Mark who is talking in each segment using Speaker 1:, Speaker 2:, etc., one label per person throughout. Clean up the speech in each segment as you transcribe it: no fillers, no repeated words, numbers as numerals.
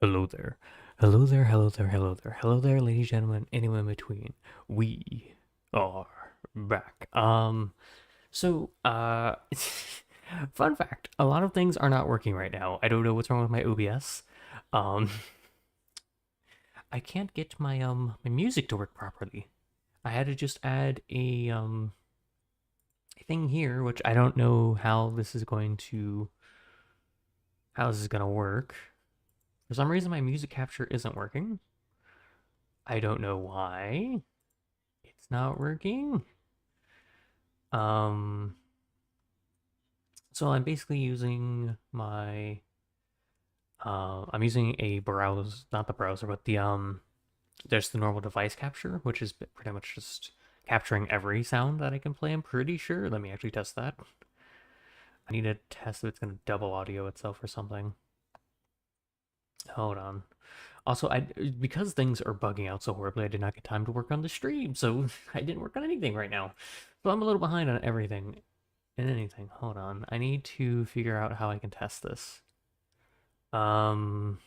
Speaker 1: Hello there. Hello there, hello there, hello there. Hello there, ladies and gentlemen, anyone in between. We are back. So fun fact, a lot of things are not working right now. I don't know what's wrong with my OBS. Um I can't get my music to work properly. I had to just add a thing here, which I don't know how this is gonna work. For some reason my music capture isn't working. I don't know why. It's not working. Um, so I'm basically using I'm using a browser, not the browser, but there's the normal device capture, which is pretty much just capturing every sound that I can play. I'm pretty sure. Let me actually test that. I need to test if it's going to double audio itself or something. Hold on. Also, because things are bugging out so horribly, I did not get time to work on the stream, so I didn't work on anything right now. So I'm a little behind on everything and anything. Hold on. I need to figure out how I can test this. Um,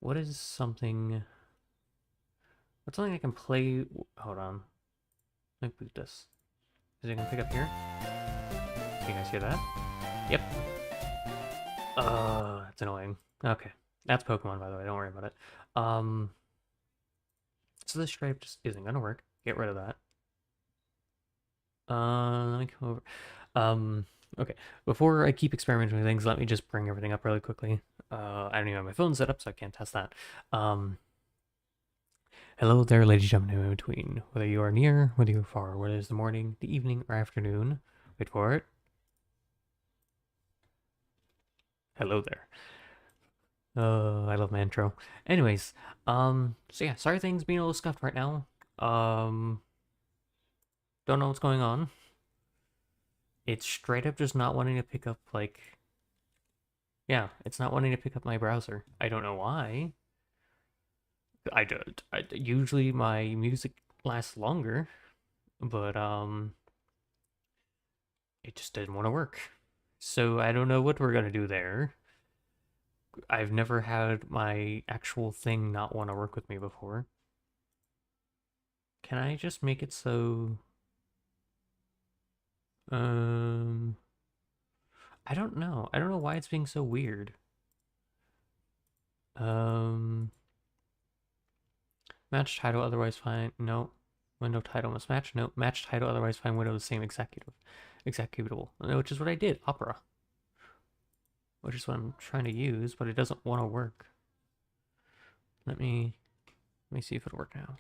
Speaker 1: what is something? What's something I can play? Hold on. Let me boot this. Is it gonna pick up here? Can you guys hear that? Yep. That's annoying. Okay. That's Pokemon, by the way. Don't worry about it. Um, so this stripe just isn't gonna work. Get rid of that. Let me come over. Okay. Before I keep experimenting with things, let me just bring everything up really quickly. I don't even have my phone set up, so I can't test that. Hello there, ladies and gentlemen in between. Whether you are near, whether you're far, whether it's the morning, the evening, or afternoon. Wait for it. Hello there. I love my intro. Anyways, so yeah, sorry things being a little scuffed right now. Don't know what's going on. It's straight up just not wanting to pick up, like, yeah, it's not wanting to pick up my browser. I don't know why. Usually my music lasts longer, but, it just didn't want to work. So I don't know what we're gonna do there. I've never had my actual thing not want to work with me before. Can I just make it so... Um... I don't know. I don't know why it's being so weird. Match title, otherwise fine. No. Window title must match. No. Match title, otherwise find window the same executable. Which is what I did. Opera. Which is what I'm trying to use, but it doesn't want to work. Let me see if it'll work now.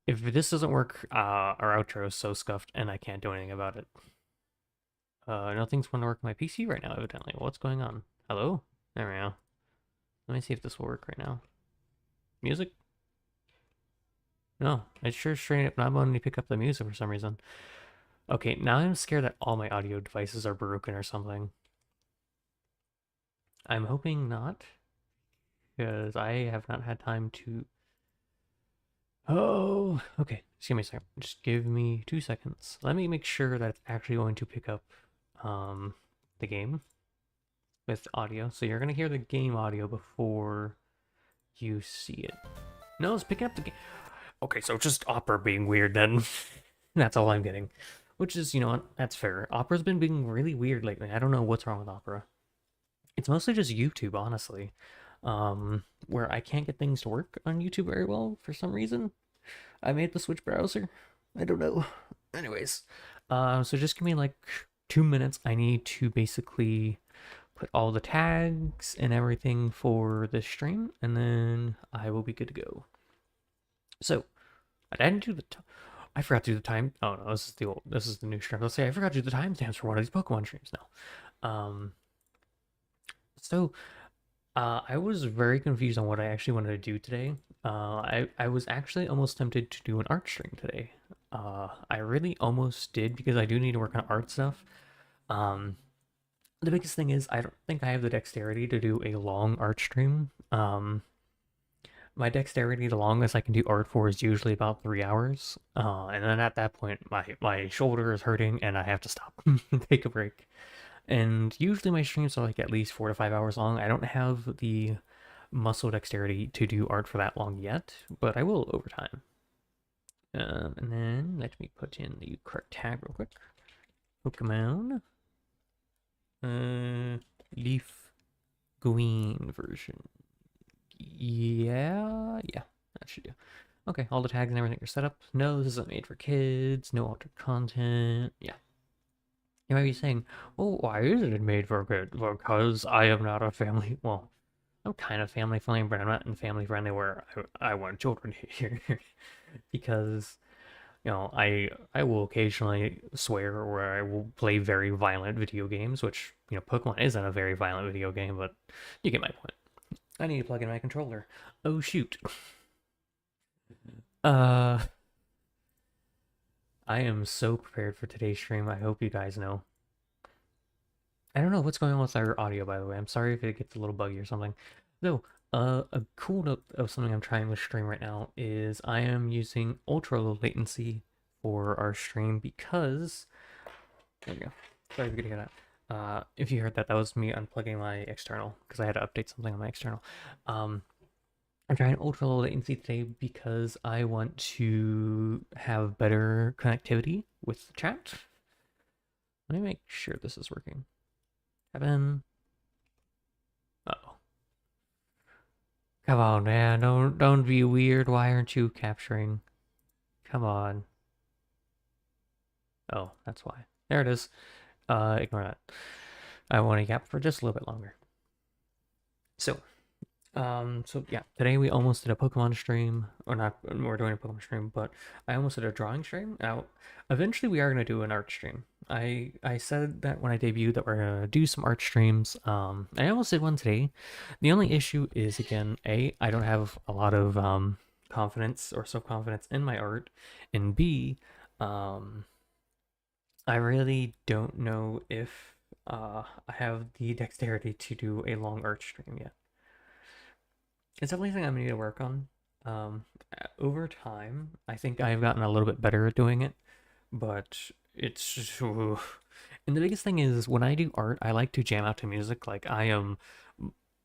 Speaker 1: If this doesn't work, our outro is so scuffed and I can't do anything about it. Nothing's going to work on my PC right now, evidently. What's going on? Hello? There we go. Let me see if this will work right now. Music? No, it's sure straight up not wanting to pick up the music for some reason. Okay, now I'm scared that all my audio devices are broken or something. I'm hoping not, because I have not had time to... Oh, okay. Just give me a second. Just give me 2 seconds. Let me make sure that it's actually going to pick up the game with audio. So you're going to hear the game audio before you see it. No, it's picking up the game. Okay, so just Opera being weird then. That's all I'm getting. Which is, you know what, that's fair. Opera's been being really weird lately. I don't know what's wrong with Opera. It's mostly just YouTube, honestly. Where I can't get things to work on YouTube very well for some reason. I made the Switch browser. I don't know. Anyways, so just give me like 2 minutes. I need to basically put all the tags and everything for this stream, and then I will be good to go. So, I didn't do I forgot to do the time. Oh no, this is the new stream. Let's say I forgot to do the timestamps for one of these Pokemon streams now. So, I was very confused on what I actually wanted to do today. I was actually almost tempted to do an art stream today. I really almost did because I do need to work on art stuff. The biggest thing is I don't think I have the dexterity to do a long art stream. My dexterity, the longest I can do art for is usually about 3 hours. And then at that point, my shoulder is hurting and I have to stop and take a break. And usually my streams are like at least 4 to 5 hours long. I don't have the muscle dexterity to do art for that long yet, but I will over time. And then let me put in the correct tag real quick. Pokemon. Leaf green version. Yeah, that should do. Okay, all the tags and everything are set up. No, this isn't made for kids. No altered content. Yeah. You might be saying, well, why isn't it made for kids? Well, because I am not a family. Well, I'm kind of family friendly, but I'm not in family friendly where I want children here. Because, I will occasionally swear or I will play very violent video games, which, Pokemon isn't a very violent video game, but you get my point. I need to plug in my controller. Oh, shoot. Uh, I am so prepared for today's stream. I hope you guys know. I don't know what's going on with our audio, by the way. I'm sorry if it gets a little buggy or something. Though, a cool note of something I'm trying with stream right now is I am using ultra low latency for our stream because... There we go. Sorry if you could hear that. If you heard that, that was me unplugging my external because I had to update something on my external. I'm trying ultra low latency today because I want to have better connectivity with the chat. Let me make sure this is working. Kevin. Uh-oh. Come on, man. Don't be weird. Why aren't you capturing? Come on. Oh, that's why. There it is. Ignore that. I want to gap for just a little bit longer. So yeah, today we almost did a Pokemon stream, or not, we're doing a Pokemon stream, but I almost did a drawing stream. Now, eventually we are going to do an art stream. I said that when I debuted that we're going to do some art streams. I almost did one today. The only issue is, again, I don't have a lot of confidence or self-confidence in my art, and B, I really don't know if I have the dexterity to do a long art stream yet. It's definitely something I'm gonna need to work on. Over time, I think I've gotten a little bit better at doing it, but it's just, and the biggest thing is when I do art, I like to jam out to music. Like I am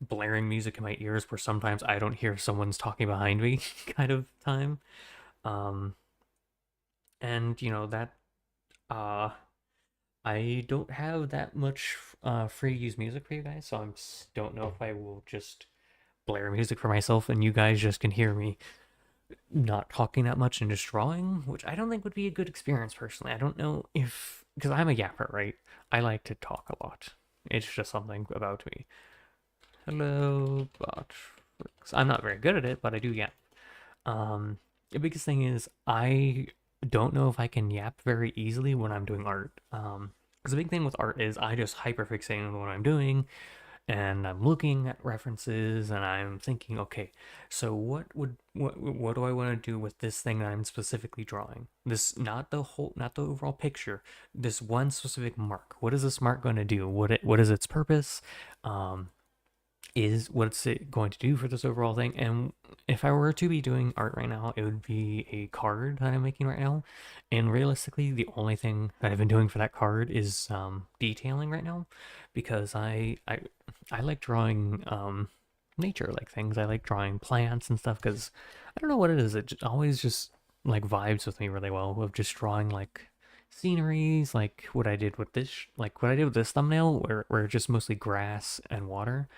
Speaker 1: blaring music in my ears where sometimes I don't hear someone's talking behind me kind of time. And that I don't have that much free to use music for you guys, so I don't know if I will just blare music for myself and you guys just can hear me not talking that much and just drawing, which I don't think would be a good experience personally. I don't know if, because I'm a yapper, right? I like to talk a lot. It's just something about me. Hello, bot. I'm not very good at it, but I do yap. The biggest thing is I don't know if I can yap very easily when I'm doing art. Because the big thing with art is I just hyperfixate on what I'm doing, and I'm looking at references and I'm thinking, okay, so what do I want to do with this thing that I'm specifically drawing? This, not the overall picture, this one specific mark. What is this mark going to do? What is its purpose? What's it going to do for this overall thing? And if I were to be doing art right now, it would be a card that I'm making right now. And realistically, the only thing that I've been doing for that card is detailing right now, because I like drawing nature like things. I like drawing plants and stuff because I don't know what it is. It always just like vibes with me really well of just drawing like sceneries, like what I did with this thumbnail where it's just mostly grass and water.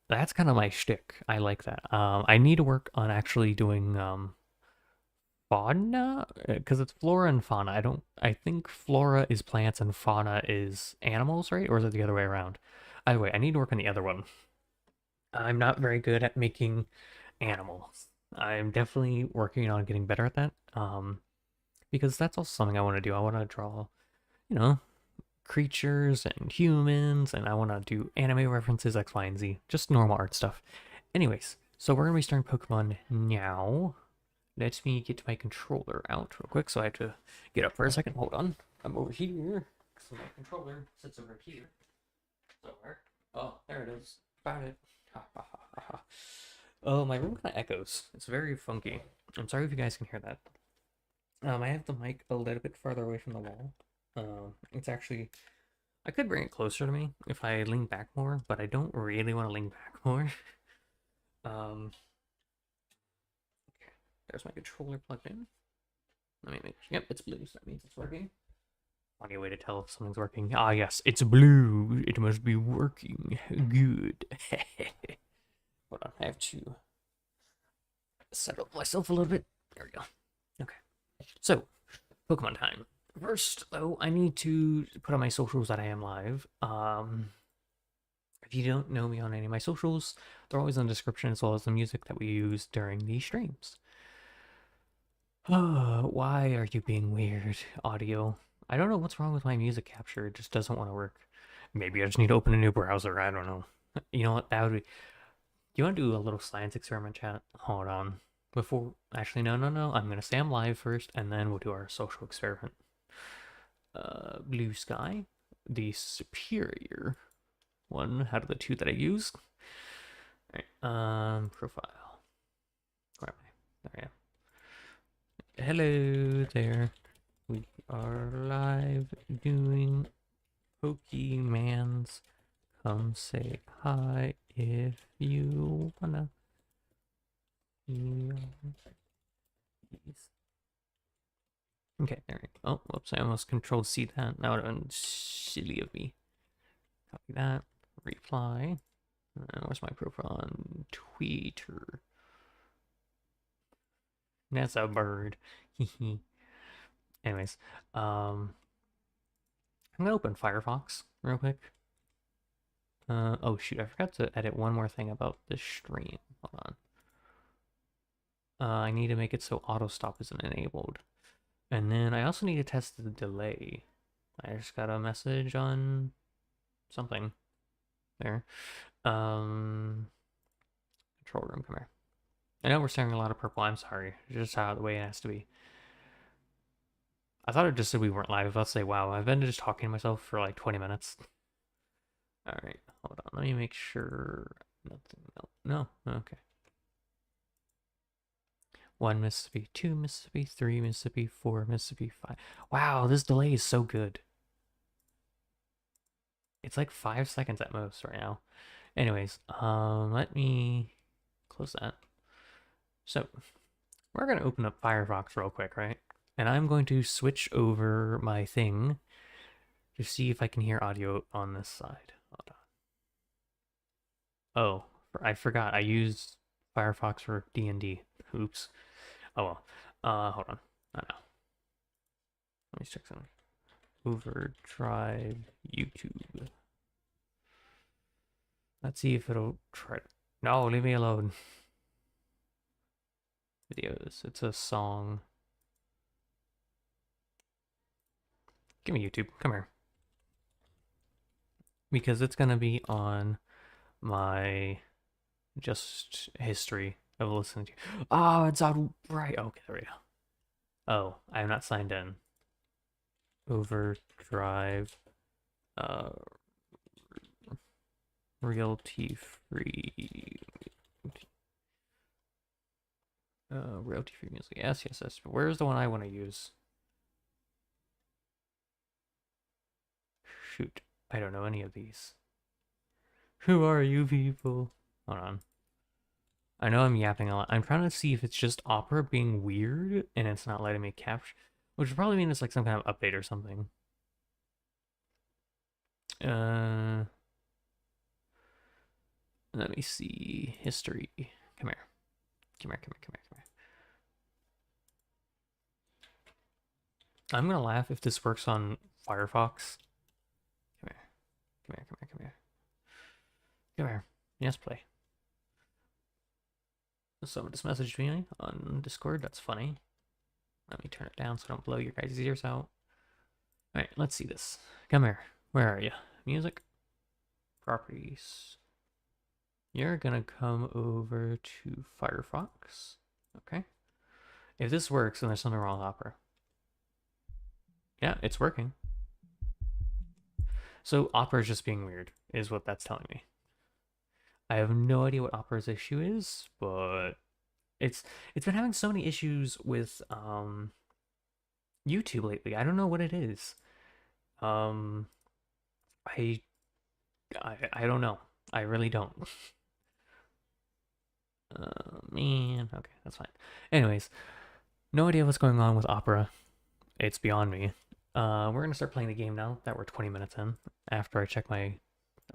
Speaker 1: That's kind of my shtick. I like that. I need to work on actually doing fauna, because it's flora and fauna. I think flora is plants and fauna is animals, right? Or is it the other way around? Either way, I need to work on the other one. I'm not very good at making animals. I'm definitely working on getting better at that. Because that's also something I want to do. I want to draw, creatures and humans, and I want to do anime references, X, Y, and Z. Just normal art stuff. Anyways, so we're going to be starting Pokemon now. Let me get my controller out real quick, so I have to get up for a second. Hold on. I'm over here. So my controller sits over here. Somewhere. Oh, there it is. Found it. Oh, my room kind of echoes. It's very funky. I'm sorry if you guys can hear that. I have the mic a little bit farther away from the wall. It's actually I could bring it closer to me if I lean back more, but I don't really want to lean back more. um, okay, there's my controller plugged in. Let me make sure. Yep, it's blue, so that means it's working. Funny way to tell if something's working. Ah, yes, it's blue. It must be working. Good. Hold on, I have to settle myself a little bit. There we go. Okay. So, Pokemon time. First, though, I need to put on my socials that I am live. If you don't know me on any of my socials, they're always in the description as well as the music that we use during the streams. Why are you being weird, audio? I don't know what's wrong with my music capture. It just doesn't want to work. Maybe I just need to open a new browser. I don't know. You know what? That would be... You want to do a little science experiment, chat? Hold on. Before... Actually, no. I'm going to say I'm live first, and then we'll do our social experiment. Blue sky. The superior one out of the two that I use. Alright, profile. Where am I? There I am. Hello there. We are live doing Pokemans. Come say hi if you wanna. Okay, there we go. Oh, whoops, I almost controlled C that. That would have been silly of me. Copy that. Reply. Where's my profile on Twitter? That's a bird. Anyways, I'm gonna open Firefox real quick. Oh shoot, I forgot to edit one more thing about this stream. Hold on. I need to make it so auto stop isn't enabled. And then I also need to test the delay. I just got a message on something there. Control room, come here. I know we're staring a lot of purple. I'm sorry. It's just how the way it has to be. I thought it just said we weren't live. I'll say, wow, I've been just talking to myself for like 20 minutes. All right, hold on. Let me make sure nothing. No. Okay. 1 Mississippi, 2 Mississippi, 3 Mississippi, 4 Mississippi, 5. Wow, this delay is so good. It's like 5 seconds at most right now. Anyways, let me close that. So, we're going to open up Firefox real quick, right? And I'm going to switch over my thing to see if I can hear audio on this side. Hold on. Oh, I forgot. I used Firefox for D&D. Oops. Oh well. Hold on. I know. Let me check something. Overdrive YouTube. Let's see if it'll try. No, leave me alone. Videos. It's a song. Give me YouTube. Come here. Because it's gonna be on my just history of listening to. Oh, it's on right. Okay, there we go. Oh, I'm not signed in. Overdrive. Realty free. Realty free music. Yes. Where's the one I want to use? Shoot, I don't know any of these. Who are you people? Hold on. I know I'm yapping a lot. I'm trying to see if it's just Opera being weird and it's not letting me capture, which would probably mean it's like some kind of update or something. Let me see. History. Come here. I'm gonna laugh if this works on Firefox. Come here. Yes, play. Someone just messaged me on Discord. That's funny. Let me turn it down so I don't blow your guys' ears out. Alright, let's see this. Come here. Where are you? Music. Properties. You're gonna come over to Firefox. Okay. If this works, then there's something wrong with Opera. Yeah, it's working. So Opera is just being weird, is what that's telling me. I have no idea what Opera's issue is, but it's been having so many issues with YouTube lately. I don't know what it is. I, I don't know. I really don't. Man. Okay, that's fine. Anyways, no idea what's going on with Opera. It's beyond me. We're gonna start playing the game now that we're 20 minutes in. After I check my...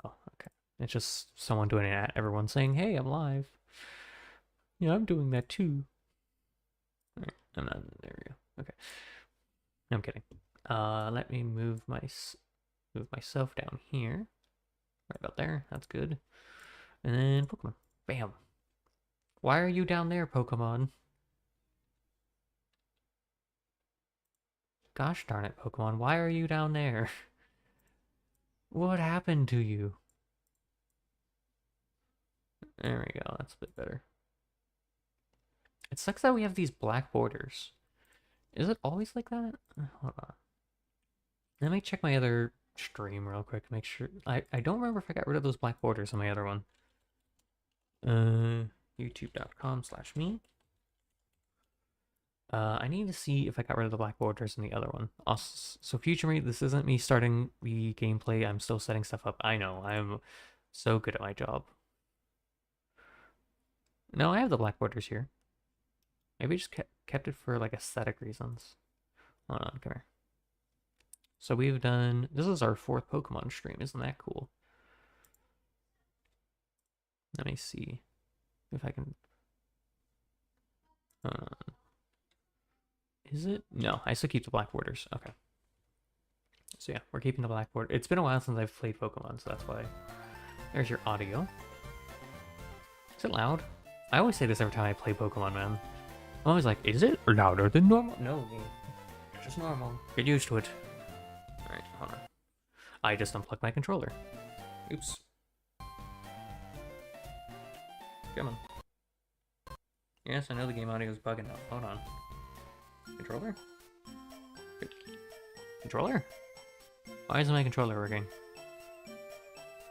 Speaker 1: Oh, okay. It's just someone doing it at everyone saying, hey, I'm live. Yeah, I'm doing that too. All right, I'm not... There we go. Okay. I'm kidding. Let me move myself down here. Right about there. That's good. And then Pokemon. Bam. Why are you down there, Pokemon? Gosh darn it, Pokemon. Why are you down there? What happened to you? There we go. That's a bit better. It sucks that we have these black borders. Is it always like that? Hold on. Let me check my other stream real quick to make sure. I don't remember if I got rid of those black borders on my other one. YouTube.com/me. I need to see if I got rid of the black borders in the other one. Also, so future me, this isn't me starting the gameplay. I'm still setting stuff up. I know. I'm so good at my job. No, I have the black borders here. Maybe just kept it for like aesthetic reasons. Hold on, come here. So we've done... This is our 4th Pokemon stream. Isn't that cool? Let me see if I can... Is it? No, I still keep the black borders. Okay. So yeah, we're keeping the black border. It's been a while since I've played Pokemon, so that's why. There's your audio. Is it loud? I always say this every time I play Pokemon, man. I'm always like, is it louder than normal? No, it's just normal. Get used to it. Alright, hold on. I just unplugged my controller. Oops. Come on. Yes, I know the game audio is bugging out. Hold on. Controller? Controller? Why isn't my controller working?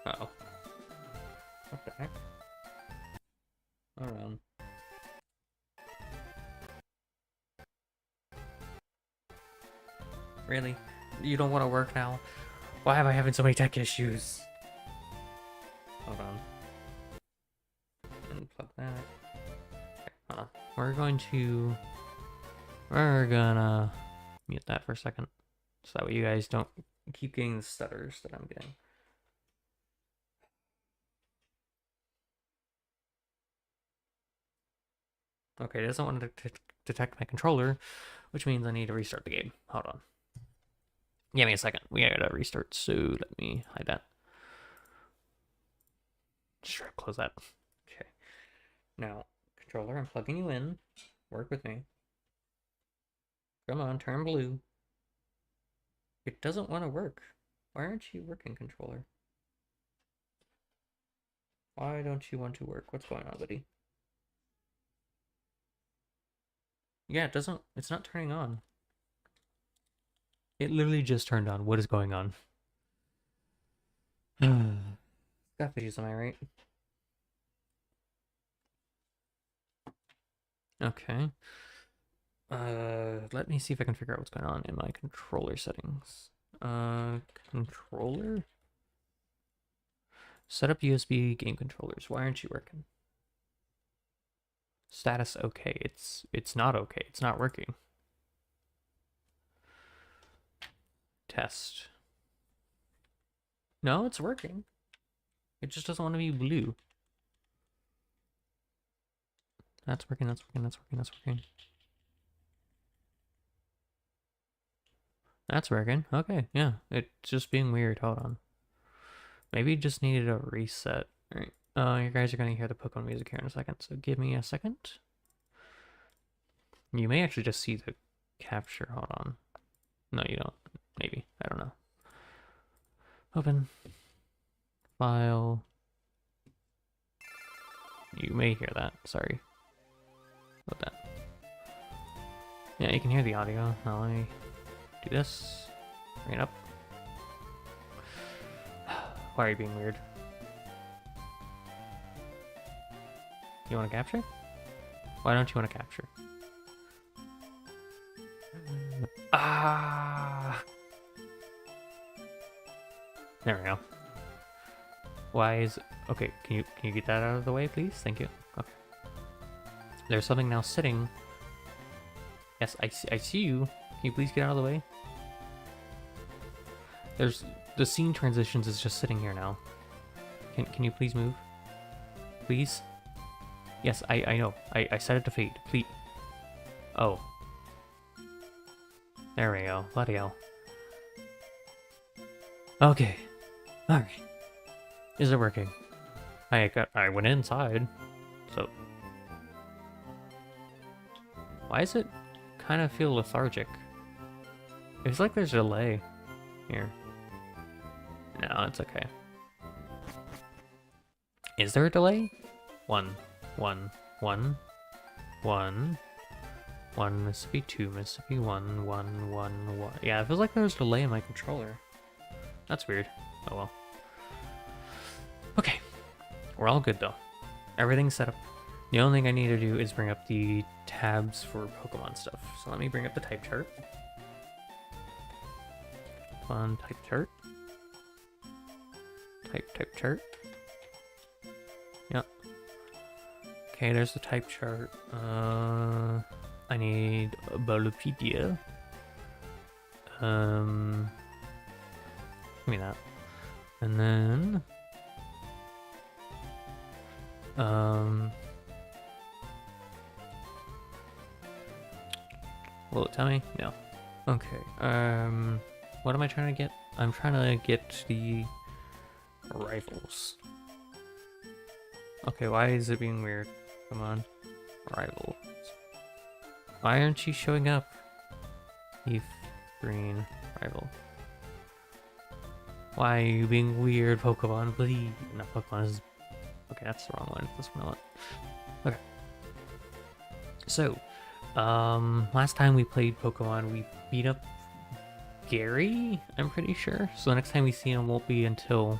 Speaker 1: Uh-oh. What the heck? Hold on. Really? You don't want to work now? Why am I having so many tech issues? Hold on. Unplug that. Okay, hold on. We're gonna mute that for a second. So that way you guys don't keep getting the stutters that I'm getting. Okay, it doesn't want to detect my controller, which means I need to restart the game. Hold on. Give me a second. We gotta restart, so let me hide that. Sure, close that. Okay. Now, controller, I'm plugging you in. Work with me. Come on, turn blue. It doesn't want to work. Why aren't you working, controller? Why don't you want to work? What's going on, buddy? Yeah, it's not turning on. It literally just turned on. What is going on? Got videos, am I right? Okay. Let me see if I can figure out what's going on in my controller settings. Controller? Set up USB game controllers. Why aren't you working? Status okay. It's not okay. It's not working. Test. No, it's working. It just doesn't want to be blue. That's working, that's working, that's working, that's working. That's working. Okay, yeah. It's just being weird. Hold on. Maybe it just needed a reset. Alright. You guys are going to hear the Pokemon music here in a second, so give me a second. You may actually just see the capture. Hold on. No, you don't. Maybe. I don't know. Open. File. You may hear that. Sorry about that. Yeah, you can hear the audio. Now let me do this. Bring it up. Why are you being weird? You want to capture? Why don't you want to capture? There we go. Why is... Okay, can you get that out of the way, please? Thank you. Okay. There's something now sitting. Yes, I see you. Can you please get out of the way? There's... The scene transitions is just sitting here now. Can you please move? Please? Yes, I know. I set it to fade. Please. Oh. There we go. Bloody hell. Okay. Alright. Is it working? I went inside. So. Why does it kind of feel lethargic? It's like there's a delay here. No, it's okay. Is there a delay? 1, 1, 1, 1, 1, Mississippi 2, Mississippi 1, 1, 1, 1. Yeah, it feels like there's a delay in my controller. That's weird. Oh well. Okay. We're all good though. Everything's set up. The only thing I need to do is bring up the tabs for Pokemon stuff. So let me bring up the type chart. Type chart. Type chart. Yep. Okay, there's the type chart. I need a Bolopedia. Give me that. And then... will it tell me? No. Okay. What am I trying to get? I'm trying to get the rivals. Okay, why is it being weird? Come on. Rivals. Why aren't you showing up? Leafgreen rival. Why are you being weird, Pokemon? Please. Not Pokemon, this is... Okay, that's the wrong one. That's what I want. Okay. So, last time we played Pokemon, we beat up Gary, I'm pretty sure. So the next time we see him won't be until,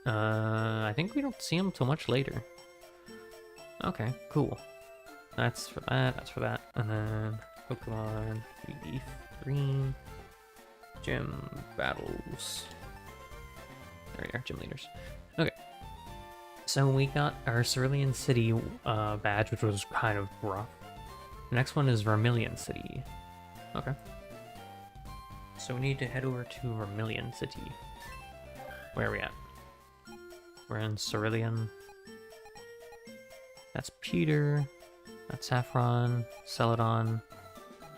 Speaker 1: I think we don't see him till much later. Okay, cool. That's for that, that's for that. And then Pokemon Leafgreen Gym Battles. There we are, gym leaders. Okay. So we got our Cerulean City badge, which was kind of rough. The next one is Vermilion City. Okay. So we need to head over to Vermilion City. Where are we at? We're in Cerulean. That's Peter. That's Saffron, Celadon,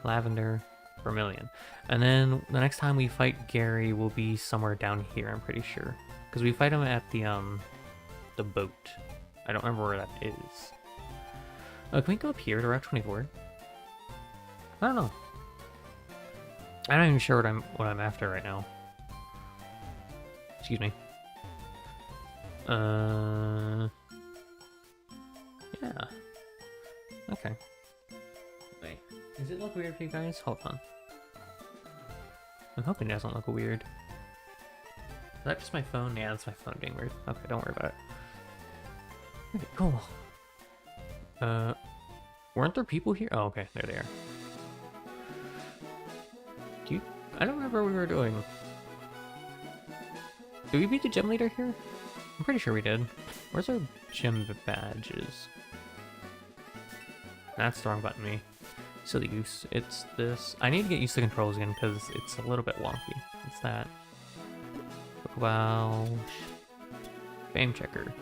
Speaker 1: Lavender, Vermilion. And then the next time we fight Gary will be somewhere down here, I'm pretty sure. Because we fight him at the boat. I don't remember where that is. Oh, can we go up here to Route 24? I don't know. I'm not even sure what I'm after right now. Excuse me. Yeah. Okay. Wait, does it look weird for you guys? Hold on. I'm hoping it doesn't look weird. Is that just my phone? Yeah, that's my phone being weird. Okay, don't worry about it. Okay, cool. Weren't there people here? Oh, okay, there they are. I don't remember what we were doing. Did we beat the gym leader here? I'm pretty sure we did. Where's our gym badges? That's the wrong button, me. Silly goose. It's this. I need to get used to the controls again because it's a little bit wonky. It's that. Wow. Fame checker.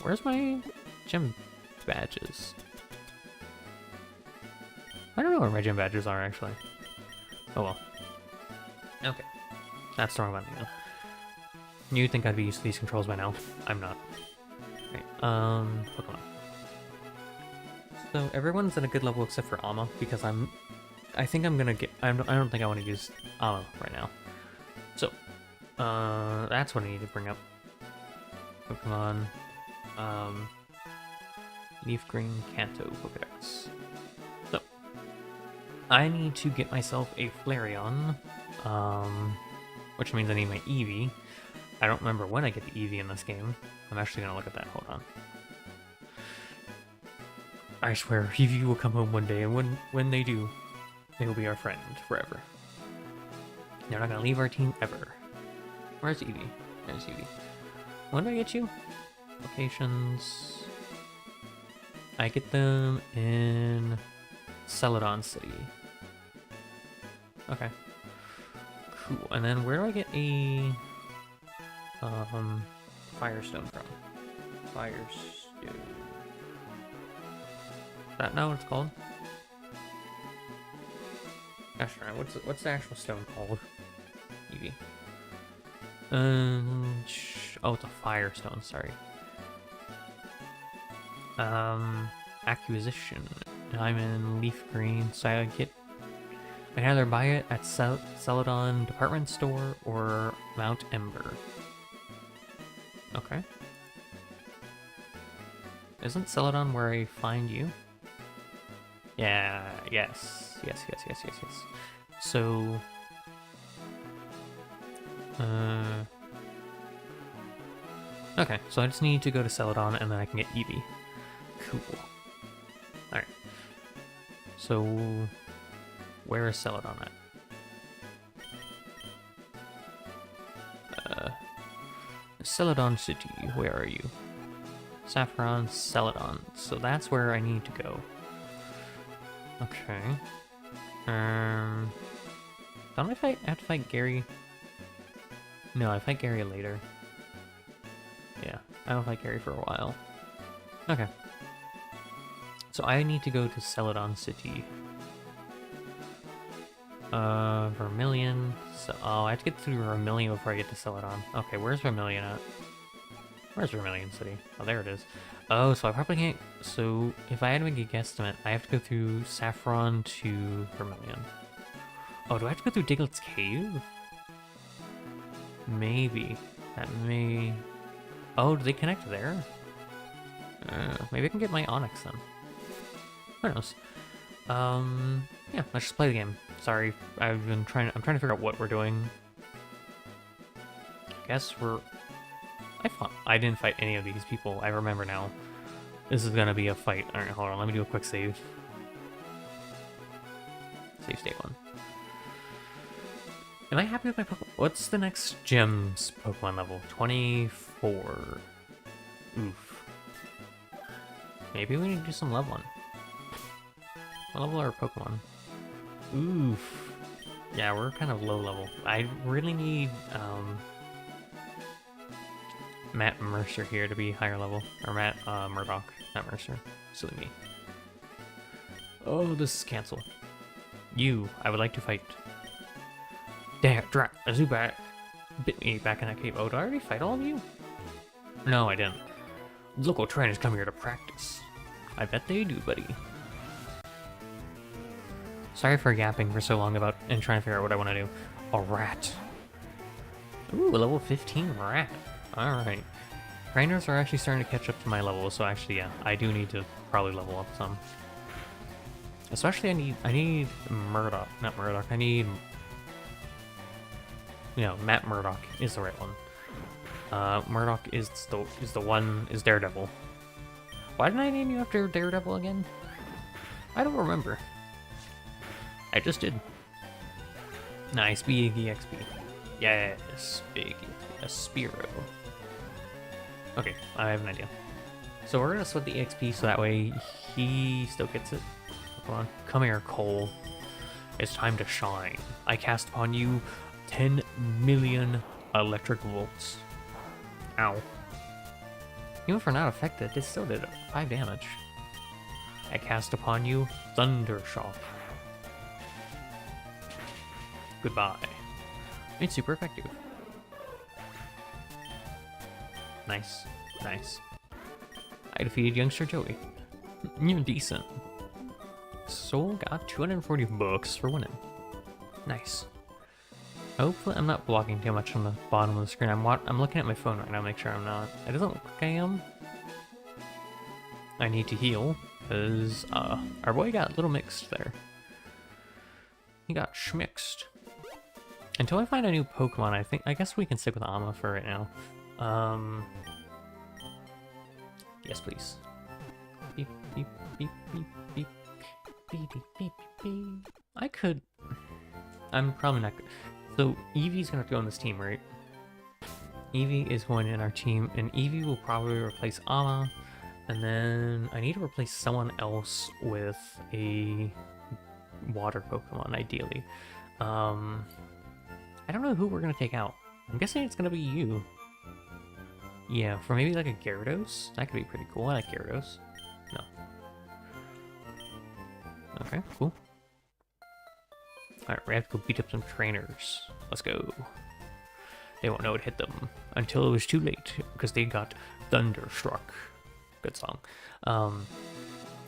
Speaker 1: Where's my gym badges? I don't know where my gym badges are, actually. Oh well. Okay. That's the wrong button again. You'd think I'd be used to these controls by now. I'm not. Right, Pokemon. So everyone's at a good level except for Alma, because I think I'm gonna get... I don't think I want to use Alma right now. So, that's what I need to bring up. Pokemon, Leafgreen Kanto Pokedex. So, I need to get myself a Flareon, which means I need my Eevee. I don't remember when I get the Eevee in this game. I'm actually gonna look at that, hold on. I swear, Eevee will come home one day, and when they do, they will be our friend forever. They're not gonna leave our team ever. Where's Eevee? There's Eevee. When do I get you? Locations. I get them in Celadon City. Okay. Cool. And then where do I get a Firestone from? Firestone. Is that not what it's called? Gosh, what's the actual stone called? Eevee. Oh, it's a Firestone, sorry. Acquisition. I'm in Leafgreen, so I can either buy it at Celadon Department Store or Mount Ember. Okay. Isn't Celadon where I find you? Yeah, yes. So... okay, so I just need to go to Celadon and then I can get Eevee. Cool. Alright. So... where is Celadon at? Celadon City, where are you? Saffron, Celadon. So that's where I need to go. Okay. Don't I have to fight Gary? No, I fight Gary later. Yeah, I don't fight Gary for a while. Okay. So I need to go to Celadon City. Vermilion. So, oh, I have to get through Vermilion before I get to Celadon. Okay, where's Vermilion at? Where's Vermilion City? Oh, there it is. Oh, so I probably can't... So, if I had to make a guesstimate, I have to go through Saffron to Vermilion. Oh, do I have to go through Diglett's Cave? Maybe. That may... Oh, do they connect there? Maybe I can get my Onyx then. Who knows? Yeah, let's just play the game. Sorry, I'm trying to figure out what we're doing. I guess I didn't fight any of these people. I remember now. This is gonna be a fight. Alright, hold on, let me do a quick save. Save state 1. Am I happy with my Pokemon? What's the next gym's Pokemon level? 24. Oof. Maybe we need to do some leveling. What level are Pokemon? Oof. Yeah, we're kind of low level. I really need Matt Mercer here to be higher level. Or Matt Murdoch, not Mercer. Silly me. Oh, this is cancel. You, I would like to fight. Damn, Zubat bit me back in that cave. Oh, did I already fight all of you? No, I didn't. Local trainers come here to practice. I bet they do, buddy. Sorry for yapping for so long about and trying to figure out what I want to do. A rat. Ooh, a level 15 rat. Alright. Trainers are actually starting to catch up to my level, so actually, yeah, I do need to probably level up some. Especially I need Murdoch. Not Murdoch, I need... You know, Matt Murdoch is the right one. Murdoch is Daredevil. Why didn't I name you after Daredevil again? I don't remember. I just did. Nice, big EXP. Yes, big EXP. A Spearow. Okay, I have an idea. So we're gonna split the EXP so that way he still gets it. Come on, come here, Cole. It's time to shine. I cast upon you 10 million electric volts. Ow. Even if we're not affected, it still did 5 damage. I cast upon you Thunder Shock. Goodbye. It's super effective. Nice. Nice. I defeated youngster Joey. You're decent. Soul got 240 bucks for winning. Nice. Hopefully I'm not blocking too much on the bottom of the screen. I'm looking at my phone right now to make sure I'm not. It doesn't look like I am. I need to heal, because our boy got a little mixed there. He got schmixed. Until I find a new Pokemon, I guess we can stick with Amma for right now. Yes, please. Beep, Beep, beep, beep, beep. Beep, beep, beep, beep. I could... I'm probably not... So, Eevee's gonna have to go on this team, right? Eevee is going in our team, and Eevee will probably replace Ama, and then I need to replace someone else with a water Pokemon, ideally. I don't know who we're gonna take out. I'm guessing it's gonna be you. Yeah, for maybe like a Gyarados? That could be pretty cool. I like Gyarados. No. Okay, cool. Alright, we have to go beat up some trainers. Let's go. They won't know it hit them until it was too late, because they got thunderstruck. Good song. I'm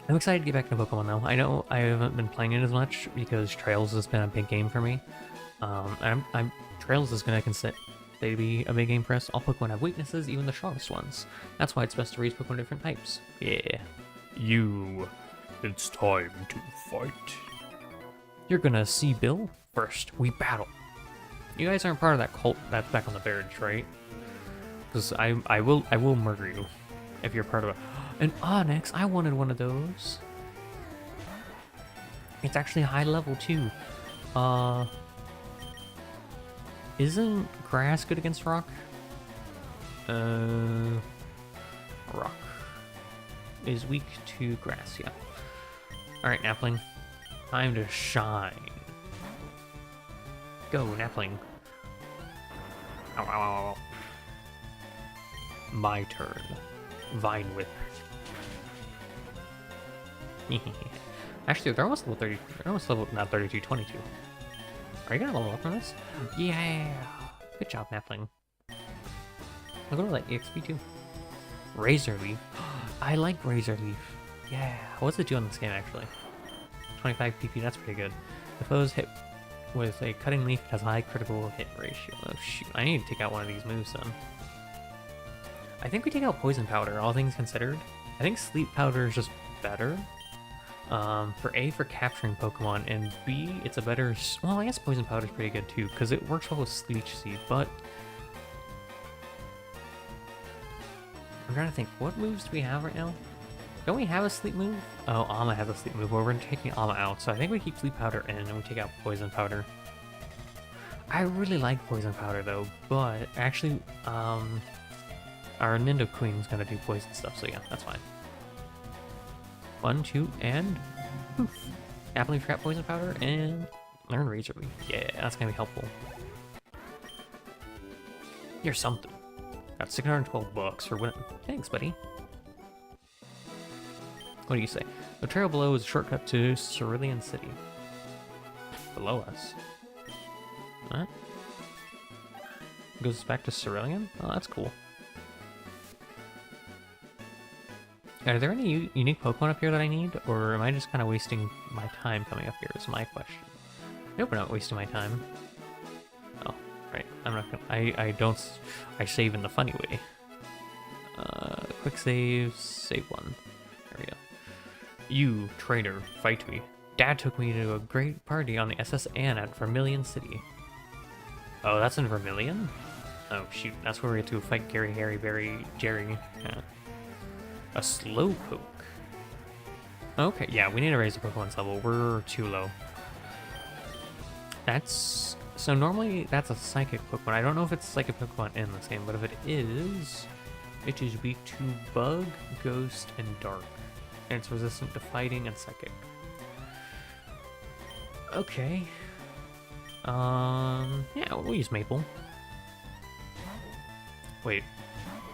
Speaker 1: excited to get back into Pokemon though. I know I haven't been playing it as much because Trails has been a big game for me. Trails is gonna consider they be a big game for us. All Pokemon have weaknesses, even the strongest ones. That's why it's best to raise Pokemon different types. Yeah. It's time to fight. You're gonna see Bill. First, we battle. You guys aren't part of that cult that's back on the barrage, right? Because I will murder you if you're part of it. An Onyx, I wanted one of those. It's actually high level too. Isn't grass good against rock? Rock is weak to grass, yeah. Alright, Napling. Time to shine. Go, Napling. Ow, ow, ow, ow. My turn. Vine Whip. Actually, they're almost level 30. They're almost level, not 32, 22. Are you gonna level up from this? Yeah! Good job, Napling. Look at all that EXP too. Razor Leaf. I like Razor Leaf. Yeah. What's it do on this game, actually? 25 PP, that's pretty good. The foes hit with a Cutting Leaf has a high critical hit ratio. Oh shoot, I need to take out one of these moves then. I think we take out Poison Powder, all things considered. I think Sleep Powder is just better. For A, for capturing Pokemon, and B, it's a better... Well, I guess Poison Powder is pretty good too, because it works well with Leech Seed, but... I'm trying to think, what moves do we have right now? Don't we have a sleep move? Oh, Ama has a sleep move, well, we're taking Ama out, so I think we keep Sleep Powder in and we take out Poison Powder. I really like Poison Powder though, but actually, our Nindo Queen's gonna do poison stuff, so yeah, that's fine. 1, 2, and poof. Happily forgot Poison Powder and learn Razor Leaf. Yeah, that's gonna be helpful. You're something. Got $612 for winning. Thanks, buddy. What do you say? The trail below is a shortcut to Cerulean City. Below us. What? Goes back to Cerulean? Oh, that's cool. Are there any unique Pokemon up here that I need? Or am I just kind of wasting my time coming up here is my question. I hope we're not wasting my time. Oh, right. I'm not gonna... I save in the funny way. Quick save, save one. There we go. You, traitor, fight me. Dad took me to a great party on the SS Anne at Vermilion City. Oh, that's in Vermilion? Oh, shoot. That's where we have to fight Gary, Harry, Barry, Jerry. Yeah. A Slowpoke. Okay, yeah, we need to raise the Pokemon's level. We're too low. That's... So normally, that's a Psychic Pokemon. I don't know if it's a Psychic Pokemon in this game, but if it is weak to Bug, Ghost, and Dark. And it's resistant to Fighting and Psychic. Okay. Yeah, we'll use Maple. Wait,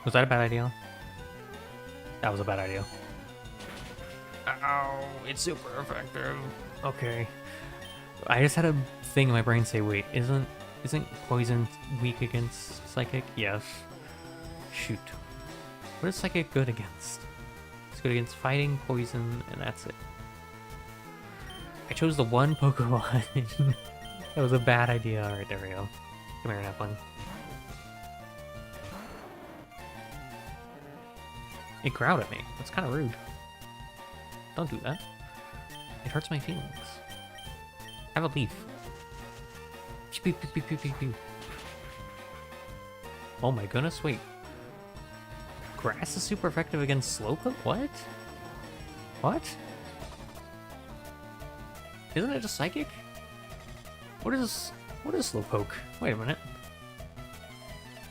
Speaker 1: was that a bad idea? That was a bad idea. Ow, it's super effective. Okay. I just had a thing in my brain say, wait, isn't Poison weak against Psychic? Yes. Shoot. What is Psychic good against? It's good against Fighting, Poison, and that's it. I chose the one Pokemon. That was a bad idea. Alright, there we go. Come here, Napling. It growled at me. That's kind of rude. Don't do that. It hurts my feelings. Have a leaf. Pew, pew, pew, pew, pew, pew. Oh my goodness, wait. Grass is super effective against Slowpoke? What? What? Isn't it just psychic? What is Slowpoke? Wait a minute.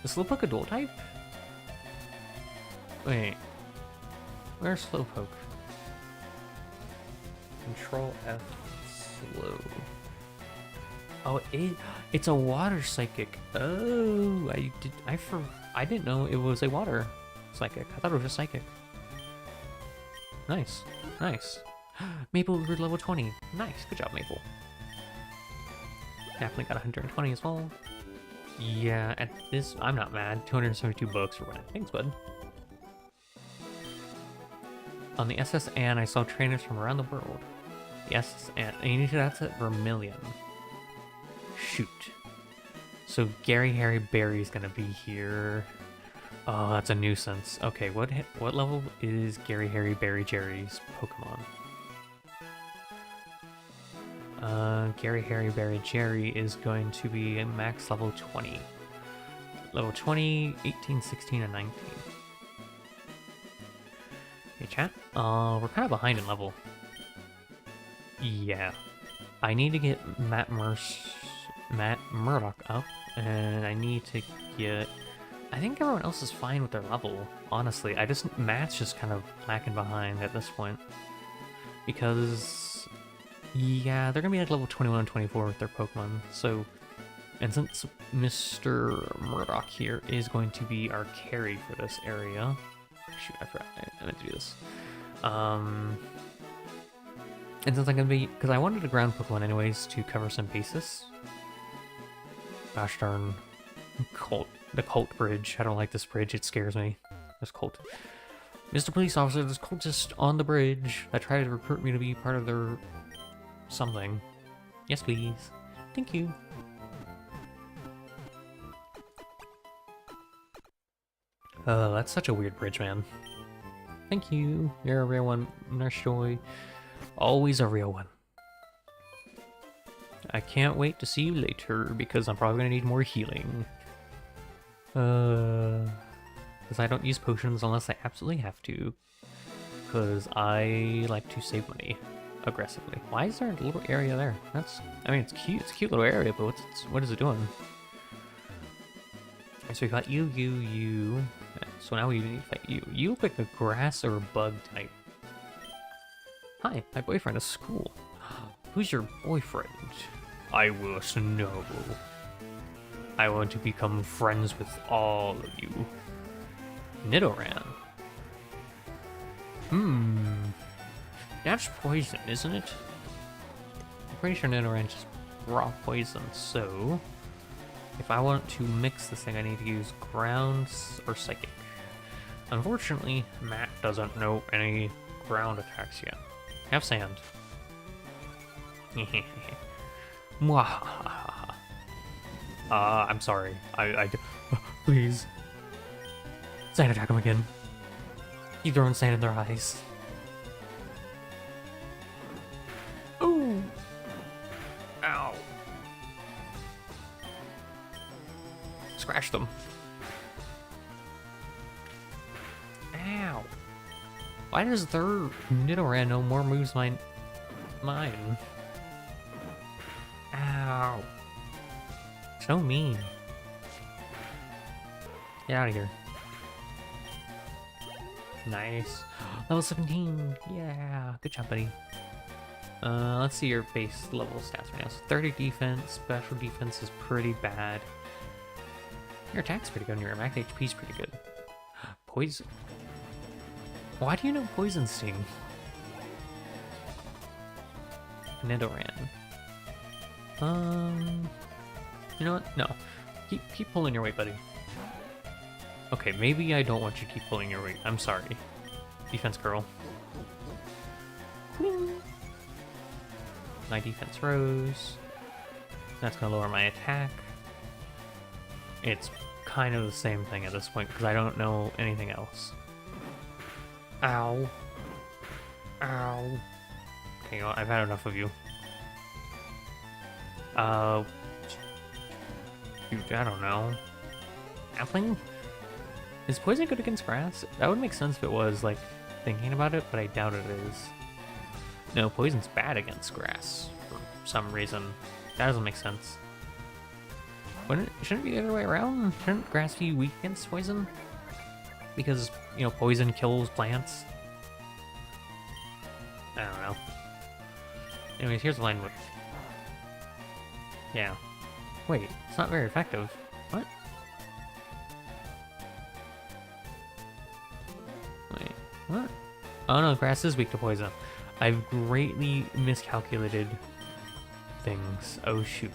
Speaker 1: Is Slowpoke a dual type? Wait. Where's Slowpoke? Control F slow. Oh, it's a water psychic. Oh, I didn't know it was a water psychic. I thought it was just psychic. Nice. Nice. Maple, we're level 20. Nice. Good job, Maple. Definitely got 120 as well. Yeah, at this, I'm not mad. 272 bucks for winning. Thanks, bud. On the SS Anne, I saw trainers from around the world. The SS Anne, and that's at Vermilion. Shoot. So Gary Harry Berry's gonna be here. Oh, that's a nuisance. Okay, what level is Gary Harry Berry Jerry's Pokemon? Gary Harry Berry Jerry is going to be a max level 20. Level 20, 18, 16, and 19. Hey chat, we're kind of behind in level. Yeah. I need to get Matt Murdoch up, and I need to get... I think everyone else is fine with their level, honestly. Matt's just kind of lacking behind at this point. Because, yeah, they're gonna be like level 21 and 24 with their Pokemon, so... And since Mr. Murdoch here is going to be our carry for this area... Shoot, I forgot, I meant to do this. And since I'm gonna be... Because I wanted a ground Pokemon anyways to cover some bases. Gosh darn. The cult bridge. I don't like this bridge, it scares me. This cult. Mr. Police Officer, this cultist on the bridge that tried to recruit me to be part of their... something. Yes, please. Thank you. That's such a weird bridge, man. Thank you. You're a real one, Nurse Joy. Always a real one. I can't wait to see you later, because I'm probably gonna need more healing. Because I don't use potions unless I absolutely have to. Because I like to save money aggressively. Why is there a little area there? I mean, it's cute. It's a cute little area, but what is it doing? So we got you. So now we need to fight you. You look like a grass or a bug type. Hi, my boyfriend is cool. Who's your boyfriend? I will know. I want to become friends with all of you. Nidoran. That's poison, isn't it? I'm pretty sure Nidoran's just raw poison, so... If I want to mix this thing, I need to use grounds or psychic. Unfortunately, Matt doesn't know any ground attacks yet. Have sand. I'm sorry. Please. Sand attack him again. Keep throwing sand in their eyes. Ooh! Ow! Scratch them. Ow! Why does their Nidoran know more moves than mine? Ow! So mean. Get out of here. Nice. Level 17. Yeah. Good job, buddy. Let's see your base level stats right now. So 30 defense. Special defense is pretty bad. Your attack's pretty good and your max HP's pretty good. Poison. Why do you know Poison Sting? Nidoran. You know what? No. Keep pulling your weight, buddy. Okay, maybe I don't want you to keep pulling your weight. I'm sorry. Defense girl. My defense rose. That's gonna lower my attack. It's kind of the same thing at this point because I don't know anything else. Ow. Ow. Okay, well, I've had enough of you. Dude, I don't know. Appling? Is poison good against grass? That would make sense if it was, like, thinking about it, but I doubt it is. No, poison's bad against grass for some reason. That doesn't make sense. Shouldn't it be the other way around? Shouldn't grass be weak against poison? Because, you know, poison kills plants? I don't know. Anyways, here's the line with... Yeah. Wait, it's not very effective. What? Wait, what? Oh no, grass is weak to poison. I've greatly miscalculated things. Oh shoot.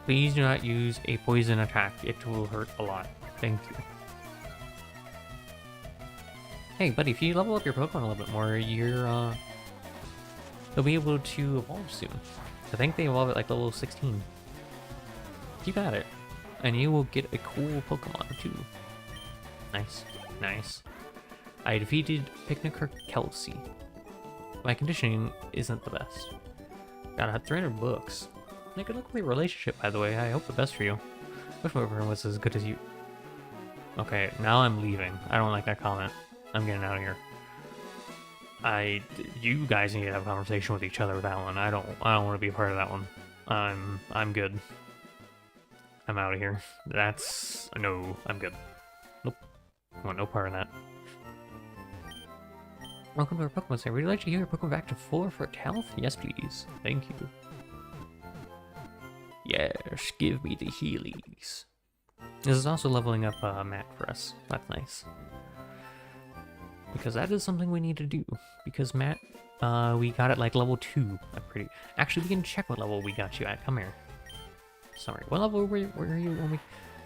Speaker 1: Please do not use a poison attack. It will hurt a lot. Thank you. Hey buddy, if you level up your Pokemon a little bit more, you'll be able to evolve soon. I think they evolve at like level 16. Keep at it. And you will get a cool Pokemon too. Nice. Nice. I defeated Picnicker Kelsey. My conditioning isn't the best. Got 300 books. Make a lovely relationship, by the way. I hope the best for you. Wish my boyfriend was as good as you. Okay, now I'm leaving. I don't like that comment. I'm getting out of here. You guys need to have a conversation with each other with that one. I don't want to be a part of that one. I'm good. I'm out of here. No, I'm good. Nope. I want no part of that. Welcome to our Pokemon Center. Would you like to hear your Pokemon back to full or fit health? Yes, please. Thank you. Yes, give me the Heelys. This is also leveling up Matt for us. That's nice. Because that is something we need to do. Because Matt, we got it like level 2. Actually, we can check what level we got you at. Come here. Sorry, what level were you when we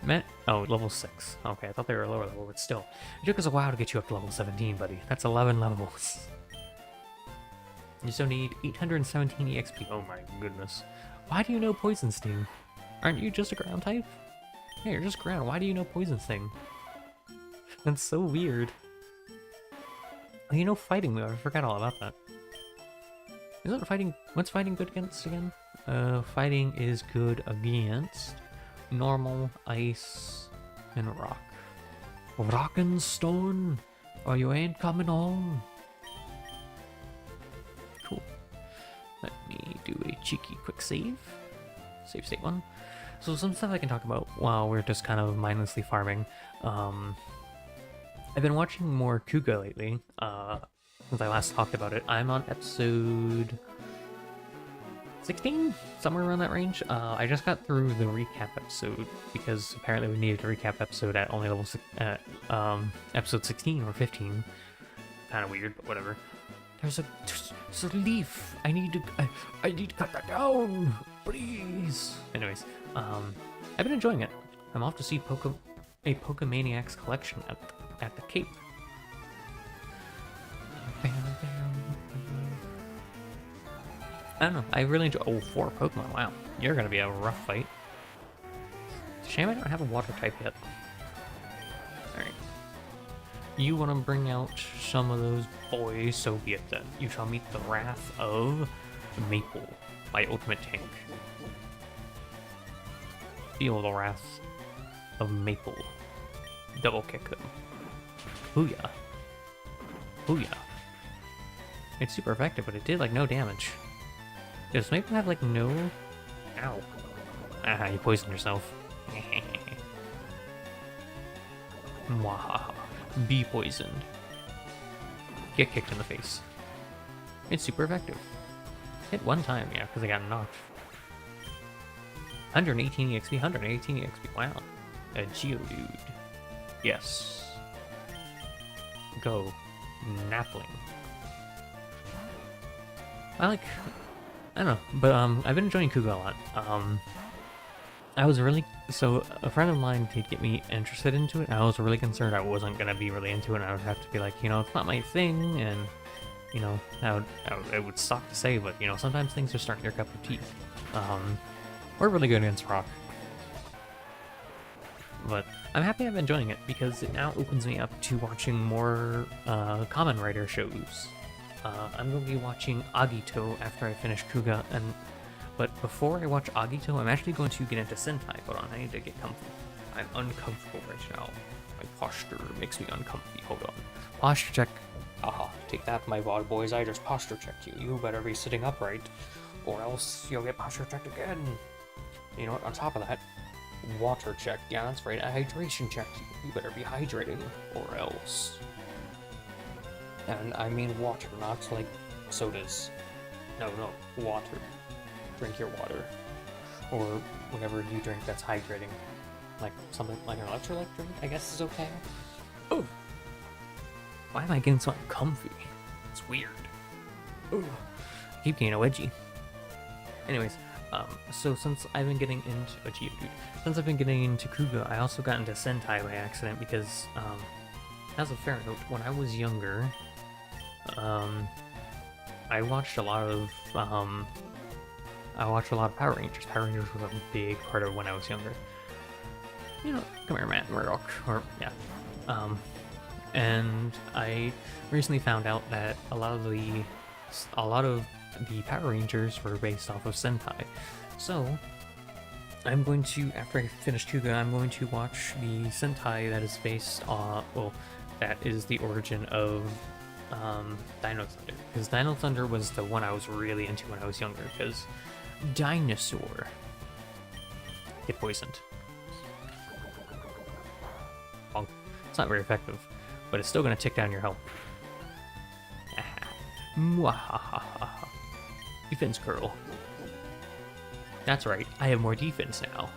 Speaker 1: met? Oh, level 6. Okay, I thought they were a lower level, but still. It took us a while to get you up to level 17, buddy. That's 11 levels. You still need 817 EXP. Oh my goodness. Why do you know Poison Sting? Aren't you just a ground type? Yeah, you're just ground. Why do you know Poison Sting? That's so weird. Oh, you know fighting move. I forgot all about that. Isn't fighting... What's fighting good against again? Fighting is good against normal, ice, and rock. Rock and stone, or you ain't coming home. Cool. Let me do a cheeky quick save. Save state 1. So some stuff I can talk about while we're just kind of mindlessly farming. I've been watching more Kuga lately, since I last talked about it. I'm on episode 16? Somewhere around that range. I just got through the recap episode, because apparently we needed a recap episode at only level episode 16 or 15. Kind of weird, but whatever. There's a leaf. I need to cut that down, please. Anyways, I've been enjoying it. I'm off to see a Pokemaniacs collection at the Cape. I don't know. I really enjoy. Oh, 4 Pokemon. Wow, you're gonna be a rough fight. Shame I don't have a water type yet. All right. You want to bring out some of those boys, so be it then. You shall meet the wrath of Maple, my ultimate tank. Feel the wrath of Maple. Double kick them. Hiya. Hiya. It's super effective, but it did like no damage. Does Maple have like no... Ow. Ah, you poisoned yourself. Mwahaha. Be poisoned. Get kicked in the face. It's super effective. Hit one time, yeah, because I got knocked. 118 EXP, 118 EXP, wow. A Geodude. Yes. Go. Napling. I don't know, but I've been enjoying Kuga a lot. I was really, so a friend of mine did get me interested into it. I was really concerned I wasn't gonna be really into it, and I would have to be like, you know, it's not my thing, and you know, it would suck to say, but you know, sometimes things just aren't your cup of tea. We're really good against rock, but I'm happy I'm enjoying it because it now opens me up to watching more Kamen Rider shows. I'm going to be watching Agito after I finish Kuga, but before I watch Agito, I'm actually going to get into Sentai. Hold on, I need to get comfy. I'm uncomfortable right now. My posture makes me uncomfy. Hold on. Posture check. Haha, take that, my boys. I just posture checked you. You better be sitting upright, or else you'll get posture checked again. You know what? On top of that, water check. Yeah, that's right. A hydration check. You better be hydrating, or else. And I mean water, not like sodas. No, water. Drink your water. Or whatever you drink that's hydrating. Like something like an electrolyte drink, I guess is okay. Oh! Why am I getting so uncomfy? It's weird. Ooh. I keep getting a wedgie. Anyways, so since I've been getting into since I've been getting into Kuga, I also got into Sentai by accident because, as a fair note, when I was younger, I watched a lot of Power Rangers. Power Rangers was a big part of when I was younger. You know, come here, Matt Murdoch, or yeah. And I recently found out that a lot of the Power Rangers were based off of Sentai. So I'm going to, after I finish Kuga, I'm going to watch the Sentai that is based on, well, that is the origin of Dino Thunder. Because Dino Thunder was the one I was really into when I was younger, because dinosaur. Get poisoned. Bonk. It's not very effective, but it's still going to tick down your health. Mwahahaha. Defense curl. That's right, I have more defense now.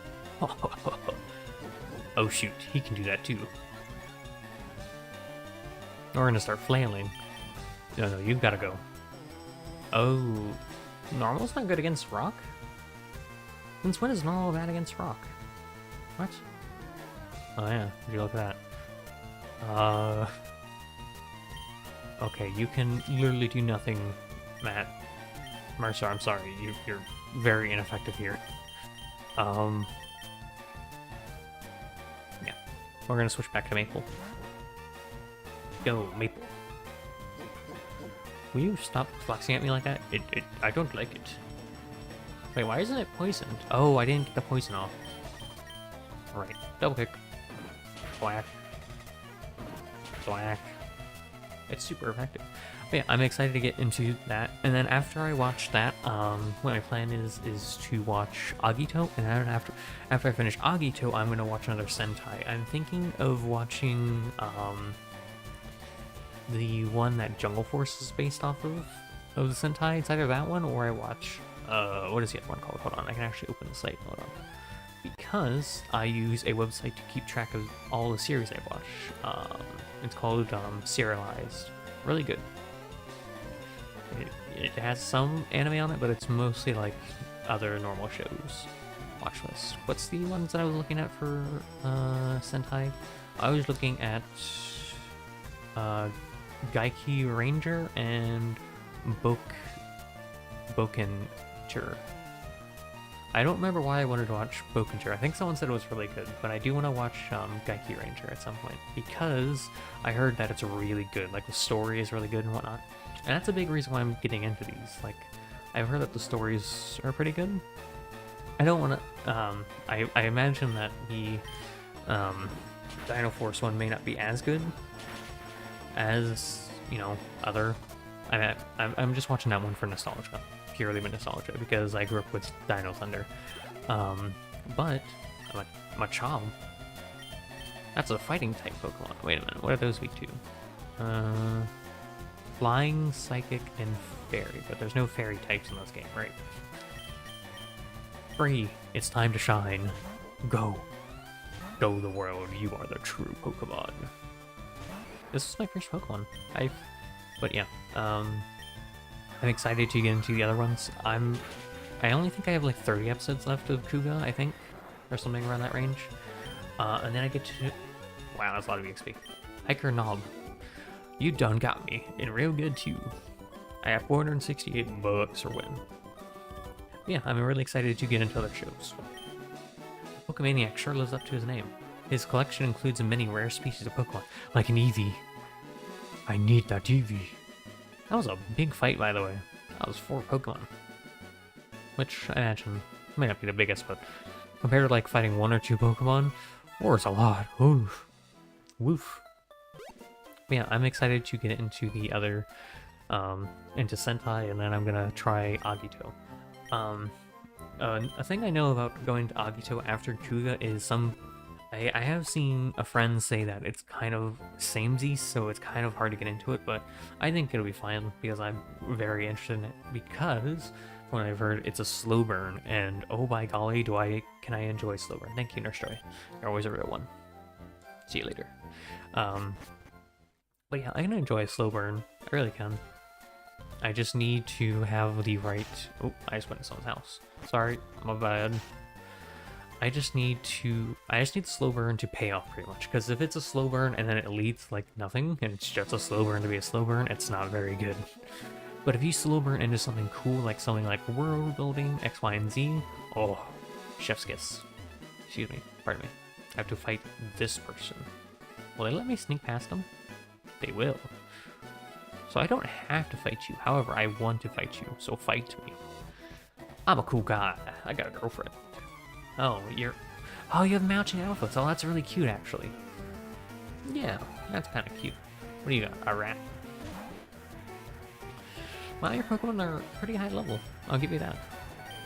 Speaker 1: Oh shoot, he can do that too. We're gonna start flailing. No, you've gotta go. Oh, normal's not good against rock? Since when is normal bad against rock? What? Oh yeah, would you look at that? Okay, you can literally do nothing, Matt. Mercer, I'm sorry, you're very ineffective here. Yeah, we're gonna switch back to Maple. Go, Maple. Will you stop flexing at me like that? I don't like it. Wait, why isn't it poisoned? Oh, I didn't get the poison off. Alright, double kick. Black. Black. It's super effective. But yeah, I'm excited to get into that. And then after I watch that, what my plan is to watch Agito. And then after I finish Agito, I'm gonna watch another Sentai. I'm thinking of watching the one that Jungle Force is based off of the Sentai. It's either that one or I watch what is the other one called? Hold on, I can actually open the site. Hold on. Because I use a website to keep track of all the series I watch. It's called Serialized. Really good. It has some anime on it, but it's mostly like other normal shows. Watch this. What's the ones that I was looking at for Sentai? I was looking at Gaiki Ranger and Bokenture. I don't remember why I wanted to watch Bokenture. I think someone said it was really good, but I do want to watch Gaiki Ranger at some point because I heard that it's really good. Like the story is really good and whatnot, and that's a big reason why I'm getting into these. Like I've heard that the stories are pretty good. I don't want to. I imagine that the Dino Force one may not be as good as other. I'm just watching that one for nostalgia. Purely with nostalgia because I grew up with Dino Thunder. But I'm a Machop. That's a fighting type Pokemon. Wait a minute, what are those weak to? Flying, Psychic, and Fairy, but there's no Fairy types in this game, right? Free, it's time to shine. Go. Show the world you are the true Pokemon. This is my first Pokemon. But yeah, I'm excited to get into the other ones. I only think I have like 30 episodes left of Kuga, I think, or something around that range. And then I get to... Wow, that's a lot of EXP. Hiker Knob. You done got me, and real good too. I have 468 bucks for win. Yeah, I'm really excited to get into other shows. Pokemaniac sure lives up to his name. His collection includes many rare species of Pokemon, like an Eevee. I need that Eevee. That was a big fight, by the way. That was 4 Pokemon. Which, I imagine, may not be the biggest, but compared to, like, fighting 1 or 2 Pokemon, 4 is a lot. Oof. Woof. But yeah, I'm excited to get into the other, into Sentai, and then I'm gonna try Agito. A thing I know about going to Agito after Kuga is I have seen a friend say that it's kind of samey, so it's kind of hard to get into it, but I think it'll be fine because I'm very interested in it, because when I've heard it's a slow burn, and oh by golly, can I enjoy slow burn. Thank you, Nurse Joy. You're always a real one. See you later. But yeah, I can enjoy a slow burn. I really can. I just need to have the right... Oh, I just went to someone's house. Sorry, my bad. I just need the slow burn to pay off pretty much, because if it's a slow burn and then it leads like nothing, and it's just a slow burn to be a slow burn, it's not very good. But if you slow burn into something cool, like something like world building, X, Y, and Z, oh, chef's kiss. Excuse me, pardon me. I have to fight this person. Will they let me sneak past them? They will. So I don't have to fight you, however, I want to fight you, so fight me. I'm a cool guy, I got a girlfriend. Oh, you have matching outfits. Oh, that's really cute, actually. Yeah, that's kind of cute. What do you got? A rat? Well, your Pokemon are pretty high level. I'll give you that.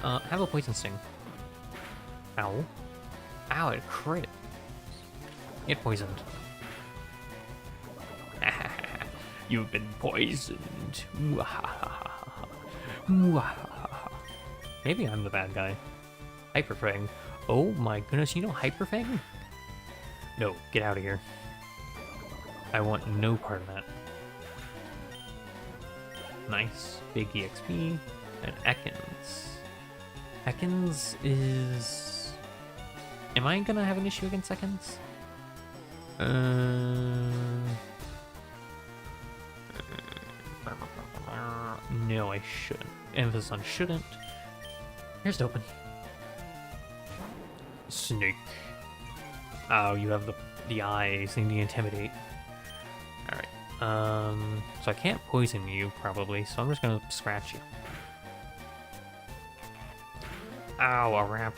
Speaker 1: Have a poison sting. Ow. Ow, it crit. Get poisoned. You've been poisoned. Maybe I'm the bad guy. Hyper Fang. Oh my goodness, you know Hyper Fang? No, get out of here. I want no part of that. Nice. Big EXP. And Ekans. Ekans is... Am I gonna have an issue against Ekans? No, I shouldn't. Emphasis on shouldn't. Here's the open. Snake. Oh, you have the eyes seem to intimidate. Alright. So I can't poison you, probably, so I'm just gonna scratch you. Ow, a ramp.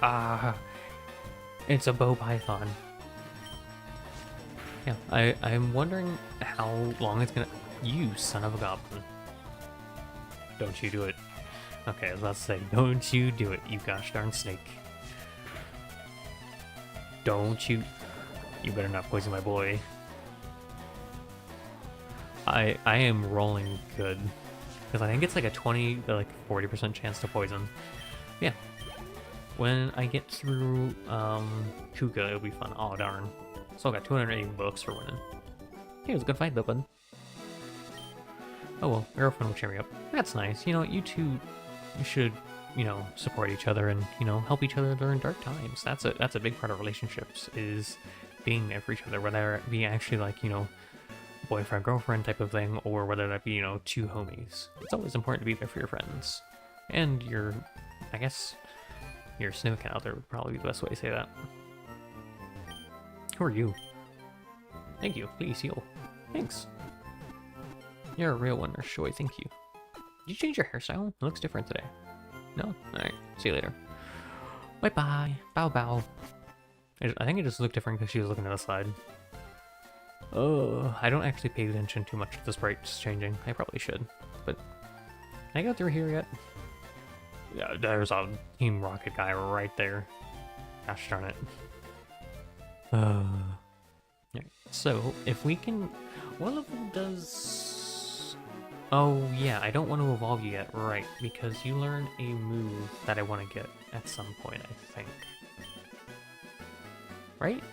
Speaker 1: Ah, it's a bow python. Yeah, I'm wondering how long it's gonna... You son of a goblin. Don't you do it. Okay, I was about to say, don't you do it, you gosh darn snake. Don't you... You better not poison my boy. I am rolling good. Because I think it's like a 20 to like 40% chance to poison. Yeah. When I get through Kuga, it'll be fun. Oh darn. So I got 280 bucks for winning. Hey, it was a good fight though, bud. Oh well, your girlfriend will cheer me up. That's nice. You know, you two should, you know, support each other and, you know, help each other during dark times. That's a big part of relationships, is being there for each other, whether it be actually like, you know, boyfriend, girlfriend type of thing, or whether that be, you know, two homies. It's always important to be there for your friends. And your, I guess, your significant other would probably be the best way to say that. Who are you? Thank you. Please heal. Thanks. You're a real one, Nurse Joy. Thank you. Did you change your hairstyle? It looks different today. No? Alright. See you later. Bye-bye. Bow-bow. I think it just looked different because she was looking to the side. Oh, I don't actually pay attention too much to the sprites changing. I probably should. But, can I go through here yet? Yeah, there's a Team Rocket guy right there. Gosh darn it. Right. So, if we can... What level does... Oh, yeah, I don't want to evolve you yet. Right, because you learn a move that I want to get at some point, I think. Right?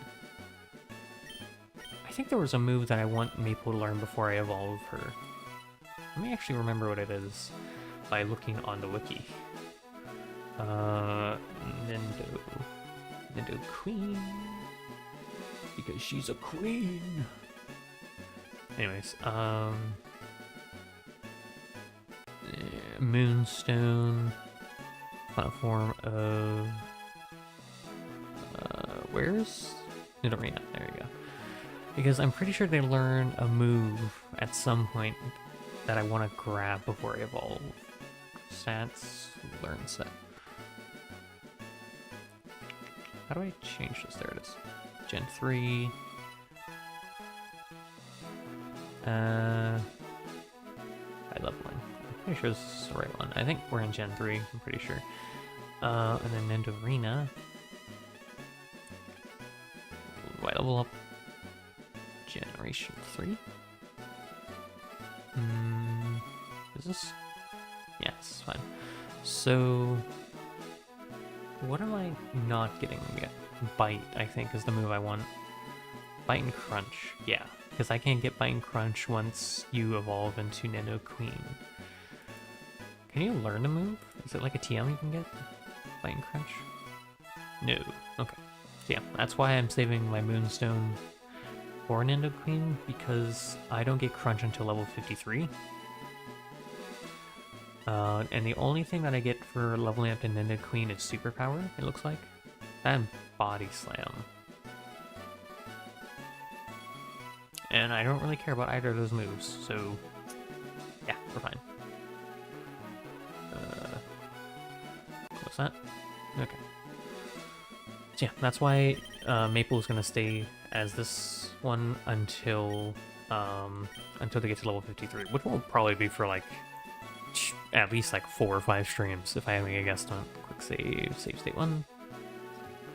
Speaker 1: I think there was a move that I want Maple to learn before I evolve her. Let me actually remember what it is by looking on the wiki. Nindo Queen. Because she's a queen. Anyways, Moonstone. Final form of... where's... Nidorina, there you go. Because I'm pretty sure they learn a move at some point that I want to grab before I evolve. Stats, learn set. How do I change this? There it is. Gen 3. By leveling. I'm pretty sure this is the right one. I think we're in Gen 3, I'm pretty sure. And then Nidorina. Do I level up Generation 3? Is this? Yeah, it's fine. So, what am I not getting yet? Bite, I think, is the move I want. Bite and Crunch, yeah. Because I can't get Bite and Crunch once you evolve into Nidoqueen. Can you learn a move? Is it like a TM you can get? Bite and Crunch? No. Okay. So yeah, that's why I'm saving my Moonstone for Nidoqueen, because I don't get Crunch until level 53. And the only thing that I get for leveling up to Nidoqueen is Superpower, it looks like. And Body Slam. And I don't really care about either of those moves, so yeah, we're fine. What's that? Okay. So yeah, that's why Maple is gonna stay as this one until they get to level 53, which will probably be for like at least like 4 or 5 streams if I have a guess on it. Quick save state 1.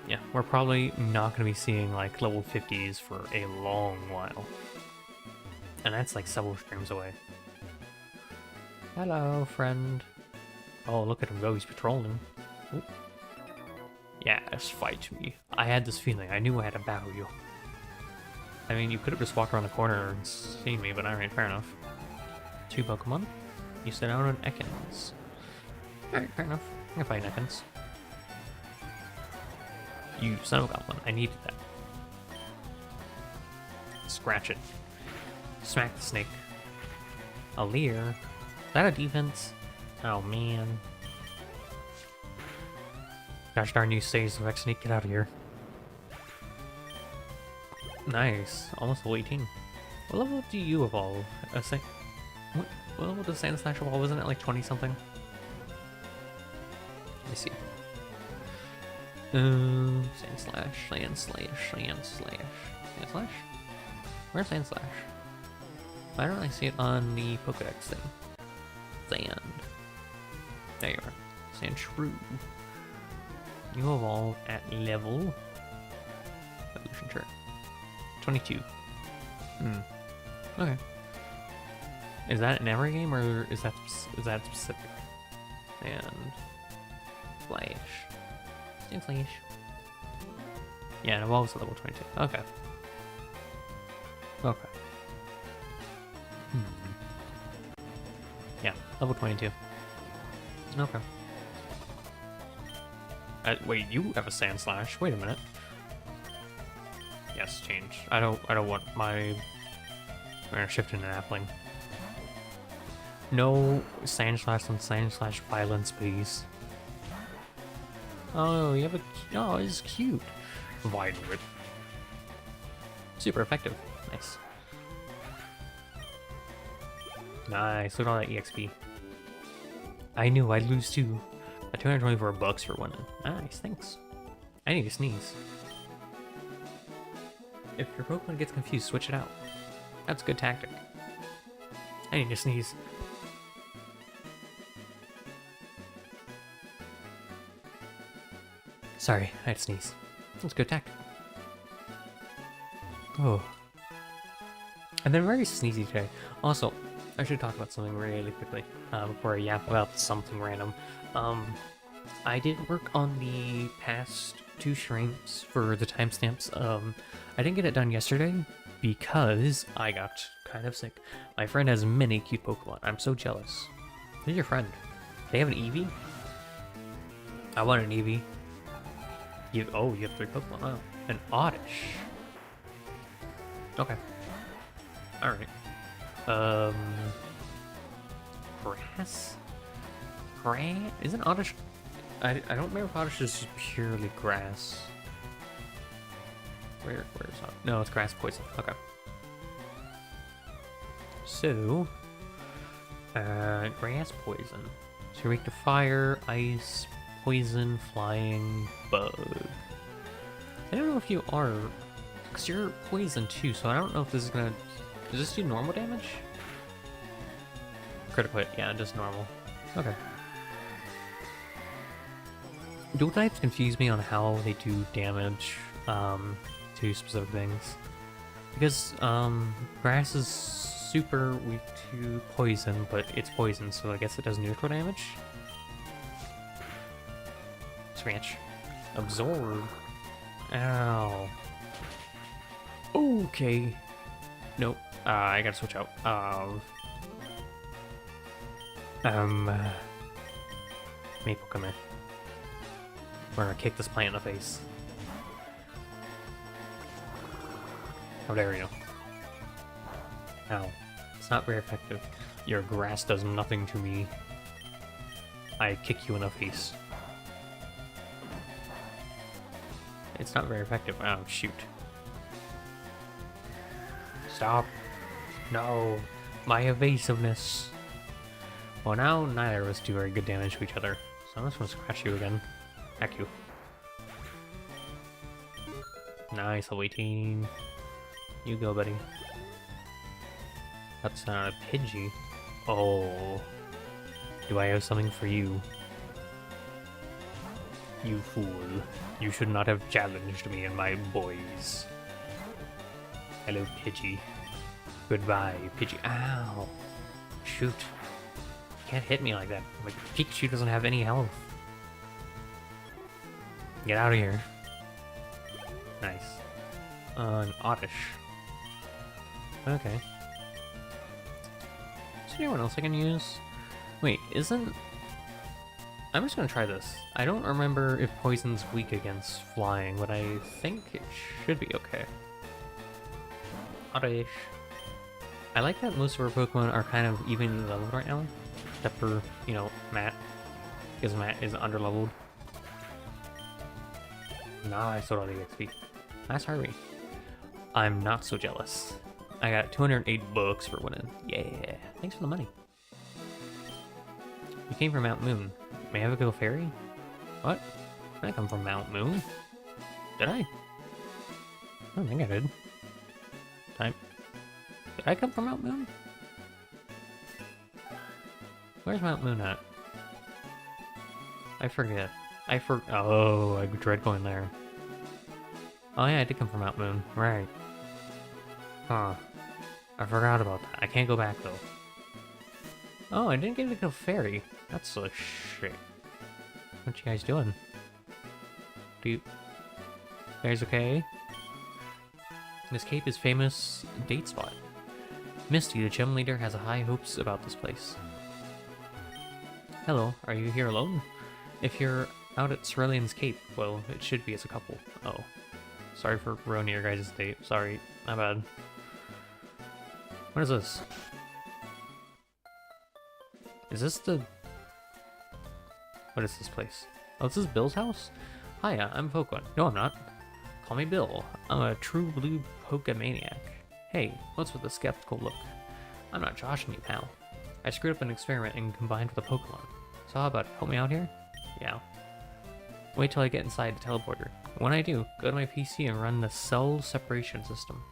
Speaker 1: Yeah, we're probably not going to be seeing like level 50s for a long while. And that's like several streams away. Hello, friend. Oh, look at him go, he's patrolling. Ooh. Yes, fight me. I had this feeling, I knew I had to battle you. I mean, you could have just walked around the corner and seen me, but alright, fair enough. 2 Pokemon? You sit out on Ekans. Alright, fair enough. I can fight Ekans. You son of a goblin, I needed that. Scratch it. Smack the snake. A Leer? Is that a defense? Oh man. Gosh darn you, stays Vex Snake, get out of here. Nice. Almost level 18. What level do you evolve? What level does Sand Slash evolve? Isn't it like 20 something? Let me see. Sand Slash, Sand Slash, Sand Slash. Sand Slash? Where's Sand Slash? Why don't I see it on the Pokedex thing? Sand. There you are. Sand Shrew. You evolve at level... Evolution chart. 22. Okay. Is that in every game, or is that specific? And... Flash. Sand Flash. Yeah, it evolves at level 22. Okay. Okay. Yeah, level 22. Okay. Wait, you have a Sand Slash. Wait a minute. Yes, change. I don't want my... We're gonna shift into Appling. No Sand Slash and Sand Slash violence, please. Oh, you have a... Oh, it's cute. Violet. Super effective. Nice. Nice, look at all that EXP. I knew I'd lose too. At 224 bucks for winning. Nice, thanks. I need to sneeze. If your Pokemon gets confused, switch it out. That's a good tactic. I need to sneeze. Sorry, I had to sneeze. That's a good tactic. Oh. I've been very sneezy today. Also, I should talk about something really quickly before I yap about something random. I did work on the past 2 streams for the timestamps. I didn't get it done yesterday because I got kind of sick. My friend has many cute Pokemon. I'm so jealous. Who's your friend? They have an Eevee? I want an Eevee. You have 3 Pokemon. Oh, an Oddish. Okay. Alright. Grass? Isn't Oddish... I don't remember if Oddish is purely grass. Where's Oddish? No, it's grass poison. Okay. So... grass poison. So you're weak to fire, ice, poison, flying, bug. I don't know if you are... Because you're poison too, so I don't know if this is gonna Does this do normal damage? Critical hit, yeah, just normal. Okay. Dual types confuse me on how they do damage to specific things. Because grass is super weak to poison, but it's poison, so I guess it does neutral damage. Scratch. Absorb. Ow. Okay. Nope. I gotta switch out. Maple, come here. We're gonna kick this plant in the face. How dare you? Ow. It's not very effective. Your grass does nothing to me. I kick you in the face. It's not very effective. Oh, shoot. Stop. No. My evasiveness. Well, now neither of us do very good damage to each other. So I'm just gonna scratch you again. Heck you. Nice, level 18. You go, buddy. That's not a Pidgey. Oh. Do I have something for you? You fool. You should not have challenged me and my boys. Hello, Pidgey. Goodbye, Pidgey. Ow. Shoot. You can't hit me like that. Like, Pikachu doesn't have any health. Get out of here. Nice. An Oddish. Okay. Is there anyone else I can use? Wait, isn't... I'm just gonna try this. I don't remember if poison's weak against flying, but I think it should be okay. Oddish. I like that most of our Pokemon are kind of even leveled right now. Except for, you know, Matt. Because Matt is underleveled. Nice, total XP. Nice Harvey. I'm not so jealous. I got 208 bucks for winning. Yeah, thanks for the money. You came from Mount Moon. May I have a go fairy? What? Did I come from Mount Moon? Did I? I don't think I did. Did I come from Mount Moon? Where's Mount Moon at? I forget. Oh, I dread going there. Oh yeah, I did come from Mount Moon. Right. Huh. I forgot about that. I can't go back though. Oh, I didn't get to go ferry. That's a shit. What you guys doing? You guys okay? This cape is famous date spot. Misty, the gym leader, has high hopes about this place. Hello, are you here alone? If you're out at Cerulean's Cape, well, it should be as a couple. Oh. Sorry for ruining your guys' date. Sorry, my bad. What is this? Is this the... What is this place? Oh, this is Bill's house? Hiya, I'm Pokemon. No, I'm not. Call me Bill. I'm a true blue Pokemaniac. Hey, what's with the skeptical look? I'm not joshing you, pal. I screwed up an experiment and combined with a Pokemon. So how about it? Help me out here? Yeah. Wait till I get inside the teleporter. When I do, go to my PC and run the cell separation system.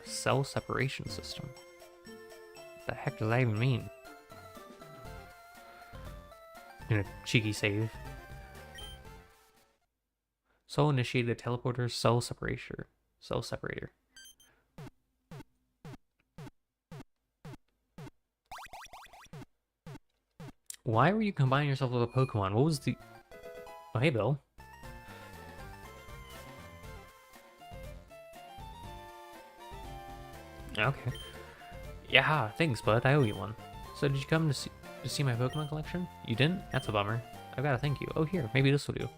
Speaker 1: Cell separation system? What the heck does that even mean? In a cheeky save. Soul initiated the teleporter cell separator. Cell separator. Why were you combining yourself with a Pokemon? What was the... Oh, hey, Bill. Okay. Yeah, thanks, bud. I owe you one. So did you come to see my Pokemon collection? You didn't? That's a bummer. I've got to thank you. Oh, here. Maybe this will do.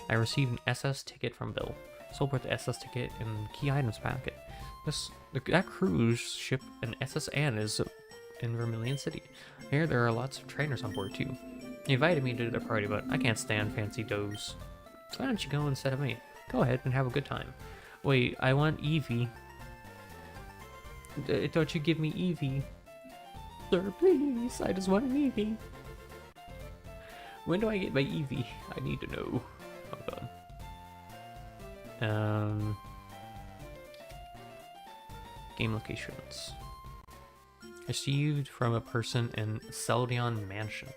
Speaker 1: I received an SS ticket from Bill. So put the SS ticket in the key items packet. That cruise ship, an SS Anne, is in Vermilion City. Here there are lots of trainers on board too. He invited me to the party, but I can't stand fancy does. Why don't you go instead of me? Go ahead and have a good time. Wait, I want Eevee. Don't you give me Eevee? Sir, please, I just want an Eevee. When do I get my Eevee? I need to know. Hold on. Game locations. Received from a person in Seldion Mansion.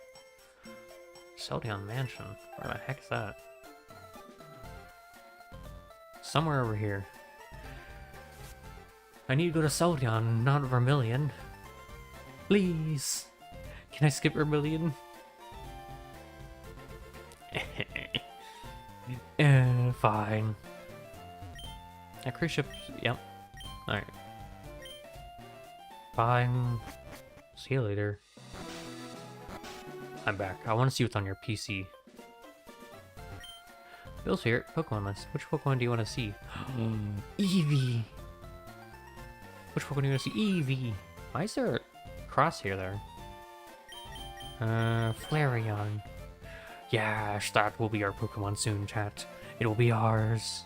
Speaker 1: Seldion Mansion? Where the heck is that? Somewhere over here. I need to go to Seldion, not Vermilion. Please! Can I skip Vermilion? Fine. A cruise ship, yep. Alright. Fine. See you later. I'm back. I want to see what's on your PC. Bill's here. Pokemon list. Which Pokemon do you want to see? Eevee! Which Pokemon do you want to see? Eevee! Why is there a crosshair there? Flareon. Yes, that will be our Pokemon soon, chat. It will be ours.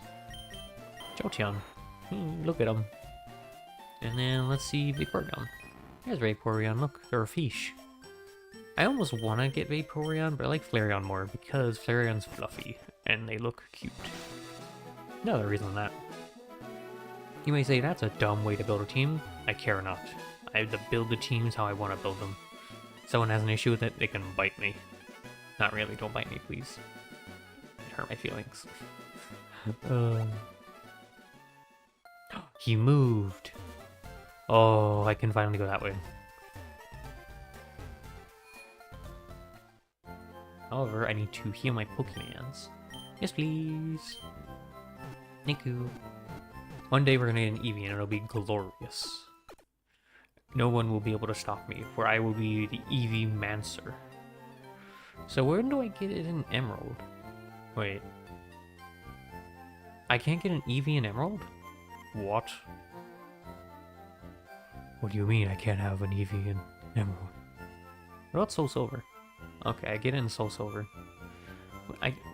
Speaker 1: Jolteon. Look at him. And then let's see Vaporeon. There's Vaporeon. Look, they're a fish. I almost want to get Vaporeon, but I like Flareon more because Flareon's fluffy and they look cute. No other reason than that. You may say that's a dumb way to build a team. I care not. I have to build the teams how I want to build them. If someone has an issue with it, they can bite me. Not really, don't bite me, please. It hurt my feelings. He moved. Oh, I can finally go that way. However, I need to heal my Pokemans. Yes, please. Thank you. One day we're gonna get an Eevee and it'll be glorious. No one will be able to stop me, for I will be the Eevee Mancer. So when do I get it in Emerald? Wait. I can't get an Eevee in Emerald? What? What do you mean I can't have an Eevee in Emerald? What about Soul Silver? Okay, I get it in Soul Silver.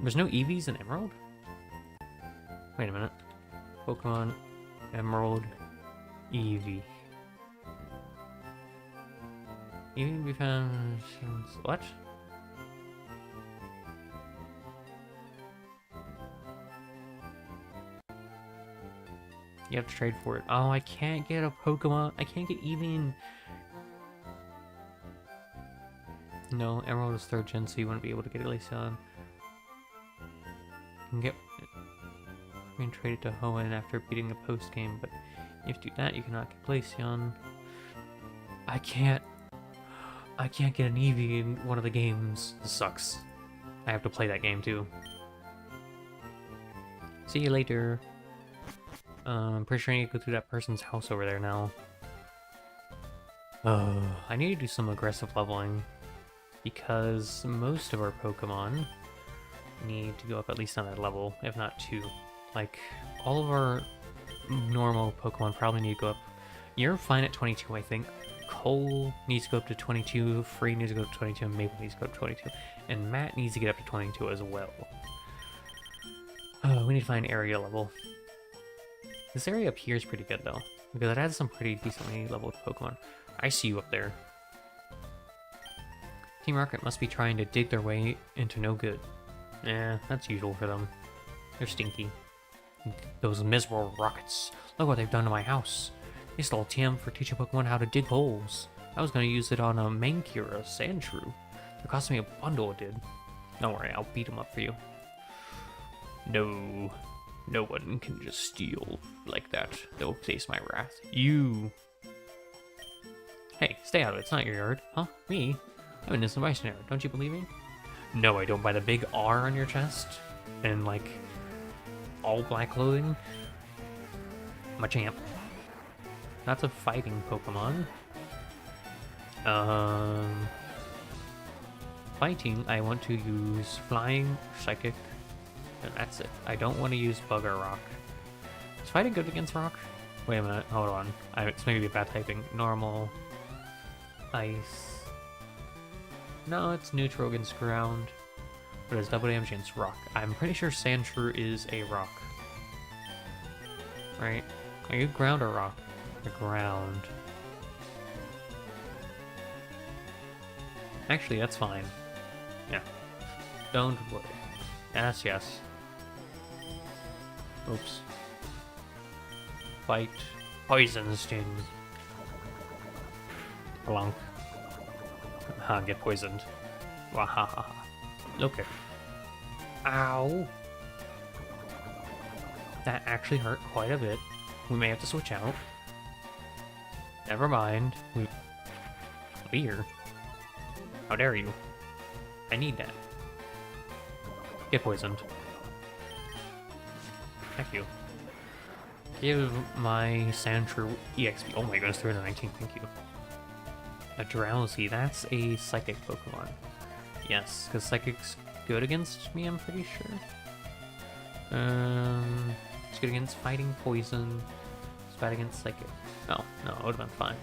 Speaker 1: There's no Eevees in Emerald? Wait a minute. Pokemon, Emerald, Eevee. Eevee we found... What? You have to trade for it. Oh, I can't get a Pokemon. I can't get Eevee in... No, Emerald is 3rd gen, so you wouldn't be able to get Glaceon. You can get... I can trade it to Hoenn after beating the post game, but if you do that, you cannot get Glaceon. I can't get an Eevee in one of the games. This sucks. I have to play that game too. See you later. I'm pretty sure I need to go through that person's house over there now. I need to do some aggressive leveling because most of our Pokemon need to go up at least on a level, if not 2. Like, all of our normal Pokemon probably need to go up. You're fine at 22, I think. Cole needs to go up to 22, Free needs to go up to 22, and Maple needs to go up to 22. And Matt needs to get up to 22 as well. We need to find area level. This area up here is pretty good, though, because it has some pretty decently leveled Pokemon. I see you up there. Team Rocket must be trying to dig their way into no good. Eh, that's usual for them. They're stinky. Those miserable rockets. Look what they've done to my house. They stole TM for teaching Pokemon how to dig holes. I was going to use it on a Mankey or a Sandshrew. It cost me a bundle, it did. Don't worry, I'll beat them up for you. No. No one can just steal like that. They'll face my wrath. You! Hey, stay out of it. It's not your yard. Huh? Me? I'm an innocent bystander. Don't you believe me? No, I don't. By the big R on your chest and, like, all black clothing. Machamp. That's a fighting Pokemon. Fighting, I want to use Flying, Psychic, and that's it. I don't want to use Bug or Rock. Is fighting good against Rock? Wait a minute, hold on. It's maybe a bad typing. Normal, Ice. No, it's neutral against Ground, but it's double damage against Rock. I'm pretty sure Sandshrew is a Rock. Right? Are you Ground or Rock? The Ground. Actually, that's fine. Yeah. Don't worry. Yes, yes. Oops. Fight. Poison stings. Along. Get poisoned. Wahaha. Okay. Ow. That actually hurt quite a bit. We may have to switch out. Never mind. Here. How dare you? I need that. Get poisoned. Thank you. Give my Sandshrew EXP. Oh my goodness, 319. Thank you. A Drowsy. That's a Psychic Pokemon. Yes, because Psychic's good against me, I'm pretty sure. It's good against Fighting, Poison. It's bad against Psychic. Oh, no, it would have been fine.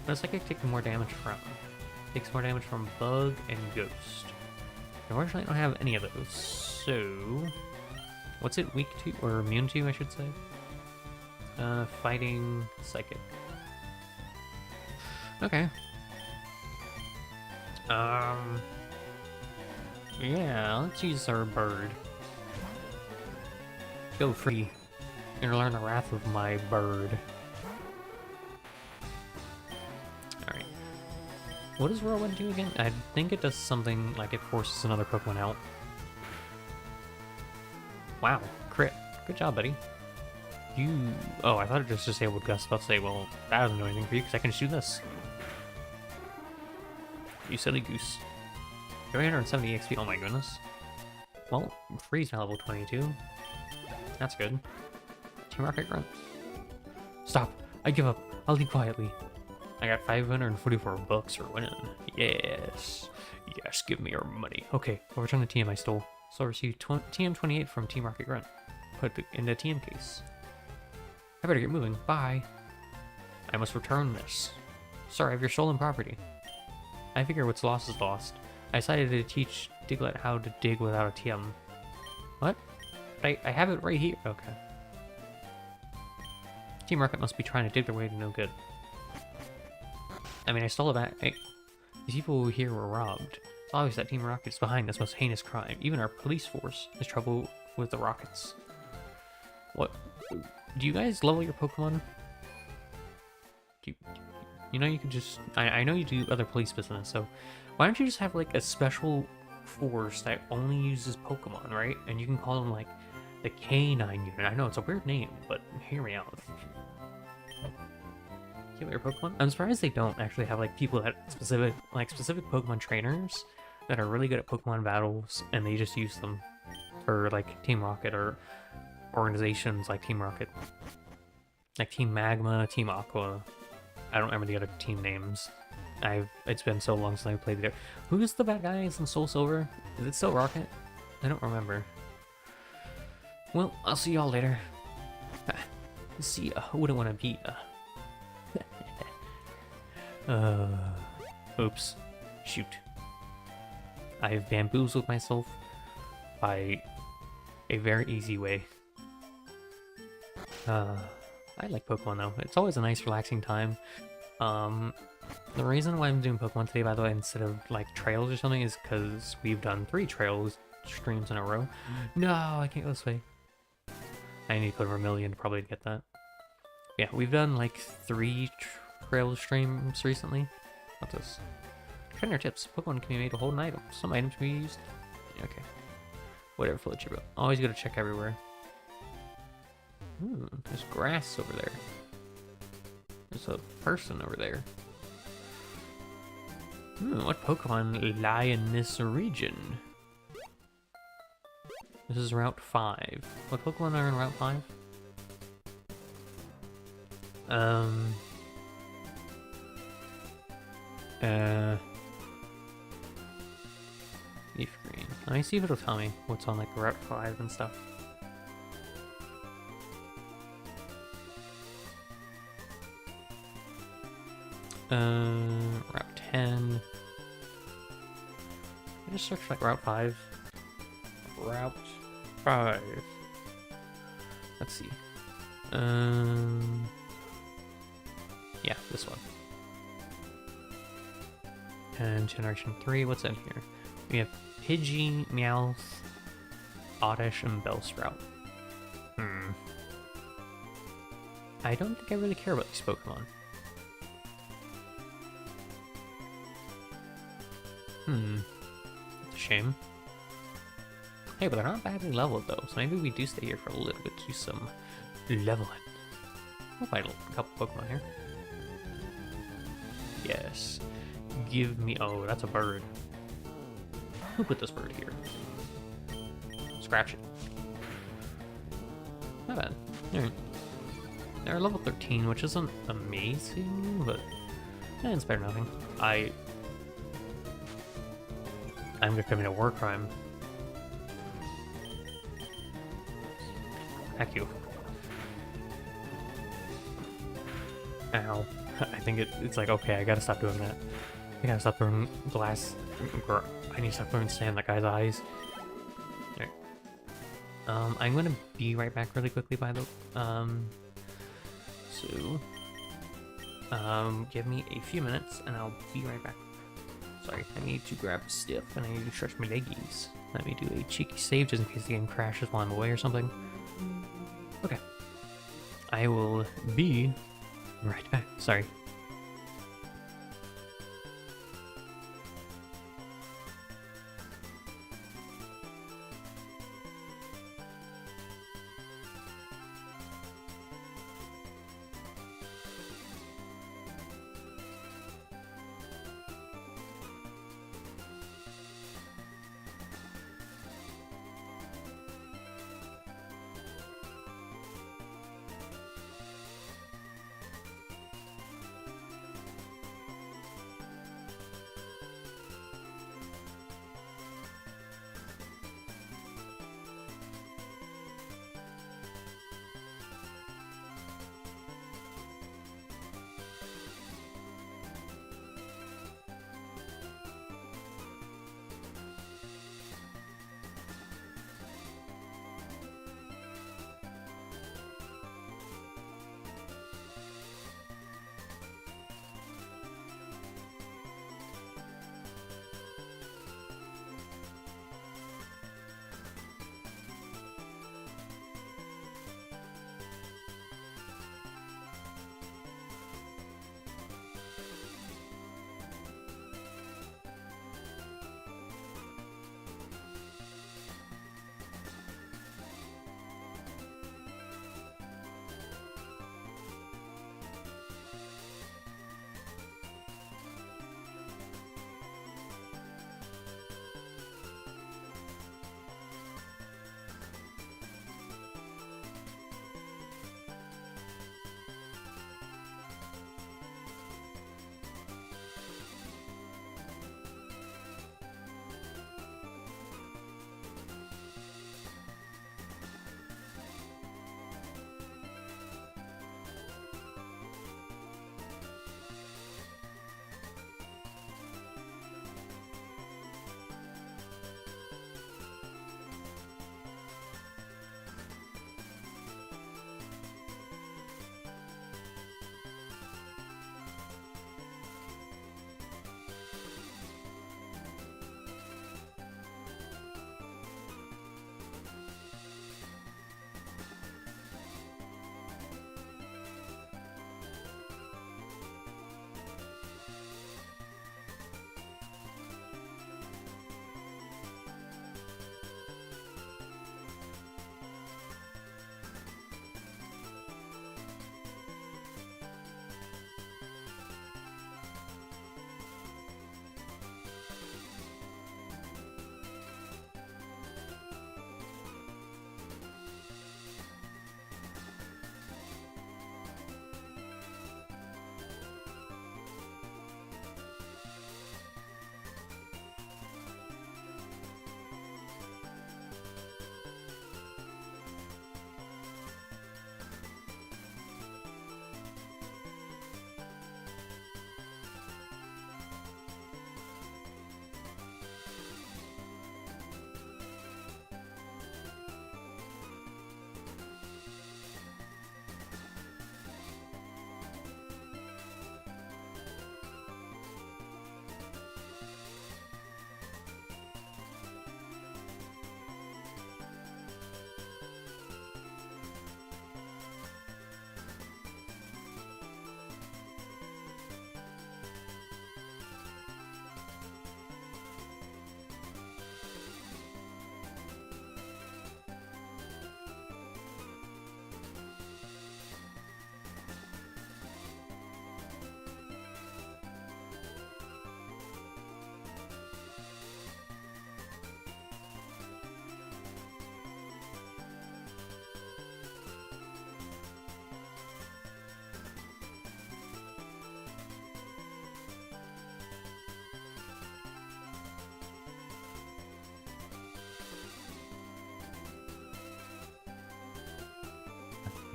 Speaker 1: But Psychic takes more damage from. Takes more damage from Bug and Ghost. Unfortunately, I don't have any of those. So, what's it weak to, or immune to, I should say? Fighting, Psychic. Okay. Yeah, let's use our bird. Go free. You're gonna learn the wrath of my bird. Alright. What does Whirlwind do again? I think it does something like it forces another Pokemon out. Wow, crit. Good job, buddy. Oh, I thought it just disabled Gust. I'll say, well, that doesn't do anything for you because I can just do this. You silly goose. 370 XP. Oh my goodness. Well, Freeze now level 22. That's good. Team Rocket Grunt. Stop. I give up. I'll leave quietly. I got 544 bucks for winning. Yes. Yes, give me your money. Okay, I'll return the TM I stole. So I received TM28 from Team Rocket Grunt. Put it in the TM case. I better get moving. Bye. I must return this. Sorry, I have your stolen property. I figure what's lost is lost. I decided to teach Diglett how to dig without a TM. What? I have it right here. Okay. Team Rocket must be trying to dig their way to no good. I mean, I stole it back. Hey, these people here were robbed. It's obvious that Team Rocket is behind this most heinous crime. Even our police force has trouble with the Rockets. What? Do you guys level your Pokemon? You know you can just... I know you do other police business, so why don't you just have like a special force that only uses Pokemon, right? And you can call them like the K9 unit. I know it's a weird name, but hear me out. Kill your Pokemon? I'm surprised they don't actually have like people that specific Pokemon trainers that are really good at Pokemon battles, and they just use them for like Team Rocket or organizations like Team Rocket, like Team Magma, Team Aqua. I don't remember the other team names. It's been so long since I played there. Who's the bad guys in Soul Silver? Is it still Rocket? I don't remember. Well, I'll see y'all later. See ya. Who wouldn't want to beat ya? Oops. Shoot. I've bamboozled myself by a very easy way. I like Pokemon though. It's always a nice relaxing time. The reason why I'm doing Pokemon today, by the way, instead of like trails or something, is because we've done 3 trails streams in a row. No, I can't go this way. I need to put Vermilion to probably get that. Yeah, we've done like 3 trail streams recently. What's this? Trainer tips. Pokemon can be made to hold an item. Some items can be used. Okay. Whatever floats your boat. Always gotta check everywhere. Ooh, there's grass over there. There's a person over there. What Pokemon lie in this region? This is Route 5. What Pokemon are in Route 5? Leafgreen. Let me see if it'll tell me what's on like Route 5 and stuff. Route 10. I just searched like Route 5. Route 5. Let's see. Yeah, this one. And Generation 3, what's in here? We have Pidgey, Meowth, Oddish, and Bellsprout. I don't think I really care about these Pokemon. It's a shame. Hey, but they're not badly leveled though, so maybe we do stay here for a little bit to do some leveling. I'll fight a couple Pokemon here. Yes. Give me... Oh, that's a bird. Who put this bird here? Scratch it. Not bad. Alright. They're level 13, which isn't amazing, but it's better than nothing. I'm gonna commit a war crime. Heck you. Ow. I think it's like, okay, I gotta stop doing that. I gotta stop throwing glass. I need to stop throwing sand in that guy's eyes. Alright. I'm gonna be right back really quickly, by the give me a few minutes and I'll be right back. Sorry, I need to grab a stiff and I need to stretch my leggies. Let me do a cheeky save just in case the game crashes while I'm away or something. Okay. I will be right back. Sorry.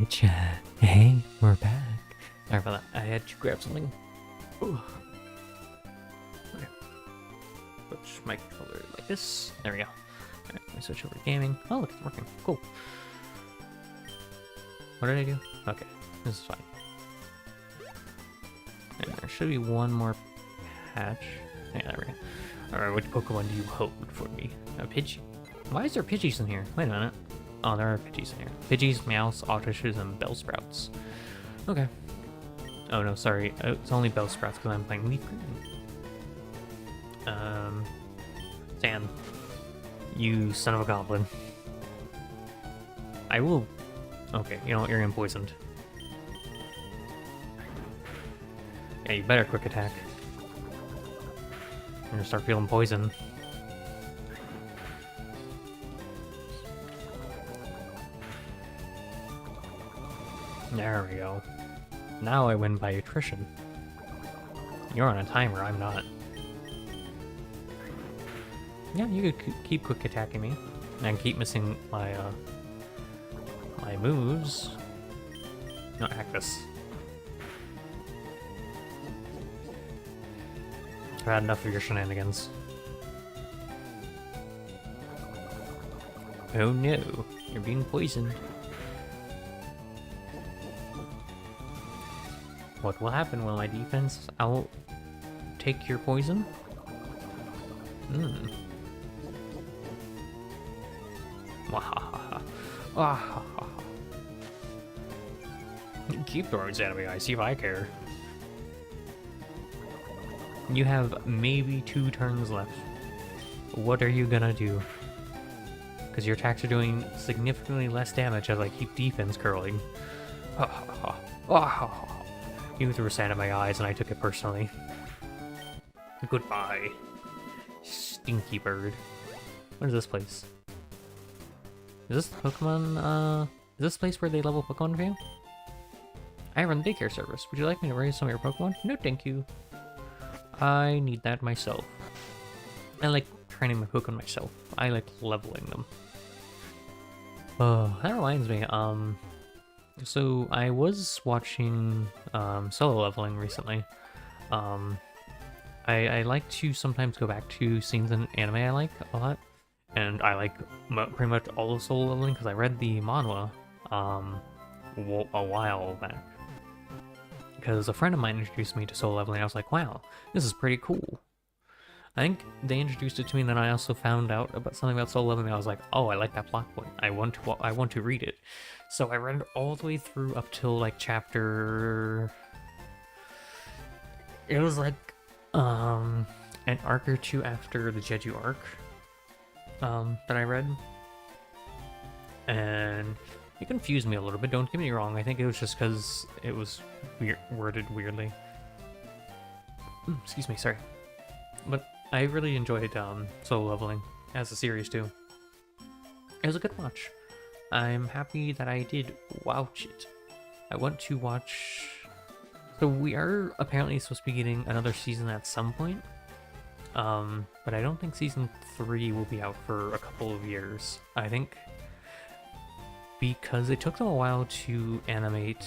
Speaker 1: Chat. Hey, we're back. Sorry about that. I had to grab something. Ooh. Okay. Switch my controller like this. There we go. Alright, let me switch over to gaming. Oh, look, it's working. Cool. What did I do? Okay, this is fine. And there should be one more patch. Yeah, there we go. Alright, what Pokemon do you hold for me? A Pidgey. Why is there Pidgeys in here? Wait a minute. Oh, there are Pidgeys in here. Pidgeys, Meowths, Otishes, and Bellsprouts. Okay. Oh no, sorry. It's only Bellsprouts because I'm playing Leafgreen. Sand. You son of a goblin. I will... Okay, you know what? You're getting poisoned. Yeah, you better quick attack. You're gonna start feeling poison. There we go. Now I win by attrition. You're on a timer, I'm not. Yeah, you could keep quick attacking me. And keep missing my, my moves. No, Actus. I've had enough of your shenanigans. Oh no, you're being poisoned. What will happen? Will my defense take your poison? Wahahaha. Wahahaha. Keep throwing sand at me, I see if I care. You have maybe 2 turns left. What are you gonna do? Because your attacks are doing significantly less damage as I keep defense curling. You threw sand at my eyes and I took it personally. Goodbye. Stinky bird. What is this place? Is this Pokemon, is this place where they level Pokemon for you? I run the daycare service. Would you like me to raise some of your Pokemon? No, thank you. I need that myself. I like training my Pokemon myself. I like leveling them. Oh, that reminds me, so I was watching solo leveling recently. I like to sometimes go back to scenes in anime I like a lot, and I like pretty much all of solo leveling because I read the manhwa a while back. Because a friend of mine introduced me to solo leveling, I was like, wow, this is pretty cool. I think they introduced it to me, and then I also found out about something about solo leveling. I was like, oh, I like that plot point. I want to read it. So I read it all the way through up till like chapter. It was like an arc or 2 after the Jeju arc that I read, and it confused me a little bit. Don't get me wrong. I think it was just because it was worded weirdly. Excuse me, sorry, but I really enjoyed solo leveling as a series too. It was a good watch. I'm happy that I did watch it. I want to watch... So we are apparently supposed to be getting another season at some point. But I don't think season 3 will be out for a couple of years. I think because it took them a while to animate...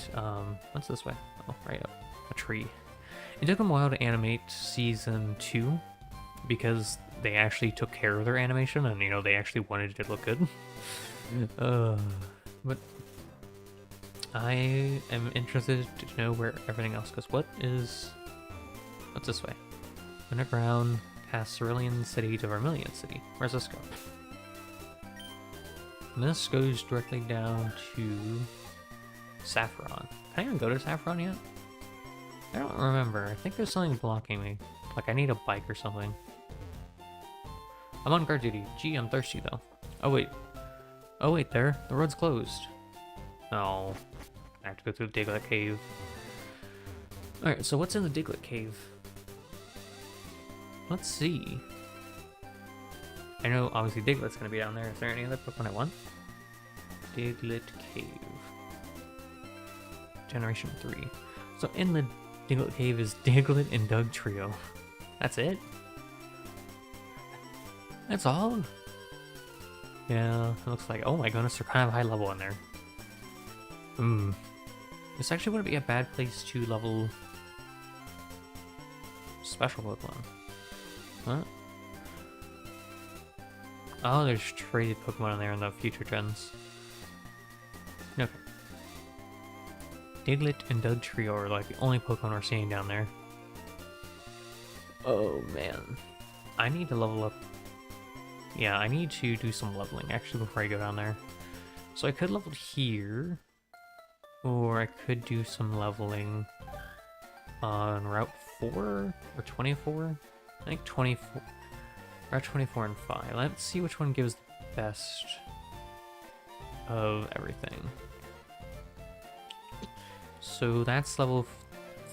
Speaker 1: what's this way? Oh, right up. A tree. It took them a while to animate season 2 because they actually took care of their animation and, you know, they actually wanted it to look good. But I am interested to know where everything else goes. What's this way? Underground, past Cerulean City to Vermilion City. Where's this go? And this goes directly down to Saffron. Can I even go to Saffron yet? I don't remember. I think there's something blocking me. Like I need a bike or something. I'm on guard duty. Gee, I'm thirsty though. Oh wait. Oh wait, the road's closed. Oh, I have to go through the Diglett Cave. Alright, so what's in the Diglett Cave? Let's see. I know, obviously, Diglett's gonna be down there. Is there any other Pokemon I want? Diglett Cave. Generation 3. So in the Diglett Cave is Diglett and Dugtrio. That's it? That's all? Yeah, it looks like, oh my goodness, they're kind of high level in there. This actually wouldn't be a bad place to level special Pokemon. What? Oh, there's traded Pokemon in there in the future gens. Okay. Diglett and Dugtrio are like the only Pokemon we're seeing down there. Oh man. I need to level up. Yeah, I need to do some leveling actually before I go down there. So I could level here, or I could do some leveling on Route 4 or 24? I think 24. Route 24 and 5. Let's see which one gives the best of everything. So that's level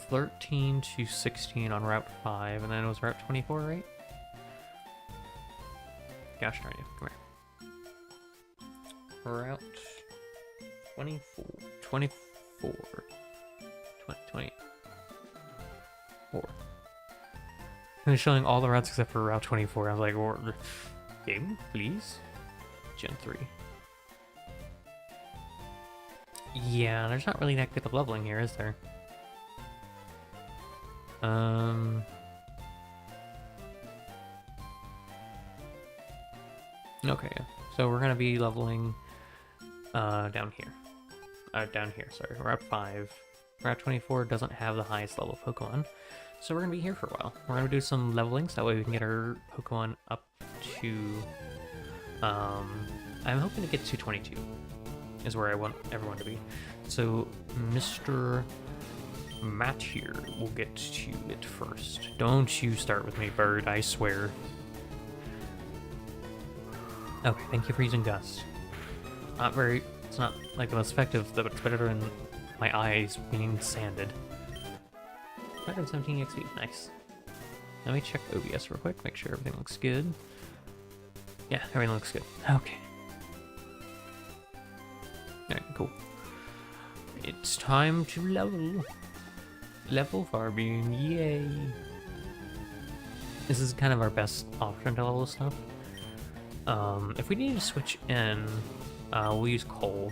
Speaker 1: 13 to 16 on Route 5, and then it was Route 24, right? Gosh darn you, come here. Route 24. 24. 24. And it's showing all the routes except for Route 24. I was like, game, please? Gen 3. Yeah, there's not really that good of leveling here, is there? Okay, so we're gonna be leveling down here. Down here, sorry. Route 5. Route 24 doesn't have the highest level Pokemon, so we're gonna be here for a while. We're gonna do some leveling, so that way we can get our Pokemon up to... I'm hoping to get to 22, is where I want everyone to be. So, Mr. Matt here will get to it first. Don't you start with me, bird, I swear. Okay, thank you for using Gust. It's not like the most effective, but it's better than my eyes being sanded. 117 XP, nice. Let me check OBS real quick, make sure everything looks good. Yeah, everything looks good. Okay. Alright, cool. It's time to level. Level farming, yay! This is kind of our best option to level stuff. If we need to switch in, we'll use Cole.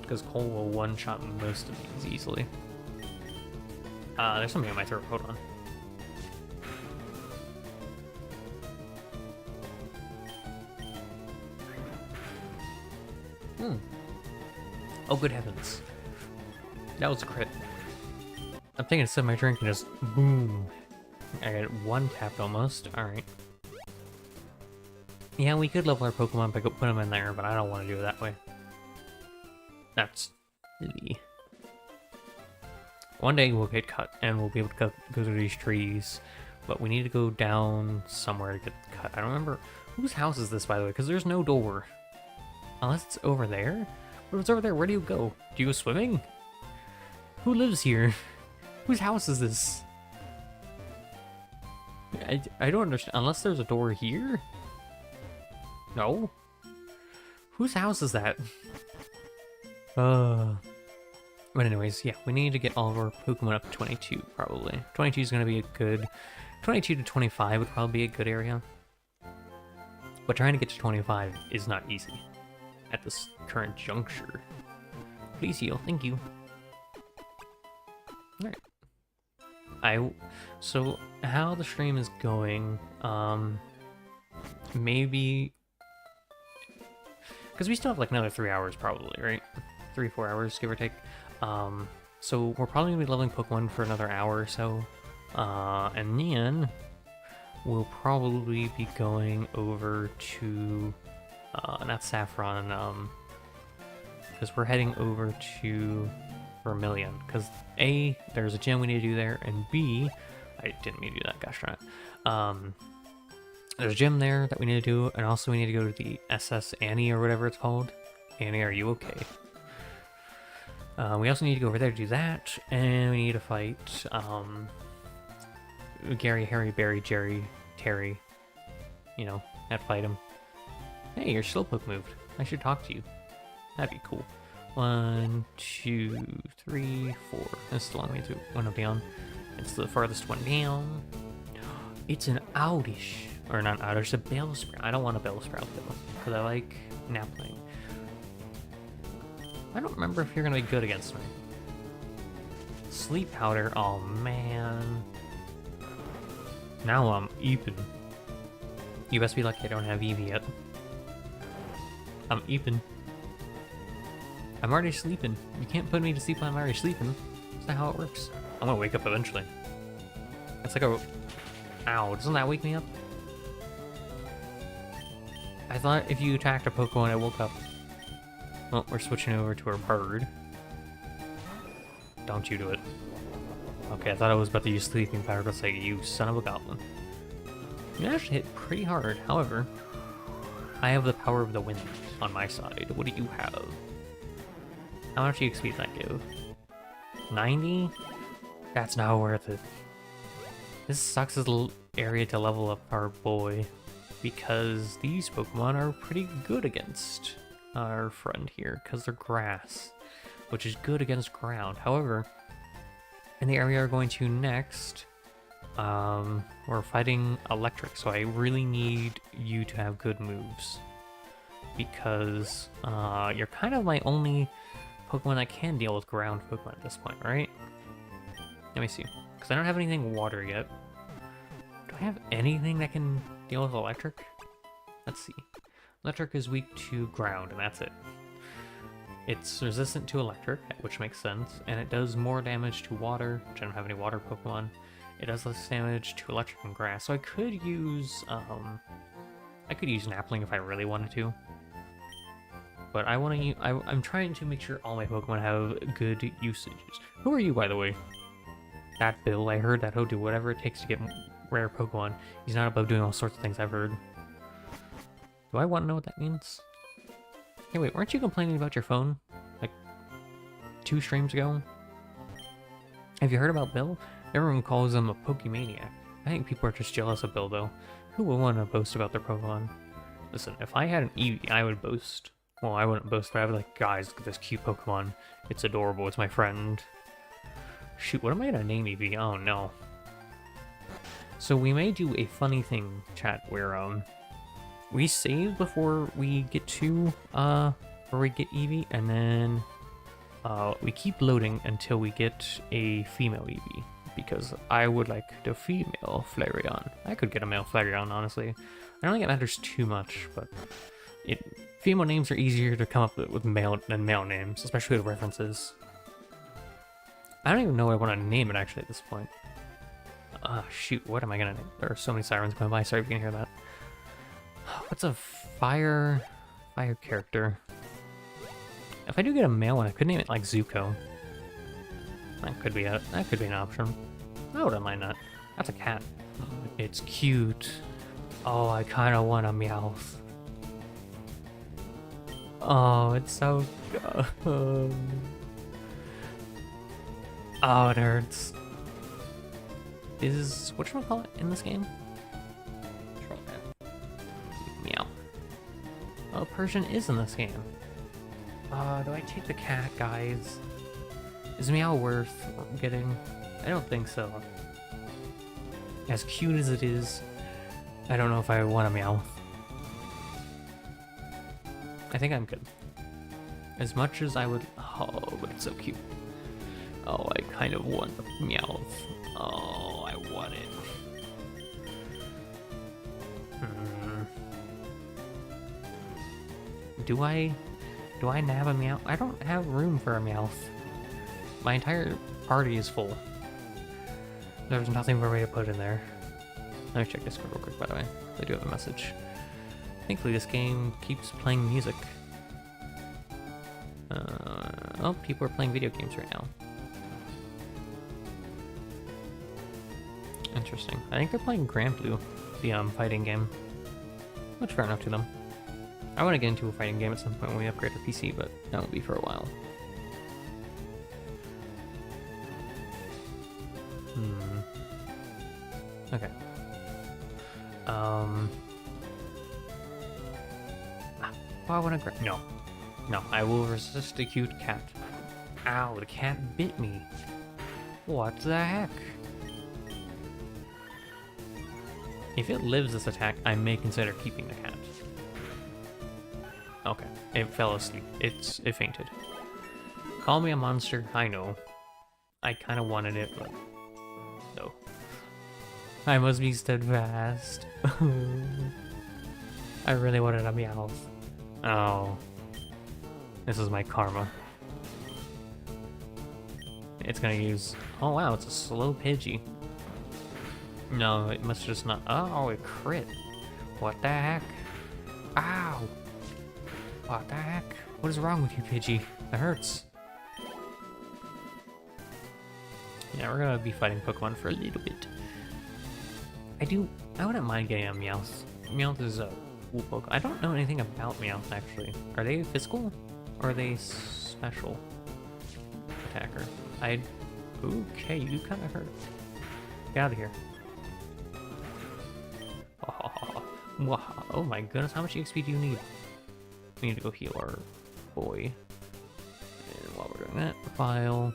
Speaker 1: Because Cole will one-shot most of these easily. There's something on my throat, hold on. Oh, good heavens. That was a crit. I'm thinking to sip my drink and just boom. I got one tapped almost. Alright. Yeah, we could level our Pokemon by put them in there, but I don't want to do it that way. That's silly. One day we'll get cut and we'll be able to go through these trees, but we need to go down somewhere to get cut. I don't remember whose house is this, by the way, because there's no door. Unless it's over there? What if it's over there? Where do you go? Do you go swimming? Who lives here? Whose house is this? I don't understand. Unless there's a door here? No? Whose house is that? But anyways, yeah, we need to get all of our Pokemon up to 22, probably. 22 is going to be a good... 22 to 25 would probably be a good area. But trying to get to 25 is not easy at this current juncture. Please heal, thank you. Alright. So, how the stream is going, maybe... Because we still have like another 3 hours probably, right? 3-4 hours, give or take. So we're probably going to be leveling Pokemon for another hour or so. And then we'll probably be going over to, not Saffron, because we're heading over to Vermilion. Because A, there's a gym we need to do there, and B, I didn't mean to do that, gosh darn it. There's a gym there that we need to do, and also we need to go to the SS Annie or whatever it's called. Annie, are you okay? We also need to go over there to do that, and we need to fight Gary, Harry, Barry, Jerry, Terry. You know, have to fight him. Hey, your Slowpoke moved. I should talk to you. That'd be cool. 1, 2, 3, 4. That's the long way to one down. It's the farthest one down. It's an Oddish. Or not Oddish, a Bellsprout. I don't want a Bellsprout though, because I like Napling. I don't remember if you're gonna be good against me. Sleep powder, oh man. Now I'm even. You best be lucky I don't have Eevee yet. I'm even. I'm already sleeping. You can't put me to sleep when I'm already sleeping. That's not how it works. I'm gonna wake up eventually. It's like a... Ow, doesn't that wake me up? I thought if you attacked a Pokemon, it woke up. Well, we're switching over to our bird. Don't you do it. Okay, I thought I was about to use sleeping powder to say, you son of a goblin. You actually hit pretty hard, however, I have the power of the wind on my side. What do you have? How much XP does that give? 90? That's not worth it. This sucks as a area to level up our boy, because these Pokemon are pretty good against our friend here, because they're grass, which is good against ground. However, in the area we're going to next, we're fighting electric, so I really need you to have good moves, because you're kind of my only Pokemon that can deal with ground Pokemon at this point, right? Let me see, because I don't have anything water yet. Do I have anything that can deal with electric? Let's see. Electric is weak to ground, and that's it. It's resistant to electric, which makes sense, and it does more damage to water, which I don't have any water Pokemon. It does less damage to electric and grass, so I could use Napling if I really wanted to. But I'm trying to make sure all my Pokemon have good usages. Who are you, by the way? That Bill, I heard that he'll do whatever it takes to get rare Pokemon. He's not above doing all sorts of things, I've heard. Do I want to know what that means? Hey, wait, weren't you complaining about your phone? Like, 2 streams ago? Have you heard about Bill? Everyone calls him a Pokemaniac. I think people are just jealous of Bill, though. Who would want to boast about their Pokemon? Listen, if I had an Eevee, I would boast. Well, I wouldn't boast, but I would be like, guys, look at this cute Pokemon. It's adorable, it's my friend. Shoot, what am I gonna name Eevee? Oh, no. So we may do a funny thing, chat, where, we save before we get to, where we get Eevee, and then, we keep loading until we get a female Eevee, because I would like the female Flareon. I could get a male Flareon, honestly. I don't think it matters too much, but female names are easier to come up with male than male names, especially with references. I don't even know what I want to name it, actually, at this point. Shoot, what am I gonna name? There are so many sirens going by, sorry if you can hear that. What's a fire character? If I do get a male one, I could name it like Zuko. That could be an option. I wouldn't mind that. That's a cat. It's cute. Oh, I kind of want a Meowth. Oh, it's so good. Oh, it hurts. Is whatchamacallit in this game? Meow. Oh, Persian is in this game. Do I take the cat, guys? Is Meow worth getting? I don't think so. As cute as it is, I don't know if I want a Meow. I think I'm good. As much as I would... Oh, but it's so cute. Oh, I kind of want the Meowth. Oh, I want it. Do I nab a Meow? I don't have room for a Meowth. My entire party is full. There's nothing for me to put in there. Let me check Discord real quick, by the way. I do have a message. Thankfully, this game keeps playing music. Oh, people are playing video games right now. Interesting. I think they're playing Grand Blue, the fighting game. Which fair enough to them. I want to get into a fighting game at some point when we upgrade our PC, but that won't be for a while. Okay. Oh, I want to grab... No. No, I will resist a cute cat. Ow, the cat bit me. What the heck? If it lives this attack, I may consider keeping the cat. Okay, it fell asleep. It fainted. Call me a monster, I know. I kind of wanted it, but no. I must be steadfast. I really wanted a Meowth. Oh. This is my karma. It's gonna use... Oh wow, it's a slow Pidgey. No, it must just not... Oh, it crit. What the heck? Ow! What the heck? What is wrong with you, Pidgey? That hurts. Yeah, we're gonna be fighting Pokemon for a little bit. I wouldn't mind getting a Meowth. Meowth is a cool Pokemon. I don't know anything about Meowth, actually. Are they physical? Or are they special attacker? Okay, you kind of hurt. Get out of here. Oh my goodness, how much EXP do you need? We need to go heal our boy. And while we're doing that, file,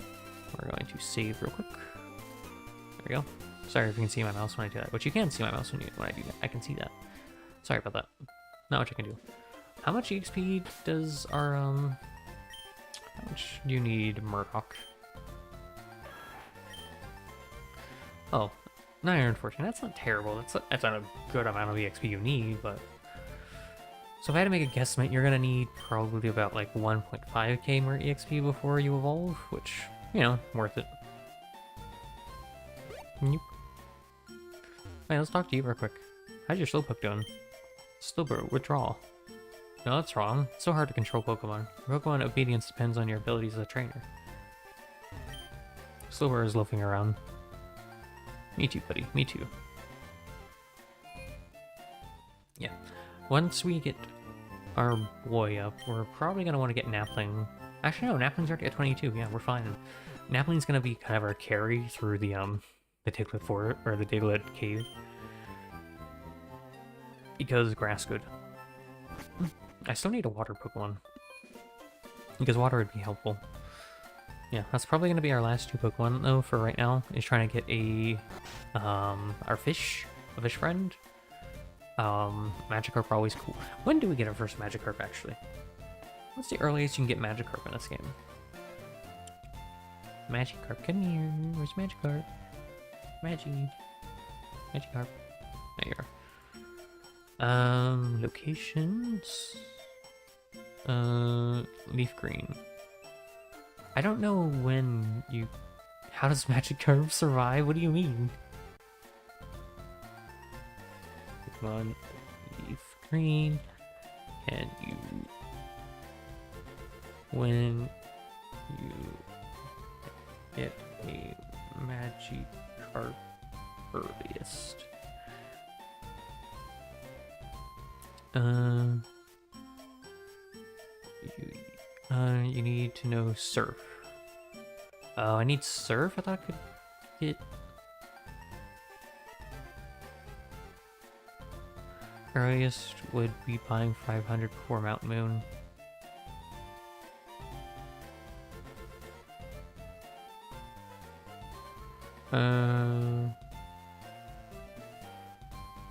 Speaker 1: we're going to save real quick. There we go. Sorry if you can see my mouse when I do that, but you can see my mouse when I do that. I can see that. Sorry about that. Not much I can do. How much EXP does our, how much do you need, Murdoch? Oh, 914. That's not terrible. That's not a good amount of EXP you need, but... So if I had to make a guesstimate, you're gonna need probably about like 1.5k more EXP before you evolve, which, you know, worth it. Nope. Hey, let's talk to you real quick. How's your Slowpoke doing? Slowbro, withdrawal. No, that's wrong. It's so hard to control Pokemon. Your Pokemon obedience depends on your abilities as a trainer. Slowbro is loafing around. Me too, buddy. Me too. Yeah. Once we get our boy up, we're probably going to want to get Napling. Actually, no, Napling's already at 22. Yeah, we're fine. Napling's going to be kind of our carry through the Diglett Fort, or the Diglett Cave. Because grass good. I still need a water Pokemon. Because water would be helpful. Yeah, that's probably going to be our last two Pokemon, though, for right now, is trying to get a fish friend. Magikarp are always cool. When do we get our first Magikarp, actually? What's the earliest you can get Magikarp in this game? Magikarp, come here. Where's Magikarp? Magikarp. There you are. Locations. Leafgreen. I don't know when you... How does Magikarp survive? What do you mean? Pokemon Leafgreen. Can you... When you get a Magikarp earliest. You need to know Surf. Oh, I need Surf? I thought I could get... Earliest would be buying 500 before Mountain Moon.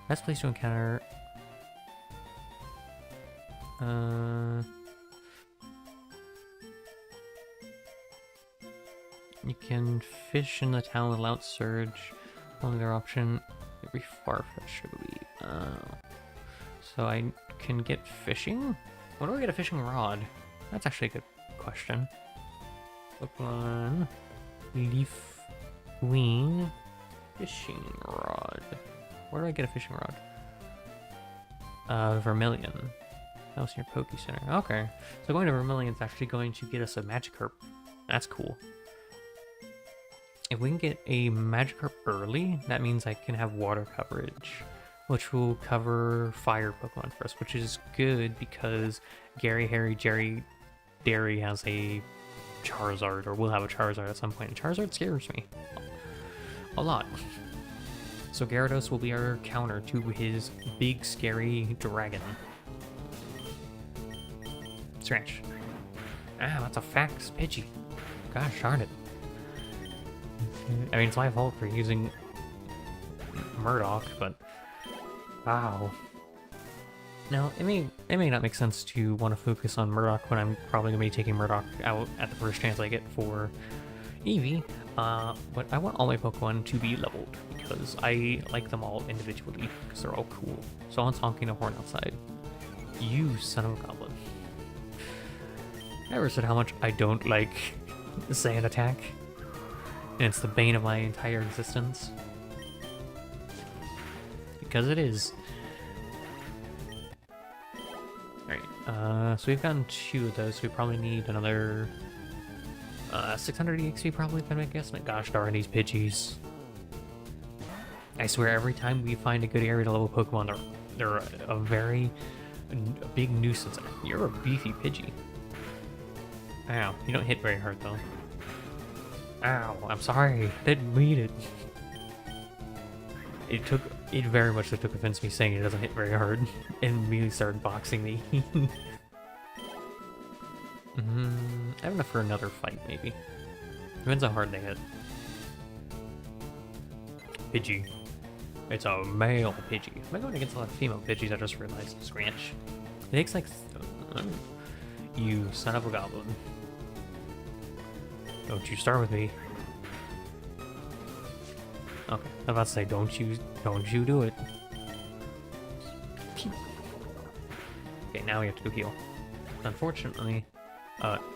Speaker 1: Best place to encounter... You can fish in the town without Surge. Only their option, every Farfetch, I believe. So I can get fishing? When do I get a fishing rod? That's actually a good question. Pokemon Leafgreen fishing rod. Where do I get a fishing rod? Vermilion. That was your Poke Center. Okay. So going to Vermilion is actually going to get us a Magikarp. That's cool. If we can get a Magikarp early, that means I can have water coverage, which will cover fire Pokemon for us, which is good because Gary, Harry, Jerry, Derry has a Charizard, or will have a Charizard at some point, and Charizard scares me a lot. So Gyarados will be our counter to his big, scary dragon. Scratch. Ah, that's a fax, Pidgey. Gosh darn it. I mean, it's my fault for using Murdoch, but... Wow. Now, it may not make sense to want to focus on Murdoch when I'm probably going to be taking Murdoch out at the first chance I get for Eevee, but I want all my Pokemon to be leveled, because I like them all individually, because they're all cool. Someone's honking a horn outside. You son of a goblin. I ever said how much I don't like Sand Attack? And it's the bane of my entire existence. Because it is. Alright, so we've gotten 2 of those, so we probably need another 600 EXP probably, if I make a guess. Gosh darn these Pidgeys. I swear every time we find a good area to level Pokemon, they're a big nuisance. You're a beefy Pidgey. Ow, you don't hit very hard though. Ow, I'm sorry, didn't mean it. It very much took offense to me saying it doesn't hit very hard, and immediately started boxing me. I have enough for another fight, maybe. Depends how hard they hit. Pidgey. It's a male Pidgey. Am I going against a lot of female Pidgeys? I just realized. Scratch. It takes like... you son of a goblin. Don't you start with me. Okay, I was about to say, don't you do it. Okay, now we have to do heal. Unfortunately,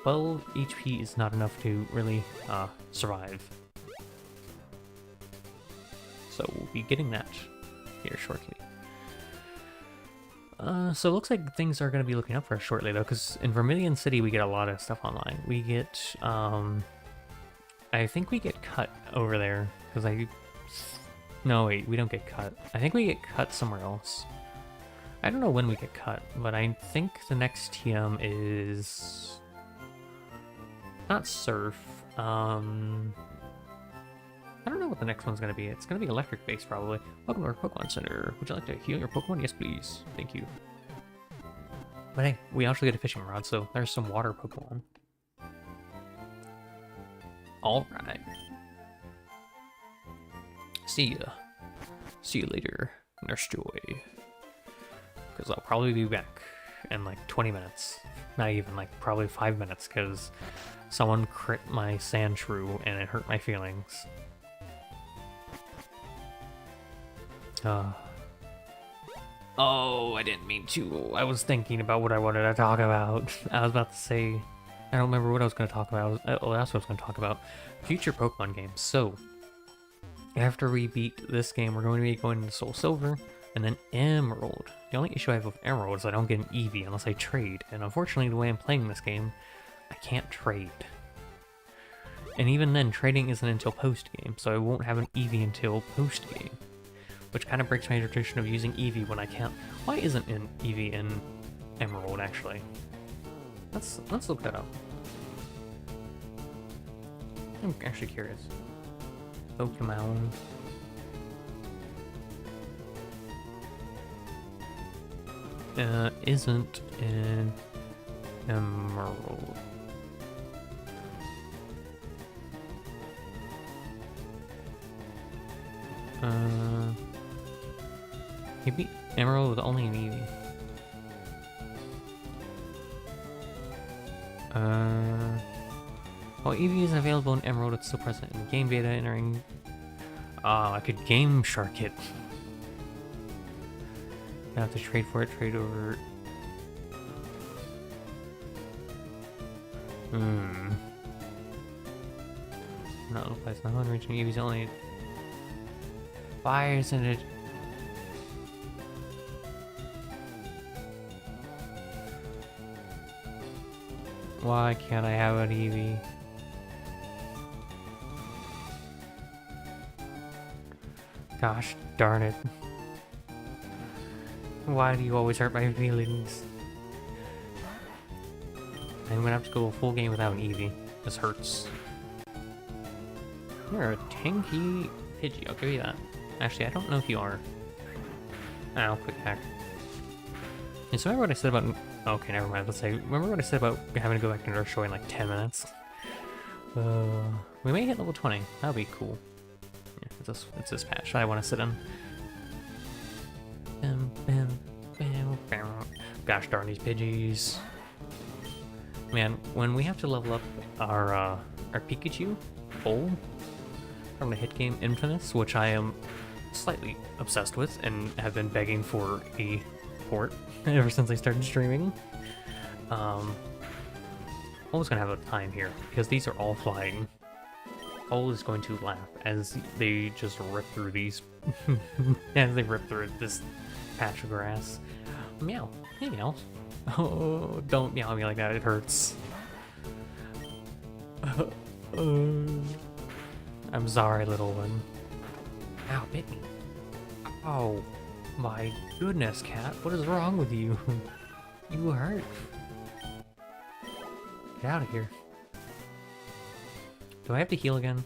Speaker 1: 12 HP is not enough to really survive. So we'll be getting that here shortly. So it looks like things are going to be looking up for us shortly, though, because in Vermilion City we get a lot of stuff online. We get, I think we get cut over there, because no, wait, we don't get cut. I think we get cut somewhere else. I don't know when we get cut, but I think the next TM is... not Surf. I don't know what the next one's going to be. It's going to be electric based, probably. Welcome to our Pokemon Center. Would you like to heal your Pokemon? Yes, please. Thank you. But hey, we actually get a fishing rod, so there's some water Pokemon. Alright. See ya. See you later, Nurse Joy. Because I'll probably be back in like 20 minutes. Not even, like probably 5 minutes, because someone crit my Sandshrew and it hurt my feelings. Oh, I didn't mean to. I was thinking about what I wanted to talk about. I was about to say... I don't remember what I was going to talk about. Oh, that's what I was going to talk about. Future Pokemon games. So, after we beat this game, we're going to be going to Soul Silver, and then Emerald. The only issue I have with Emerald is I don't get an Eevee unless I trade. And unfortunately, the way I'm playing this game, I can't trade. And even then, trading isn't until post-game, so I won't have an Eevee until post-game. Which kind of breaks my tradition of using Eevee when I can't. Why isn't an Eevee in Emerald, actually? Let's look that up. I'm actually curious. Pokemon. Isn't in Emerald. Maybe Emerald with only an Eevee. While Eevee isn't available in Emerald, it's still present in the game beta. Entering. I could Game Shark it. I have to trade for it. Trade over. Not applies. Not reaching Eevee's only. Why isn't it? Why can't I have an Eevee? Gosh darn it. Why do you always hurt my feelings? I'm gonna have to go a full game without an Eevee. This hurts. You're a tanky Pidgey, I'll give you that. Actually, I don't know if you are. Oh, quick hack. And so remember what I said about... Okay, never mind. Let's say, remember what I said about having to go back to Nurse Joy in like 10 minutes? We may hit level 20. That'd be cool. Yeah, it's this patch I want to sit in. Gosh darn these Pidgeys. Man, when we have to level up our Pikachu full from the hit game Infamous, which I am slightly obsessed with and have been begging for a port ever since I started streaming. Cole's gonna have a time here because these are all flying. Cole is going to laugh as they just rip through these, as they rip through this patch of grass. Meow. Hey, meow. Oh, don't meow me like that, it hurts. I'm sorry, little one. Ow, bit me. Oh, my goodness, cat. What is wrong with you? You hurt. Get out of here. Do I have to heal again?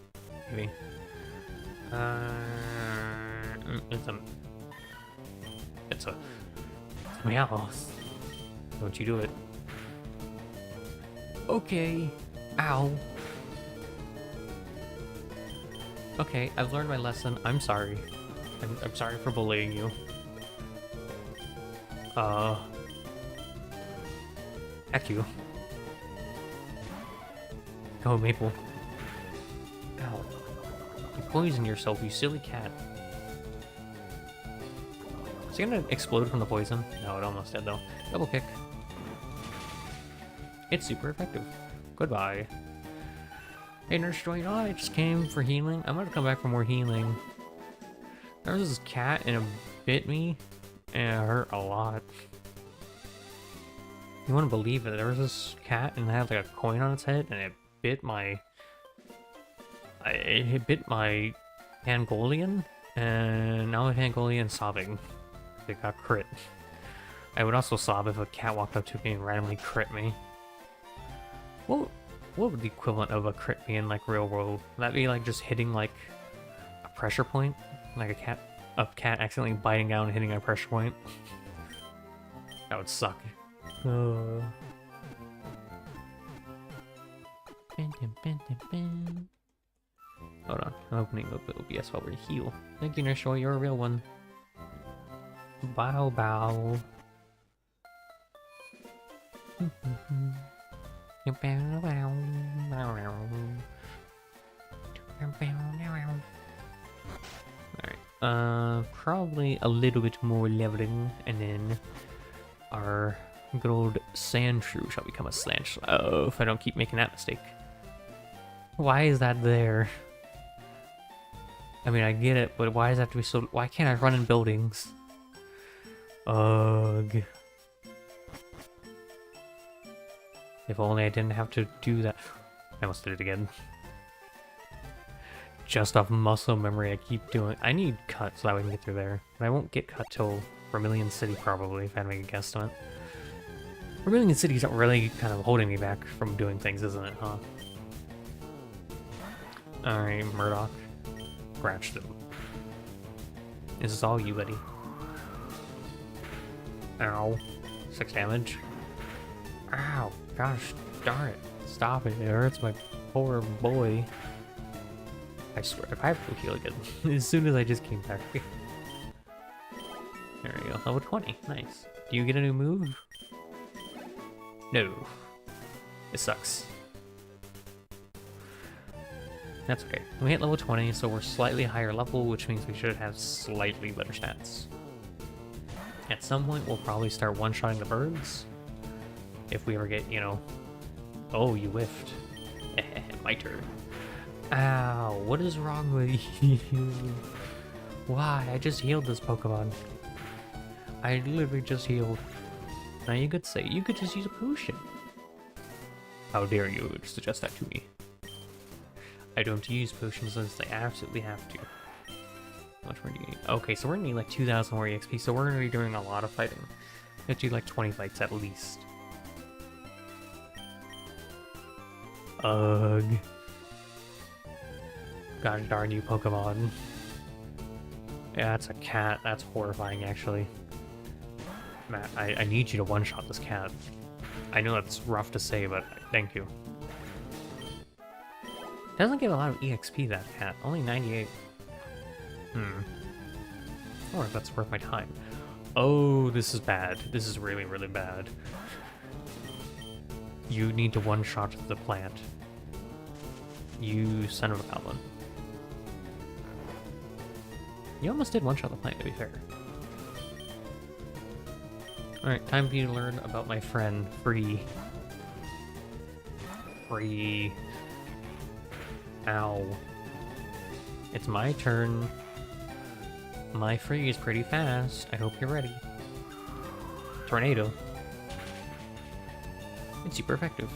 Speaker 1: Maybe. It's a meow. Don't you do it. Okay. Ow. Okay, I've learned my lesson. I'm sorry. I'm sorry for bullying you. Heck you. Go, Maple. Ow. You poisoned yourself, you silly cat. Is he gonna explode from the poison? No, it almost did though. Double kick. It's super effective. Goodbye. Hey, Nurse Joy, I just came for healing. I'm gonna come back for more healing. There was this cat and it bit me, and it hurt a lot. You wouldn't believe it. There was this cat and it had like a coin on its head, and it bit my... It bit my Pangolian, and now my Pangolian's sobbing. It got crit. I would also sob if a cat walked up to me and randomly crit me. What would the equivalent of a crit be in like real world? Would that be like just hitting like a pressure point? Like a cat accidentally biting down and hitting a pressure point? That would suck. Hold on, I'm opening up OBS while we heal. Thank you, Nurse Joy, you're a real one. Bow bow. Alright, probably a little bit more leveling, and then our good old Sandshrew shall become a Slanch. Oh, if I don't keep making that mistake. Why is that there? I mean, I get it, but why does it have to be so... Why can't I run in buildings? Ugh. If only I didn't have to do that. I almost did it again. Just off muscle memory, I keep doing... I need cut so that we can get through there. But I won't get cut till Vermilion City, probably, if I had to make a guesstimate. Vermilion City's not really kind of holding me back from doing things, isn't it, huh? Alright, Murdoch. Scratch them. This is all you, buddy. Ow. 6 damage. Ow. Gosh darn it. Stop it. It hurts my poor boy. I swear, if I have to heal again, as soon as I just came back. There we go. Level 20. Nice. Do you get a new move? No. It sucks. That's okay. We hit level 20, so we're slightly higher level, which means we should have slightly better stats. At some point, we'll probably start one-shotting the birds. If we ever get, you know... Oh, you whiffed. My turn. Ow, what is wrong with you? Why? I just healed this Pokemon. I literally just healed. Now you could say, you could just use a potion. How dare you suggest that to me? I don't use potions unless I absolutely have to. How much more do you need? Okay, so we're gonna need like 2,000 more EXP, so we're gonna be doing a lot of fighting. We have to do like 20 fights at least. Ugh. Gosh darn you, Pokemon. Yeah, that's a cat. That's horrifying, actually. Matt, I need you to one-shot this cat. I know that's rough to say, but thank you. Doesn't get a lot of EXP, that cat. Only 98. I wonder if that's worth my time. Oh, this is bad. This is really, really bad. You need to one-shot the plant. You son of a goblin. You almost did one-shot the plant, to be fair. Alright, time for you to learn about my friend, Free. Free. Ow. It's my turn. My Free is pretty fast. I hope you're ready. Tornado. It's super effective.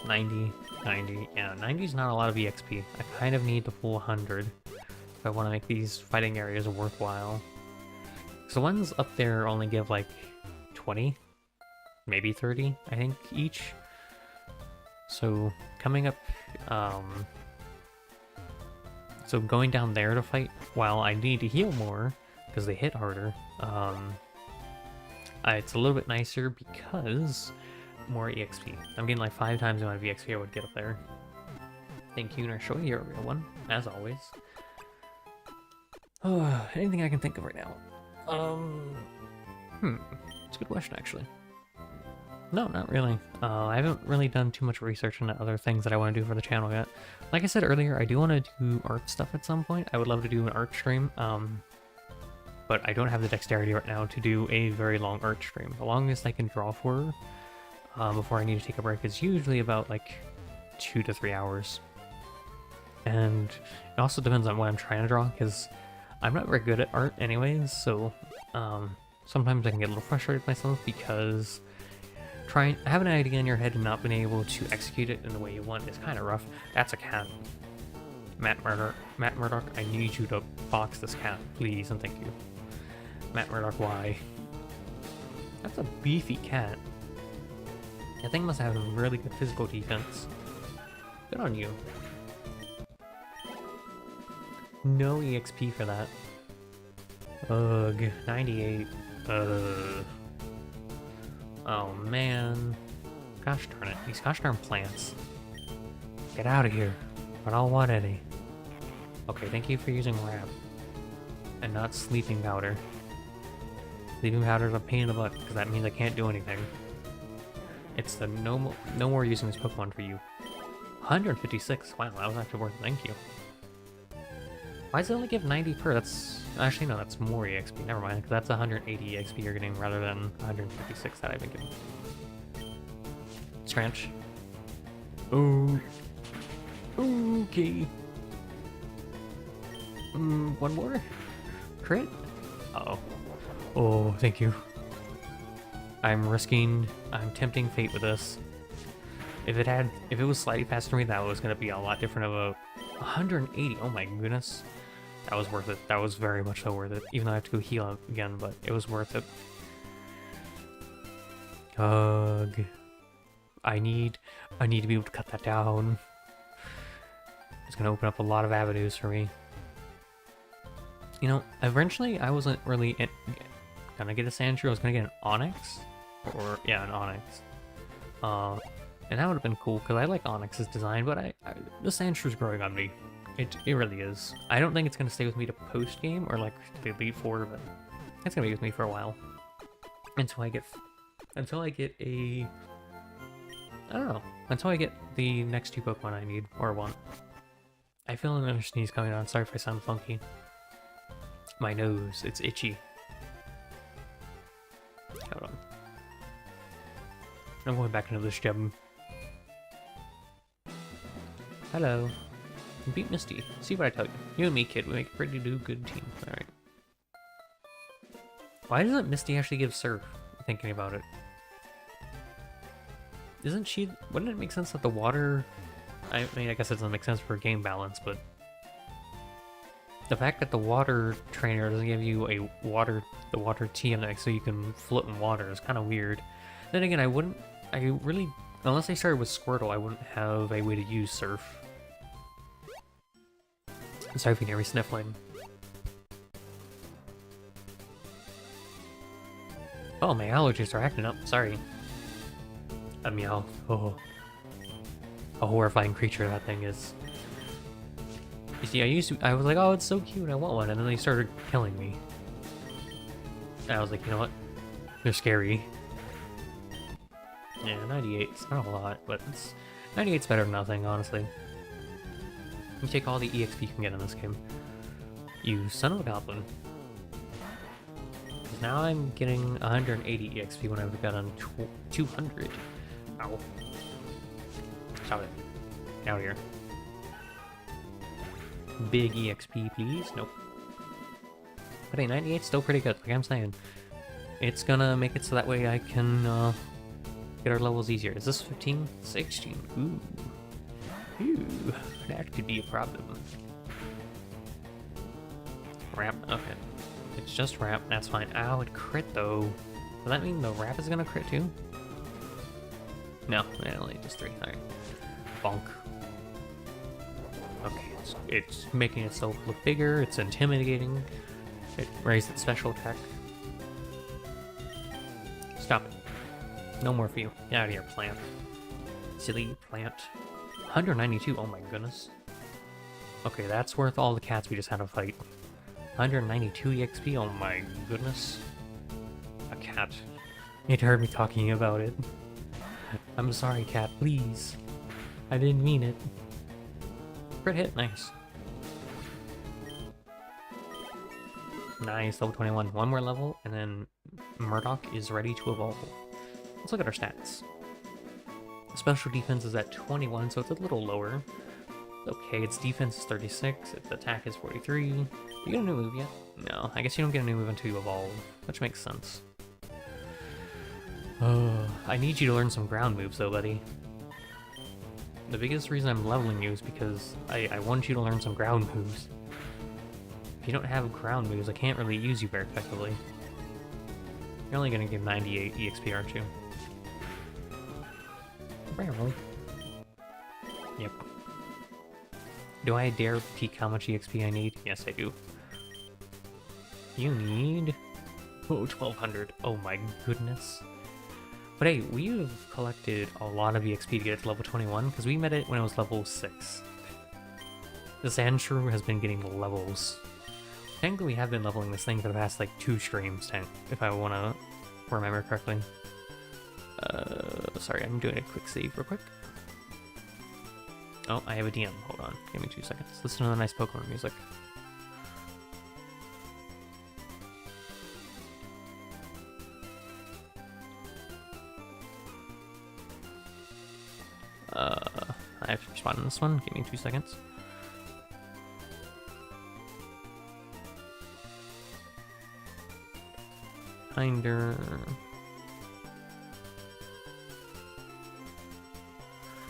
Speaker 1: 90, 90. Yeah, 90 is not a lot of EXP. I kind of need the full 100 if I want to make these fighting areas worthwhile. So the ones up there only give like 20, maybe 30, I think, each. So coming up, so going down there to fight, while I need to heal more, because they hit harder, it's a little bit nicer because more EXP. I'm getting like 5 times the amount of EXP I would get up there. Thank you, Narshoy, you're a real one, as always. Oh, anything I can think of right now? It's a good question, actually. No, not really. I haven't really done too much research on other things that I want to do for the channel yet. Like I said earlier, I do want to do art stuff at some point. I would love to do an art stream, but I don't have the dexterity right now to do a very long art stream. The longest I can draw for before I need to take a break is usually about like 2 to 3 hours. And it also depends on what I'm trying to draw, because I'm not very good at art anyways, so sometimes I can get a little frustrated with myself because having an idea in your head and not being able to execute it in the way you want is kind of rough. That's a cat. Matt Murdock, I need you to box this cat, please, and thank you. Matt Murdock, why? That's a beefy cat. That thing must have a really good physical defense. Good on you. No EXP for that. Ugh, 98. Oh man. Gosh darn it. These gosh darn plants. Get out of here. I don't want any. Okay, thank you for using wrap. And not sleeping powder. Sleeping powder is a pain in the butt, because that means I can't do anything. It's the no more using this Pokemon for you. 156. Wow, that was actually worth it. Thank you. Why does it only give 90 per? That's... Actually, no, that's more EXP. Never mind, because that's 180 EXP you're getting rather than 156 that I've been getting. Scratch. Oh. Okay. One more? Crit? Uh-oh. Oh, thank you. I'm tempting fate with this. If it was slightly faster than me, that was gonna be a lot different of a 180. Oh my goodness. That was worth it. That was very much so worth it. Even though I have to go heal up again, but it was worth it. Ugh. I need to be able to cut that down. It's gonna open up a lot of avenues for me. You know, eventually I wasn't really gonna get a Sandshrew. I was gonna get an Onyx. Or, yeah, an Onyx. And that would have been cool, because I like Onyx's design, but the Sandshrew's growing on me. It really is. I don't think it's going to stay with me to post-game, or like the Elite Four, but it's going to be with me for a while. Until I get a... I don't know. Until I get the next 2 Pokemon I need, or want. I feel another sneeze coming on. Sorry if I sound funky. My nose, it's itchy. Hold on. I'm going back into this gem. Hello. Beat Misty. See what I tell you. You and me, kid. We make a pretty good team. Alright. Why doesn't Misty actually give Surf? Thinking about it. Isn't she... Wouldn't it make sense that the water... I mean, I guess it doesn't make sense for game balance, but... The fact that the water trainer doesn't give you the water TM so you can float in water is kind of weird. Then again, unless I started with Squirtle, I wouldn't have a way to use Surf. Sorry if you can hear me sniffling. Oh, my allergies are acting up. Sorry. A meow. Oh. A horrifying creature that thing is. You see, I was like, oh, it's so cute, I want one, and then they started killing me. And I was like, you know what? They're scary. Yeah, 98. It's not a lot, but 98's better than nothing, honestly. You take all the EXP you can get in this game. You son of a goblin. Now I'm getting 180 EXP when I've got on 200. Ow. Stop it. Get out of here. Big EXP, please. Nope. But hey, 98's still pretty good, like I'm saying. It's gonna make it so that way I can get our levels easier. Is this 15? 16. Ooh. Ooh. That could be a problem. Ramp. Okay. It's just ramp. That's fine. Ow, it crit though. Does that mean the ramp is gonna crit too? No, it only does 3. Alright. Bonk. Okay, it's making itself look bigger. It's intimidating. It raised its special attack. Stop it. No more for you. Get out of here, plant. Silly plant. 192. Oh my goodness. Okay, that's worth all the cats we just had to fight. 192 EXP. Oh my goodness. A cat. It heard me talking about it. I'm sorry, cat. Please. I didn't mean it. Crit hit. Nice. Nice. Level 21. One more level, and then Murdoch is ready to evolve. Let's look at our stats. Special defense is at 21, so it's a little lower. Okay, its defense is 36, its attack is 43. You get a new move yet? No, I guess you don't get a new move until you evolve, which makes sense. I need you to learn some ground moves though, buddy. The biggest reason I'm leveling you is because I want you to learn some ground moves. If you don't have ground moves, I can't really use you very effectively. You're only gonna give 98 EXP, aren't you? Yep. Do I dare peek how much EXP I need? Yes, I do. You need... Oh, 1200. Oh my goodness. But hey, we have collected a lot of EXP to get it to level 21, because we met it when it was level 6. The Sandshrew has been getting levels. Technically, we have been leveling this thing for the past, like, 2 streams, if I want to remember correctly. Sorry, I'm doing a quick save real quick. Oh, I have a DM. Hold on. Give me 2 seconds. Listen to the nice Pokemon music. I have to respond to this one. Give me 2 seconds. Kinder.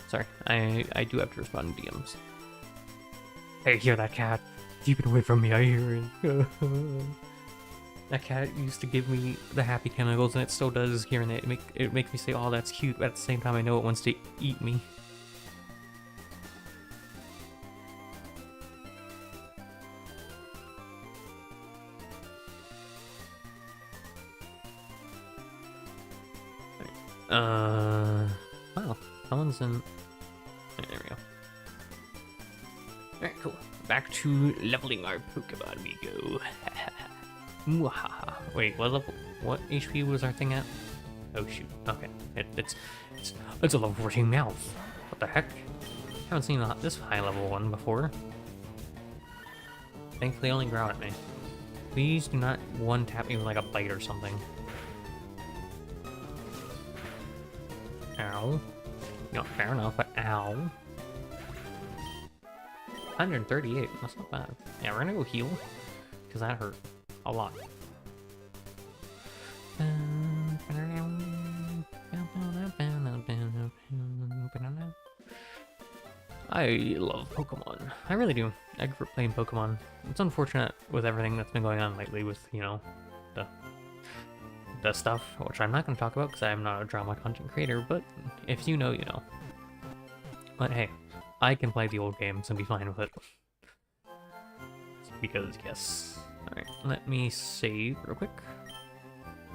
Speaker 1: Sorry, I do have to respond to DMs. Hey, hear that cat? Keep it away from me, I hear it. That cat used to give me the happy chemicals, and it still does hearing it. It makes me say, oh, that's cute, but at the same time I know it wants to eat me. Wow, someone's in... There we go. Alright, cool. Back to leveling our Pokemon we go. Wait, what HP was our thing at? Oh shoot, okay. It's a level 14 mouth. What the heck? Haven't seen this high level one before. Thankfully only growl at me. Please do not one-tap me with like a bite or something. Ow. No, fair enough, but ow. 138, that's not bad. Yeah, we're gonna go heal, because that hurt a lot. I love Pokemon. I really do. I grew up playing Pokemon. It's unfortunate with everything that's been going on lately with, you know, the stuff, which I'm not going to talk about because I'm not a drama content creator, but if you know, you know. But hey, I can play the old games and be fine with it. Because, yes. Alright, let me save real quick.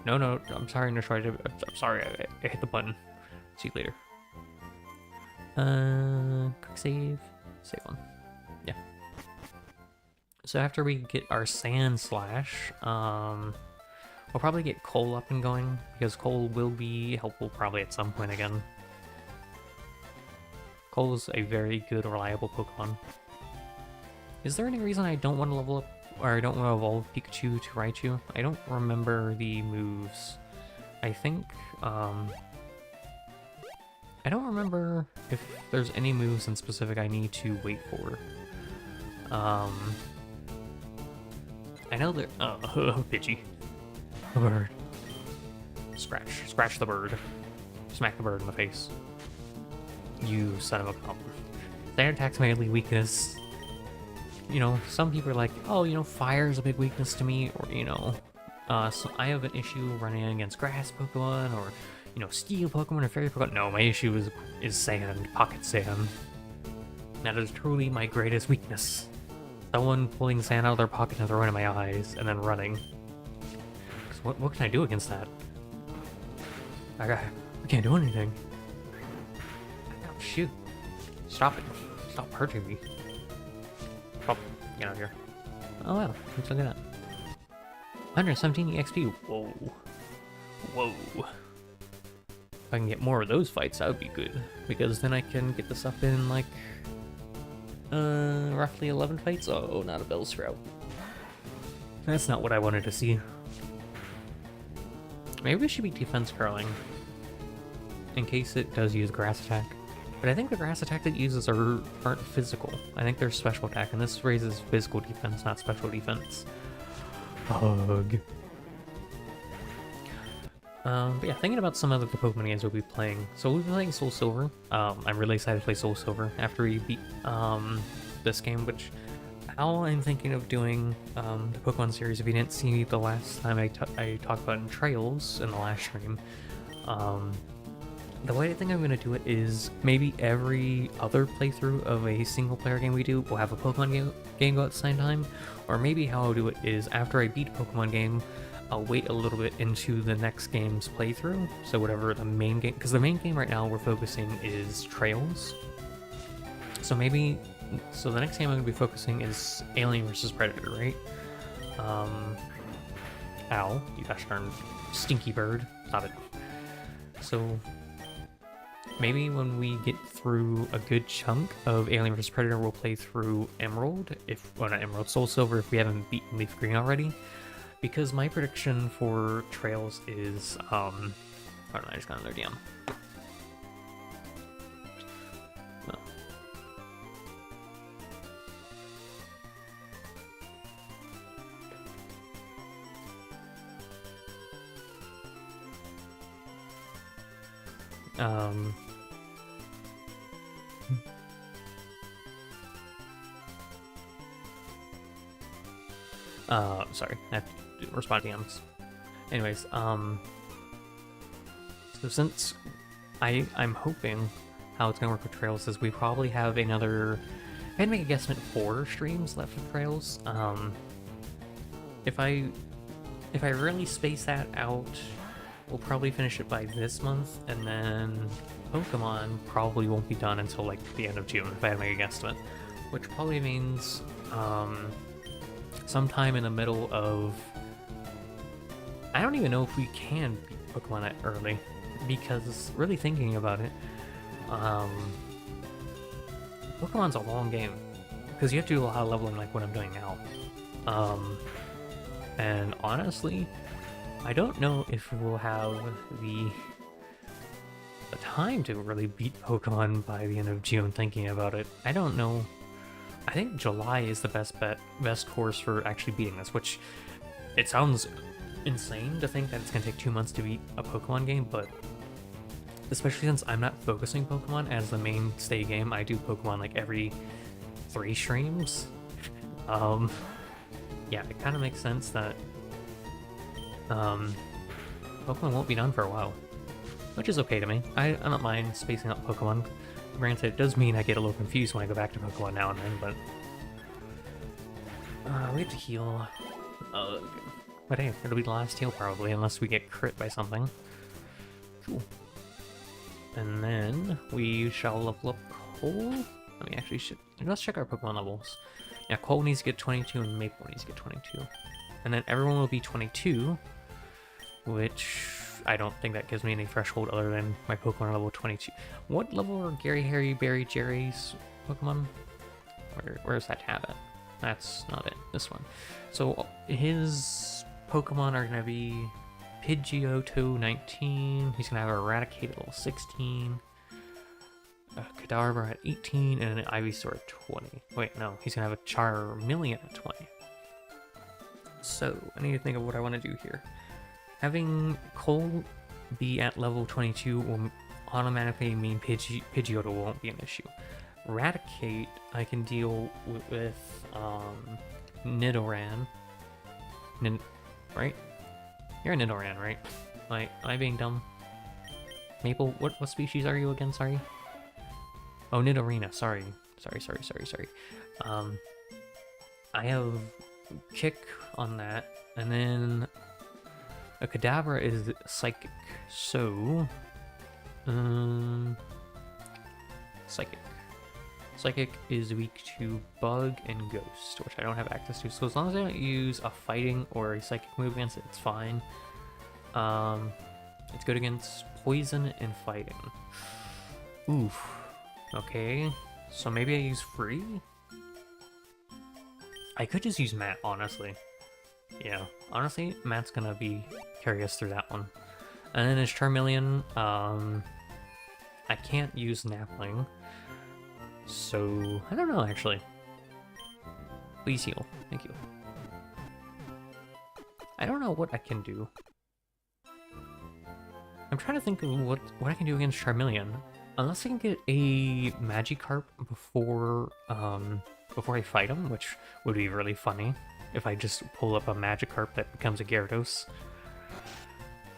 Speaker 1: No, I'm sorry, I'm sorry, I hit the button. See you later. Quick save. Save one. Yeah. So after we get our Sand Slash, we'll probably get Coal up and going, because Coal will be helpful probably at some point again. Coal is a very good, reliable Pokemon. Is there any reason I don't want to level up, or I don't want to evolve Pikachu to Raichu? I don't remember the moves. I think, I don't remember if there's any moves in specific I need to wait for. I know there. Pidgey. A bird. Scratch the bird. Smack the bird in the face. You son of a gun. Standard attack's my only weakness. You know, some people are like, oh, you know, fire's a big weakness to me, or, you know, so I have an issue running against grass Pokemon, or, you know, steel Pokemon, or fairy Pokemon. No, my issue is sand, pocket sand. That is truly my greatest weakness. Someone pulling sand out of their pocket and throwing it in my eyes, and then running. What can I do against that? I can't do anything. Oh, shoot. Stop it. Stop hurting me. Oh, get out of here. Oh wow, let's look at that. 117 EXP. Whoa. Whoa. If I can get more of those fights, that would be good. Because then I can get this up in, like, roughly 11 fights? Oh, not a Bellsprout. That's not what I wanted to see. Maybe we should be defense curling. In case it does use grass attack. But I think the grass attack that it uses aren't physical. I think they're special attack, and this raises physical defense, not special defense. Ugh. But yeah, thinking about some other Pokemon games we'll be playing. So we'll be playing Soul Silver. I'm really excited to play Soul Silver after we beat this game, which how I'm thinking of doing the Pokemon series. If you didn't see the last time I talked about in Trails in the last stream, the way I think I'm going to do it is maybe every other playthrough of a single player game we do, we'll have a Pokemon game go at the same time, or maybe how I'll do it is after I beat a Pokemon game, I'll wait a little bit into the next game's playthrough, so whatever the main game, because the main game right now we're focusing is Trails, so maybe, so the next game I'm going to be focusing is Alien vs. Predator, right? Ow, you gosh darn stinky bird, stop it. So maybe when we get through a good chunk of Alien vs. Predator, we'll play through Emerald, well not Emerald, Soul Silver if we haven't beaten Leafgreen already. Because my prediction for Trails is, pardon, I just got another DM. Sorry, I have to respond to DMs. Anyways, so since I'm hoping how it's gonna work with Trails is we probably have another, I had to make a guesstimate 4 streams left of Trails. If I really space that out, we'll probably finish it by this month, and then Pokemon probably won't be done until like the end of June, if I had to make a guesstimate. Which probably means, sometime in the middle of... I don't even know if we can beat Pokemon that early, because really thinking about it, Pokemon's a long game, because you have to do a lot of leveling like what I'm doing now. And honestly, I don't know if we'll have the time to really beat Pokemon by the end of June, thinking about it. I don't know. I think July is the best course for actually beating this, which it sounds insane to think that it's going to take 2 months to beat a Pokemon game, but especially since I'm not focusing Pokemon as the mainstay game, I do Pokemon like every 3 streams. Yeah, it kind of makes sense that Pokemon won't be done for a while, which is okay to me. I don't mind spacing out Pokemon. Granted, it does mean I get a little confused when I go back to Pokemon now and then, but we have to heal. But hey, it'll be the last heal probably, unless we get crit by something. Cool. And then we shall level up Cole. Let's check our Pokemon levels. Yeah, Coal needs to get 22 and Maple needs to get 22. And then everyone will be 22, which I don't think that gives me any threshold other than my Pokemon level 22. What level are Gary, Harry, Barry, Jerry's Pokemon? Where's that tab at? That's not it. This one. So his Pokemon are going to be Pidgeotto 19. He's going to have Eradicate at level 16. A Kadabra at 18 and an Ivysaur at 20. Wait, no. He's going to have a Charmeleon at 20. So, I need to think of what I want to do here. Having Cole be at level 22 will automatically mean Pidgeotto won't be an issue. Eradicate, I can deal with Nidoran. Right? You're a Nidoran, right? Like, am I being dumb? Maple, what species are you again, sorry? Oh, Nidorina, sorry. Sorry. I have Kick on that, and then a Kadabra is Psychic, so... Psychic is weak to Bug and Ghost, which I don't have access to, so as long as I don't use a Fighting or a Psychic move against it, it's fine. It's good against Poison and Fighting. Oof. Okay, so maybe I use Free? I could just use Matt, honestly. Yeah, honestly, Matt's gonna carry us through that one. And then his Charmeleon, I can't use Napling. So, I don't know, actually. Please heal. Thank you. I don't know what I can do. I'm trying to think of what I can do against Charmeleon. Unless I can get a Magikarp before I fight him, which would be really funny if I just pull up a Magikarp that becomes a Gyarados.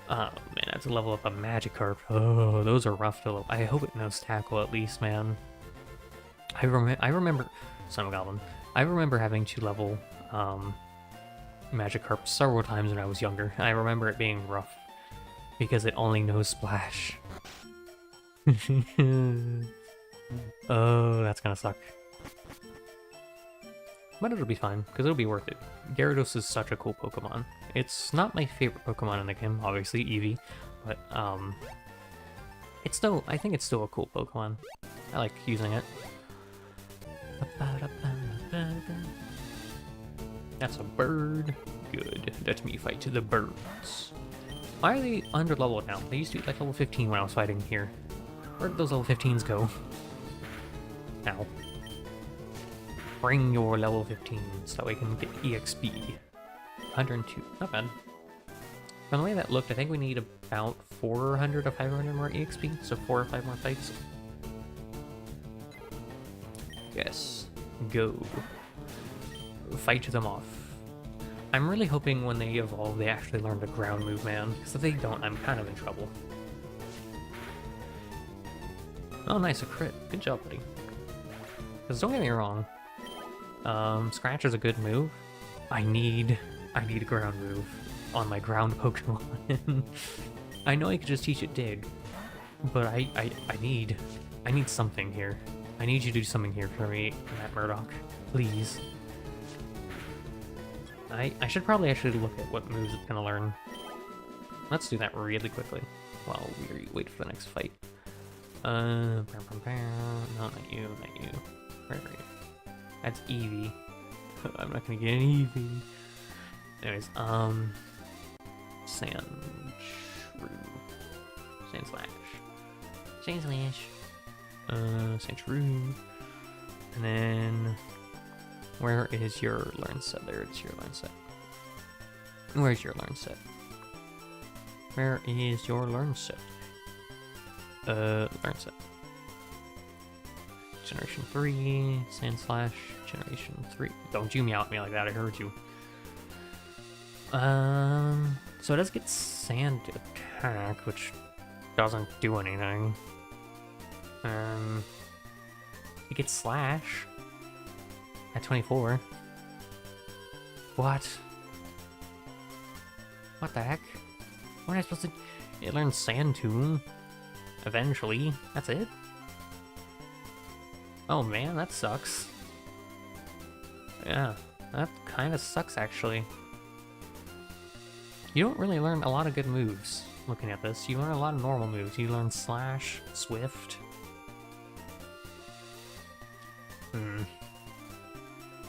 Speaker 1: Oh man, I have to level up a Magikarp. Oh, those are rough to level. I hope it knows Tackle at least, man. I remember Son of Goblin. I remember having to level Magikarp several times when I was younger. I remember it being rough because it only knows Splash. Oh, that's gonna suck. But it'll be fine, because it'll be worth it. Gyarados is such a cool Pokemon. It's not my favorite Pokemon in the game, obviously, Eevee, but it's still, I think it's still a cool Pokemon. I like using it. That's a bird. Good. Let me fight the birds. Why are they under leveled now? They used to be like level 15 when I was fighting here. Where'd those level 15s go? Ow. Bring your level 15 so we can get EXP. 102. Not bad. From the way that looked, I think we need about 400 or 500 more EXP, so 4 or 5 more fights. Yes. Go. Fight them off. I'm really hoping when they evolve, they actually learn the ground move, man. Because if they don't, I'm kind of in trouble. Oh, nice, a crit. Good job, buddy. Because don't get me wrong, Scratch is a good move. I need a ground move on my ground Pokemon. I know I could just teach it Dig, but I need something here. I need you to do something here for me, Matt Murdock. Please. I should probably actually look at what moves it's gonna learn. Let's do that really quickly while we wait for the next fight. No, not you, not you. Where are you? That's Eevee. I'm not gonna get an Eevee. Anyways, Sandshrew. And then, where is your learn set? There it's your learn set. Where's your learn set? Where is your learn set? Learn set. Generation 3, Sandslash, Generation 3. Don't you meow at me like that, I heard you. So it does get Sand Attack, which doesn't do anything. It gets Slash at 24. What? What the heck? What am I supposed to... It learns Sand Tomb. Eventually. That's it? Oh man, that sucks. Yeah, that kind of sucks, actually. You don't really learn a lot of good moves looking at this. You learn a lot of normal moves. You learn Slash, Swift.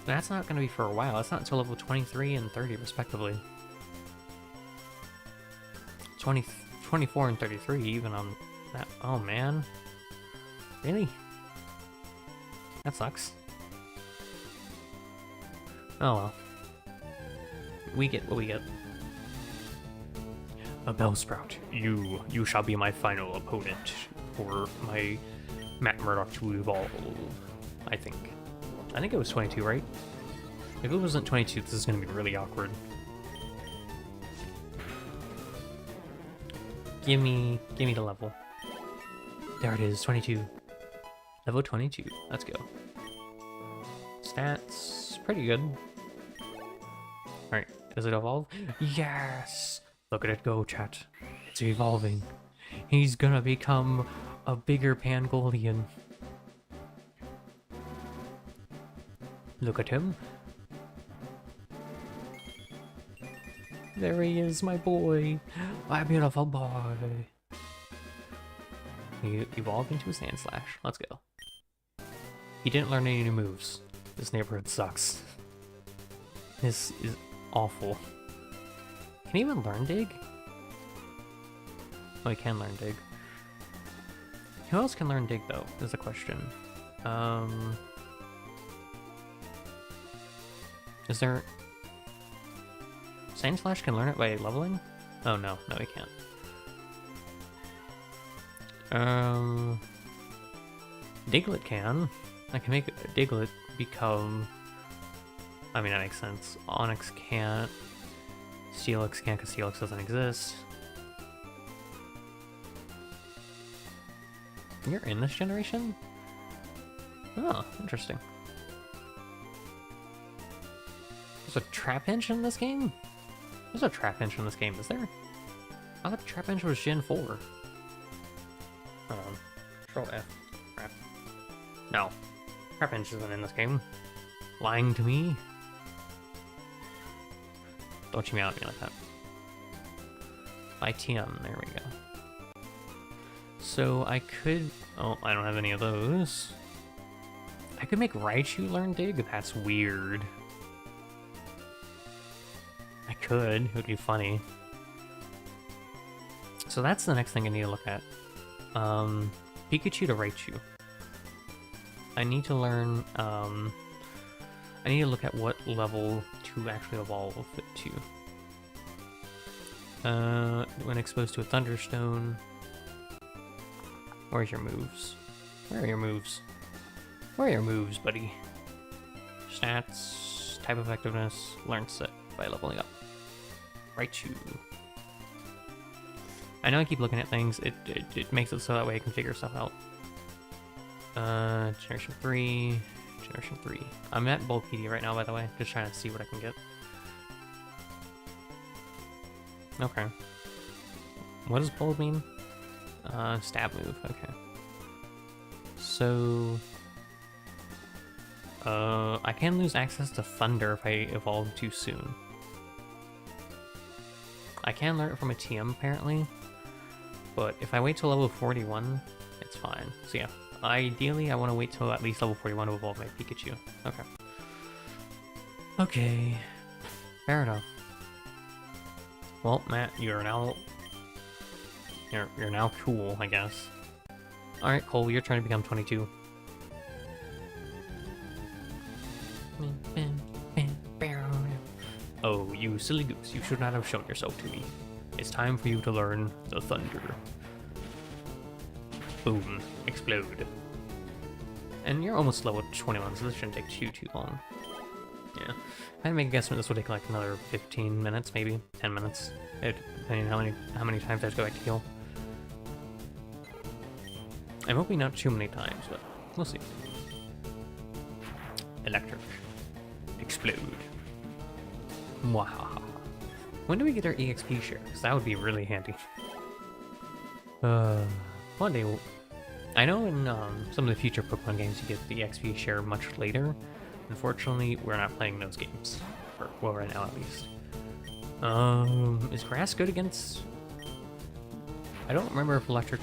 Speaker 1: That's not going to be for a while. That's not until level 23 and 30, respectively. 24 and 33, even on that. Oh, man. Really? That sucks. Oh, well. We get what we get. A Bellsprout, you shall be my final opponent for my Matt Murdock to evolve, I think. I think it was 22, right? If it wasn't 22, this is going to be really awkward. Give me the level. There it is, 22. Level 22, let's go. Stats, pretty good. Alright, does it evolve? Yes! Look at it go, chat. It's evolving. He's gonna become a bigger Pangolian. Look at him. There he is, my boy. My beautiful boy. He evolved into a Sand Slash. Let's go. He didn't learn any new moves. This neighborhood sucks. This is awful. Can he even learn Dig? Oh, he can learn Dig. Who else can learn Dig, though, is the question. Is there... Sand Slash can learn it by leveling? Oh, no. No, he can't. Diglett can. I can make Diglett become... I mean, that makes sense. Onyx can't. SOULxxdragon can't because SOULxxdragon doesn't exist. You're in this generation? Oh, interesting. There's a Trapinch in this game? There's a Trapinch in this game, is there? I thought Trapinch was Gen 4. Hold on. Control F. Crap. No. Trapinch isn't in this game. Lying to me? Don't you meow at me like that. By TM, there we go. So I could... Oh, I don't have any of those. I could make Raichu learn Dig? That's weird. I could. It would be funny. So that's the next thing I need to look at. Pikachu to Raichu. I need to learn... I need to look at what level to actually evolve it to. When exposed to a Thunderstone. Where's your moves? Where are your moves? Where are your moves, buddy? Stats, type effectiveness, learn set by leveling up. Raichu. I know I keep looking at things. It makes it so that way I can figure stuff out. Generation 3. Generation 3. I'm at Bulbapedia right now, by the way. Just trying to see what I can get. Okay. What does Bulb mean? Stab move. Okay. So... I can lose access to Thunder if I evolve too soon. I can learn it from a TM, apparently. But if I wait till level 41, it's fine. So yeah. Ideally, I want to wait till at least level 41 to evolve my Pikachu. Okay. Okay. Fair enough. Well, Matt, you're now cool, I guess. Alright, Cole, you're trying to become 22. Oh, you silly goose, you should not have shown yourself to me. It's time for you to learn the Thunder. Boom. Explode. And you're almost level 21, so this shouldn't take too long. Yeah. I'd make a guess this will take like another 15 minutes, maybe 10 minutes. Depending on how many times I have to go back to heal. I'm hoping not too many times, but we'll see. Electric. Explode. Mwahaha. When do we get our EXP share? Because that would be really handy. One day I know in some of the future Pokemon games you get the XP share much later Unfortunately, we're not playing those games. Well, right now at least. Is grass good against... I don't remember if electric...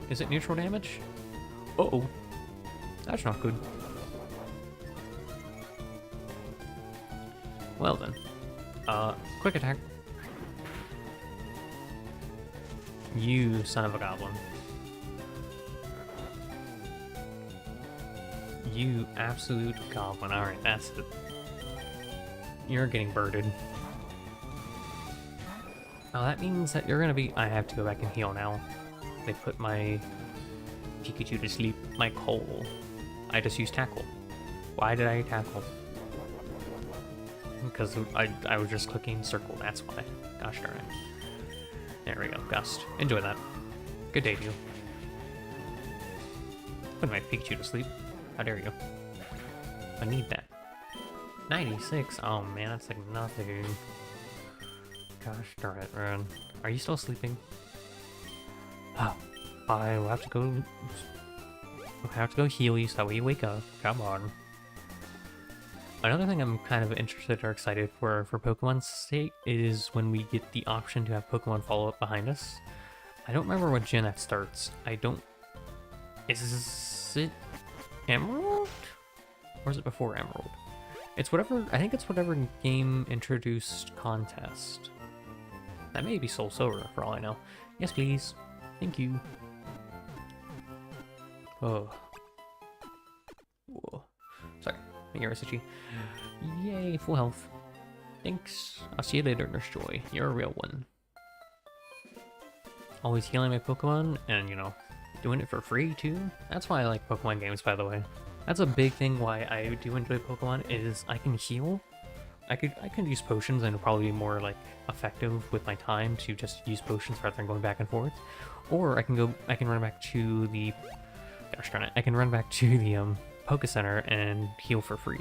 Speaker 1: Is it neutral damage? Uh-oh. That's not good. Well then. Quick attack. You son of a goblin. You absolute goblin. Alright, that's it. You're getting birded. Oh, that means that you're gonna be... I have to go back and heal now. They put my Pikachu to sleep. My Cole. I just used Tackle. Why did I Tackle? Because I was just clicking circle, that's why. Gosh darn it. There we go, Gust. Enjoy that. Good day to you. Put my Pikachu to sleep. How dare you? I need that. 96? Oh man, that's like nothing. Gosh darn it, man. Are you still sleeping? Oh, I will have to go... I'll have to go heal you so that way you wake up. Come on. Another thing I'm kind of interested or excited for Pokemon's sake is when we get the option to have Pokemon follow up behind us. I don't remember what gen that starts. I don't... Is it Emerald? Or is it before Emerald? It's whatever... I think it's whatever game introduced contest. That may be Soul Silver, for all I know. Yes, please. Thank you. Oh. Whoa. Sorry. You're itchy. Yay, full health. Thanks. I'll see you later, Nurse Joy. You're a real one. Always healing my Pokemon, and, you know, doing it for free, too. That's why I like Pokemon games, by the way. That's a big thing why I do enjoy Pokemon, is I can heal. I could use potions, and it'll probably be more, like, effective with my time to just use potions rather than going back and forth. Or I can run back to the... Gosh darn it. I can run back to the, Poke Center and heal for free.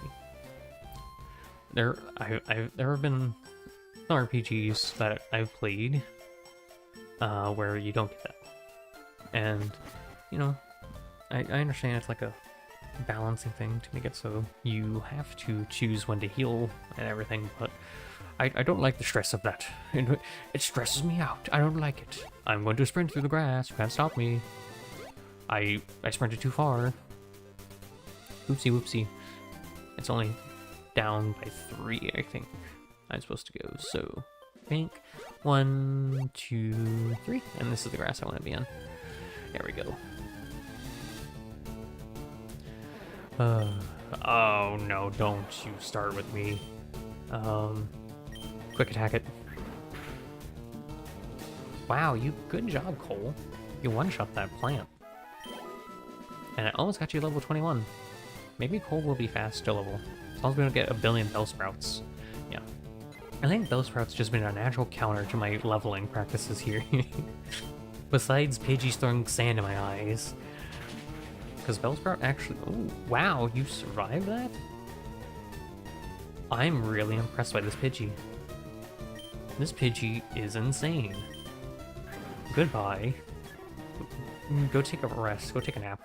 Speaker 1: There have been RPGs that I've played where you don't get that, and you know, I understand it's like a balancing thing to make it so you have to choose when to heal and everything, but I don't like the stress of that. It stresses me out. I don't like it. I'm going to sprint through the grass. You can't stop me. I sprinted too far. Oopsie whoopsie. It's only down by 3, I think. I'm supposed to go. So, pink. 1, 2, 3. And this is the grass I want to be in. There we go. Oh no, don't you start with me. Quick attack it. Wow, good job, Cole. You one-shot that plant. And it almost got you level 21. Maybe Cole will be fast to level. As long as we don't get a billion Bellsprouts. Yeah. I think Bellsprout's just been a natural counter to my leveling practices here. Besides Pidgey's throwing sand in my eyes. Because Bellsprout actually... Oh, wow, you survived that? I'm really impressed by this Pidgey. This Pidgey is insane. Goodbye. Go take a rest. Go take a nap.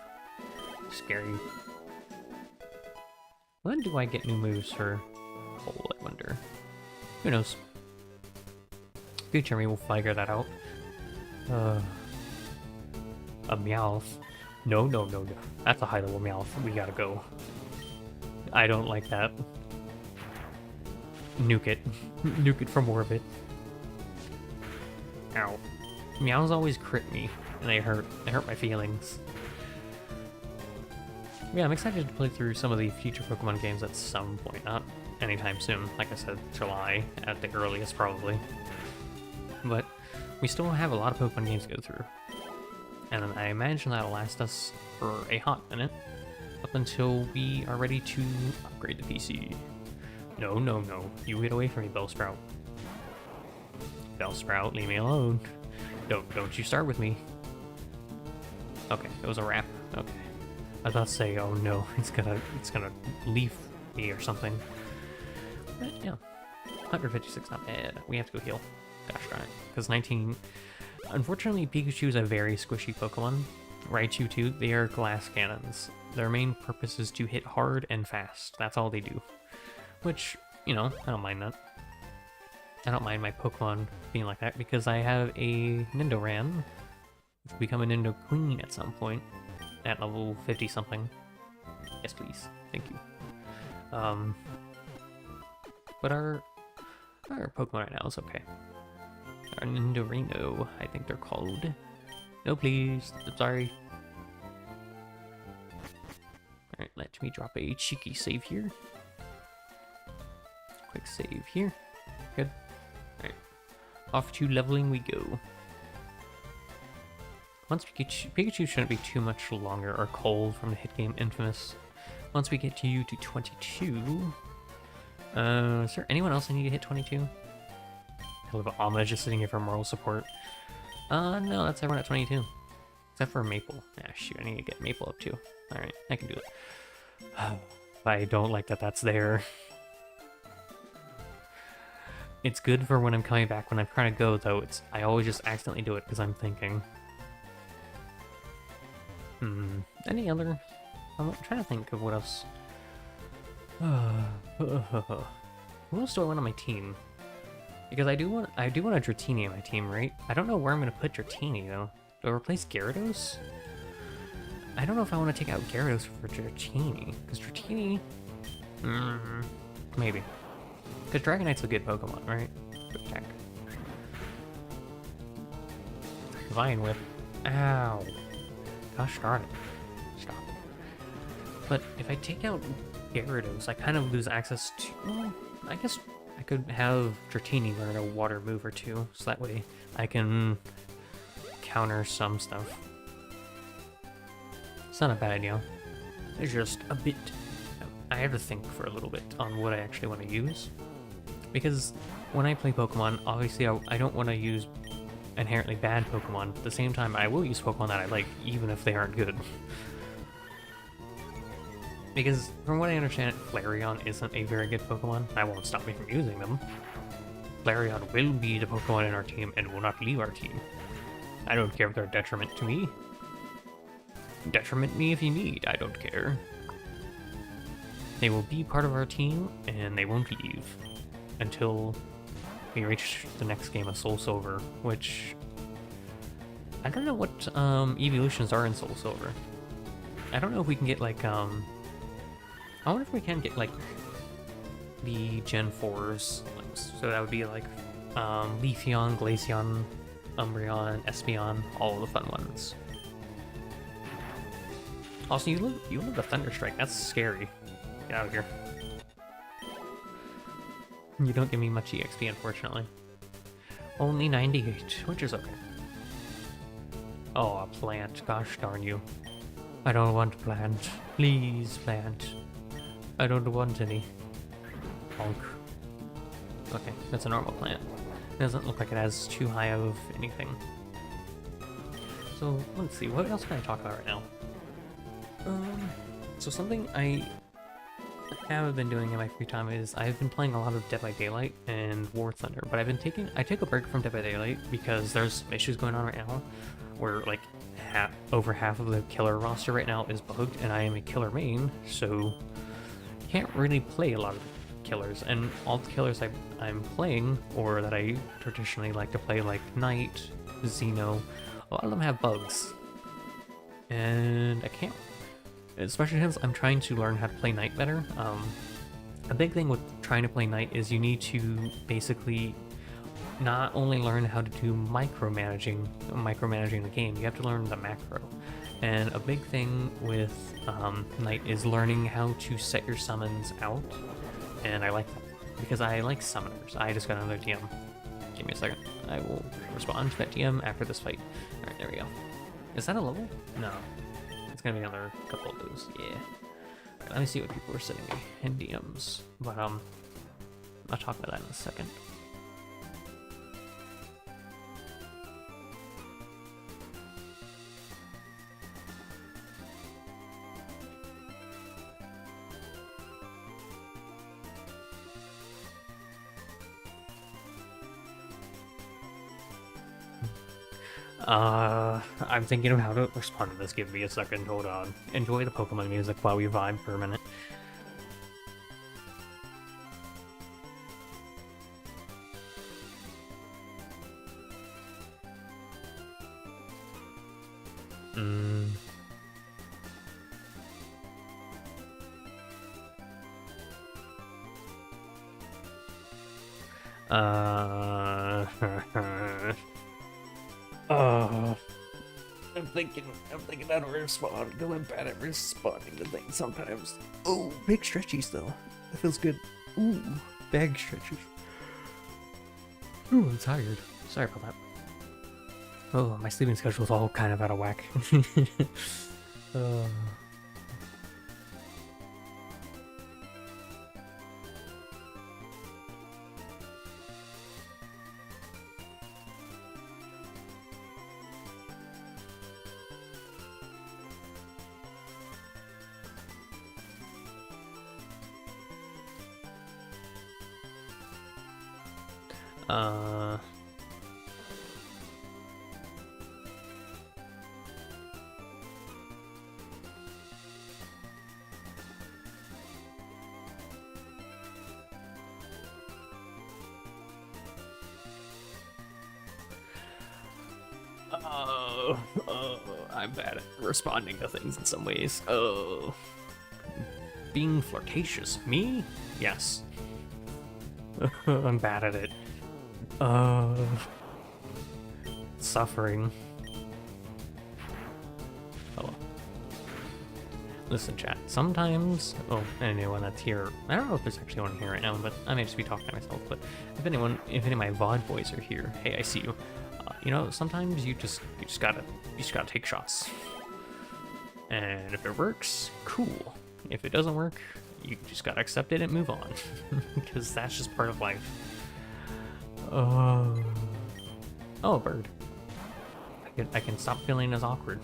Speaker 1: Scary. When do I get new moves for Cole, I wonder? Who knows? Future me will figure that out. A Meowth. No. That's a high level Meowth. We gotta go. I don't like that. Nuke it. Nuke it from orbit. Ow. Meows always crit me, and they hurt my feelings. Yeah, I'm excited to play through some of the future Pokemon games at some point, not anytime soon. Like I said, July at the earliest, probably. But we still have a lot of Pokemon games to go through. And I imagine that'll last us for a hot minute, up until we are ready to upgrade the PC. No. You get away from me, Bellsprout. Bellsprout, leave me alone. Don't you start with me. Okay, it was a wrap. Okay. I was about to say, oh no, it's gonna leaf me or something. But yeah, 156, not bad. We have to go heal. Gosh darn it, because 19. Unfortunately, Pikachu is a very squishy Pokemon. Raichu too. They are glass cannons. Their main purpose is to hit hard and fast. That's all they do. Which, you know, I don't mind that. I don't mind my Pokemon being like that because I have a Nidoran. To become a Nido Queen at some point. At level 50 something. Yes, please. Thank you. But our Pokemon right now is okay. Our Nidorino, I think they're called. No, please. I'm sorry. Alright, let me drop a cheeky save here. Quick save here. Good. Alright. Off to leveling we go. Once Pikachu shouldn't be too much longer, or Cole from the hit game Infamous. Once we get you to 22... is there anyone else I need to hit 22? I love Alma just sitting here for moral support. No, that's everyone at 22. Except for Maple. Yeah, shoot, I need to get Maple up too. Alright, I can do it. I don't like that that's there. It's good for when I'm coming back. When I'm trying to go, though, I always just accidentally do it because I'm thinking. Any other? I'm trying to think of what else. Who else do I want on my team? Because I do want a Dratini on my team, right? I don't know where I'm gonna put Dratini though. Do I replace Gyarados? I don't know if I want to take out Gyarados for Dratini, because Dratini, maybe. Because Dragonite's a good Pokemon, right? Good attack. Vine Whip. Ow. Gosh darn it. Stop. But if I take out Gyarados, I kind of lose access to... Well, I guess I could have Dratini learn a water move or two, so that way I can counter some stuff. It's not a bad idea. It's just a bit... I have to think for a little bit on what I actually want to use. Because when I play Pokemon, obviously I don't want to use inherently bad Pokemon. At the same time, I will use Pokemon that I like, even if they aren't good. Because, from what I understand, Flareon isn't a very good Pokemon. That won't stop me from using them. Flareon will be the Pokemon in our team and will not leave our team. I don't care if they're a detriment to me. Detriment me if you need, I don't care. They will be part of our team, and they won't leave. Until we reach the next game of Soul Silver, which... I don't know what evolutions are in Soul Silver. I don't know if we can get, like, I wonder if we can get, like, the Gen 4s. Like, so that would be, like, Leafeon, Glaceon, Umbreon, Espeon, all the fun ones. Also, you live the Thunder Strike. That's scary. Get out of here. You don't give me much EXP, unfortunately. Only 98, which is okay. Oh, a plant. Gosh darn you. I don't want plant. Please, plant. I don't want any. Honk. Okay, that's a normal plant. It doesn't look like it has too high of anything. So, let's see. What else can I talk about right now? So something I have been doing in my free time is I've been playing a lot of Dead by Daylight and War Thunder, but I took a break from Dead by Daylight because there's issues going on right now where like over half of the killer roster right now is bugged, and I am a killer main, so can't really play a lot of killers, and all the killers I'm playing, or that I traditionally like to play, like Knight, Xeno, a lot of them have bugs, and I can't. Especially since I'm trying to learn how to play Knight better. A big thing with trying to play Knight is you need to basically not only learn how to do micromanaging the game, you have to learn the macro. And a big thing with Knight is learning how to set your summons out, and I like that because I like summoners. I just got another DM. Give me a second. I will respond to that DM after this fight. Alright, there we go. Is that a level? No. It's gonna be another couple of those, yeah. Right, let me see what people are sending me in DMs. But I'll talk about that in a second. I'm thinking of how to respond to this. Give me a second, hold on. Enjoy the Pokemon music while we vibe for a minute. I'm thinking how to respond because I'm bad at responding to things sometimes. Oh, big stretchies though. That feels good. Ooh, big stretchies. Ooh, I'm tired. Sorry about that. Oh, my sleeping schedule's all kind of out of whack. I'm bad at responding to things in some ways. Oh. Being flirtatious. Me? Yes. I'm bad at it. Suffering. Oh. Listen, chat. Sometimes... Oh, anyone that's here... I don't know if there's actually anyone here right now, but I may just be talking to myself, but if any of my VOD boys are here, hey, I see you. You know, sometimes you just gotta take shots. And if it works, cool. If it doesn't work, you just gotta accept it and move on. Because that's just part of life. Oh, a bird. I can stop feeling as awkward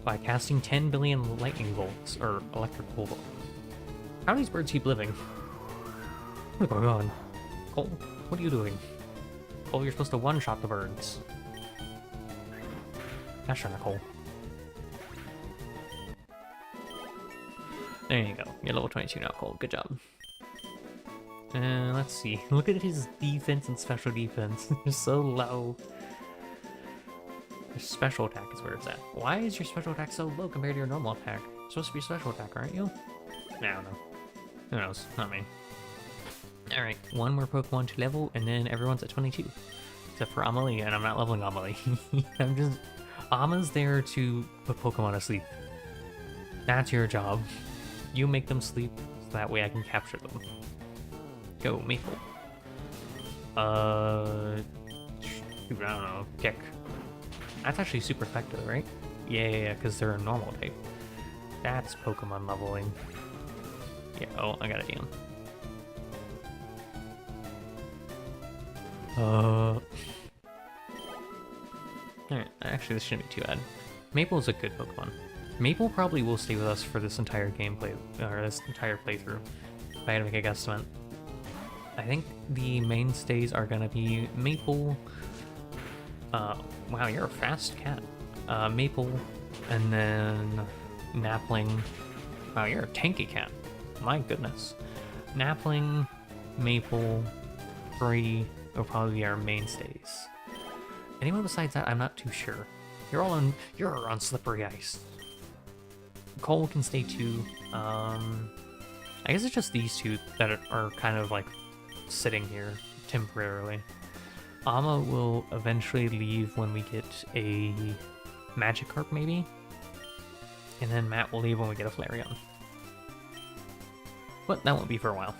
Speaker 1: by casting 10 billion lightning bolts, or electric bolts. How do these birds keep living? What's going on? Cole, what are you doing? Cole, you're supposed to one-shot the birds. Gosh darn it, Cole. There you go. You're level 22 now, Cole. Good job. Let's see. Look at his defense and special defense. They're so low. Your special attack is where it's at. Why is your special attack so low compared to your normal attack? It's supposed to be special attack, aren't you? I don't know. Who knows? Not me. Alright, one more Pokemon to level, and then everyone's at 22. Except for Amelie, and I'm not leveling Amelie. Ama's there to put Pokemon to sleep. That's your job. You make them sleep, so that way I can capture them. Go, Maple. Shoot, I don't know. Kick. That's actually super effective, right? Yeah, because they're a normal type. That's Pokemon leveling. Yeah, oh, I got a DM. Alright, actually this shouldn't be too bad. Maple is a good Pokemon. Maple probably will stay with us for this entire gameplay, or this entire playthrough, if I had to make a guesstimate. I think the mainstays are gonna be Maple, wow, you're a fast cat. Maple, and then Napling. Wow, you're a tanky cat. My goodness. Napling, Maple, Bree will probably be our mainstays. Anyone besides that, I'm not too sure. You're on slippery ice. Cole can stay too. I guess it's just these two that are kind of like sitting here temporarily. Ama will eventually leave when we get a Magikarp, maybe? And then Matt will leave when we get a Flareon. But that won't be for a while,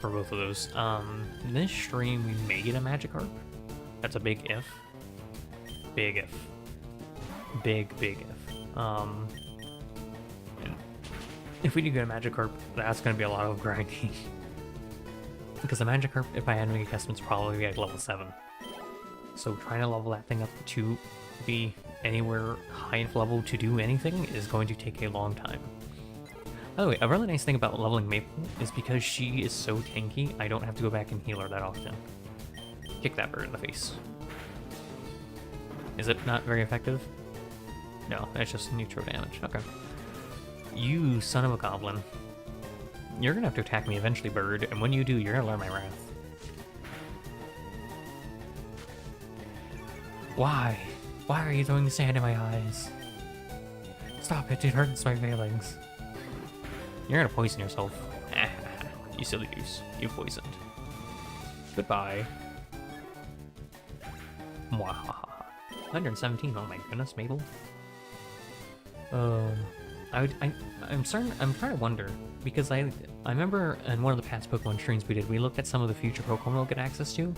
Speaker 1: for both of those. This stream we may get a Magikarp. That's a big if. Big if. Big if. And if we do get a Magikarp, that's going to be a lot of grinding. Because the Magikarp, if I had to make a guesstimate, it's probably like level 7. So trying to level that thing up to be anywhere high enough level to do anything is going to take a long time. By the way, a really nice thing about leveling Maple is because she is so tanky, I don't have to go back and heal her that often. Kick that bird in the face. Is it not very effective? No, it's just neutral damage. Okay. You son of a goblin. You're gonna have to attack me eventually, bird, and when you do, you're gonna learn my wrath. Why? Why are you throwing sand in my eyes? Stop it, it hurts my feelings. You're gonna poison yourself. You silly goose. You poisoned. Goodbye. Mwahaha. 117, oh my goodness, Mabel. I'm trying to wonder, because I remember in one of the past Pokemon streams we did, we looked at some of the future Pokemon we'll get access to.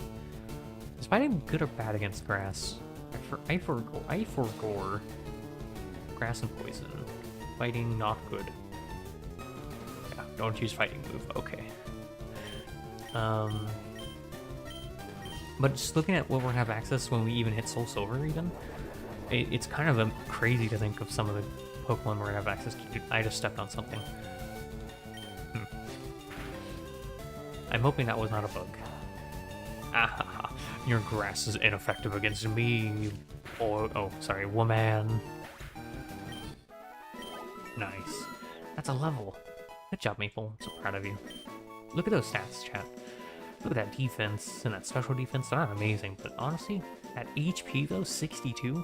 Speaker 1: Is fighting good or bad against grass? I forgore. Grass and poison. Fighting not good. Yeah, don't use fighting move, okay. But just looking at what we're gonna have access when we even hit Soul Silver even, it's kind of crazy to think of some of the Pokemon we're gonna have access to. I just stepped on something. I'm hoping that was not a bug. Ah, your grass is ineffective against me. Oh, sorry, woman. Nice. That's a level. Good job, Maple. I'm so proud of you. Look at those stats, chat. Look at that defense and that special defense. They're not amazing, but honestly, that HP though, 62.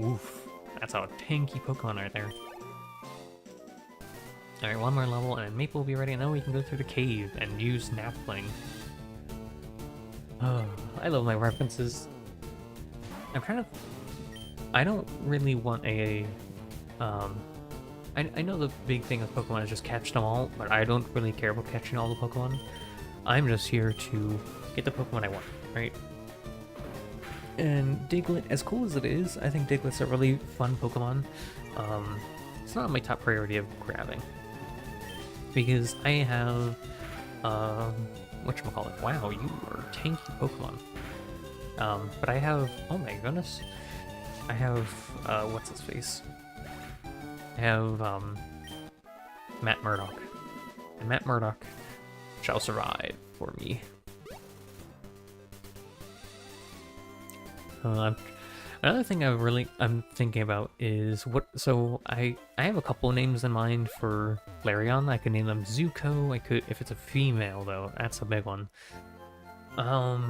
Speaker 1: Oof. That's a tanky Pokemon right there. Alright, one more level and Maple will be ready, and then we can go through the cave and use Napling. Oh, I love my references. I don't really want a... I know the big thing with Pokemon is just catch them all, but I don't really care about catching all the Pokemon. I'm just here to get the Pokemon I want, right? And Diglett, as cool as it is, I think Diglett's a really fun Pokemon. It's not my top priority of grabbing. Because I have, whatchamacallit, wow, you are tanky Pokemon. But I have, oh my goodness, I have, what's his face? I have, Matt Murdock. And Matt Murdock shall survive for me. Another thing I'm thinking about is so I have a couple of names in mind for Flareon. I could name them Zuko. I could, if it's a female though, that's a big one. I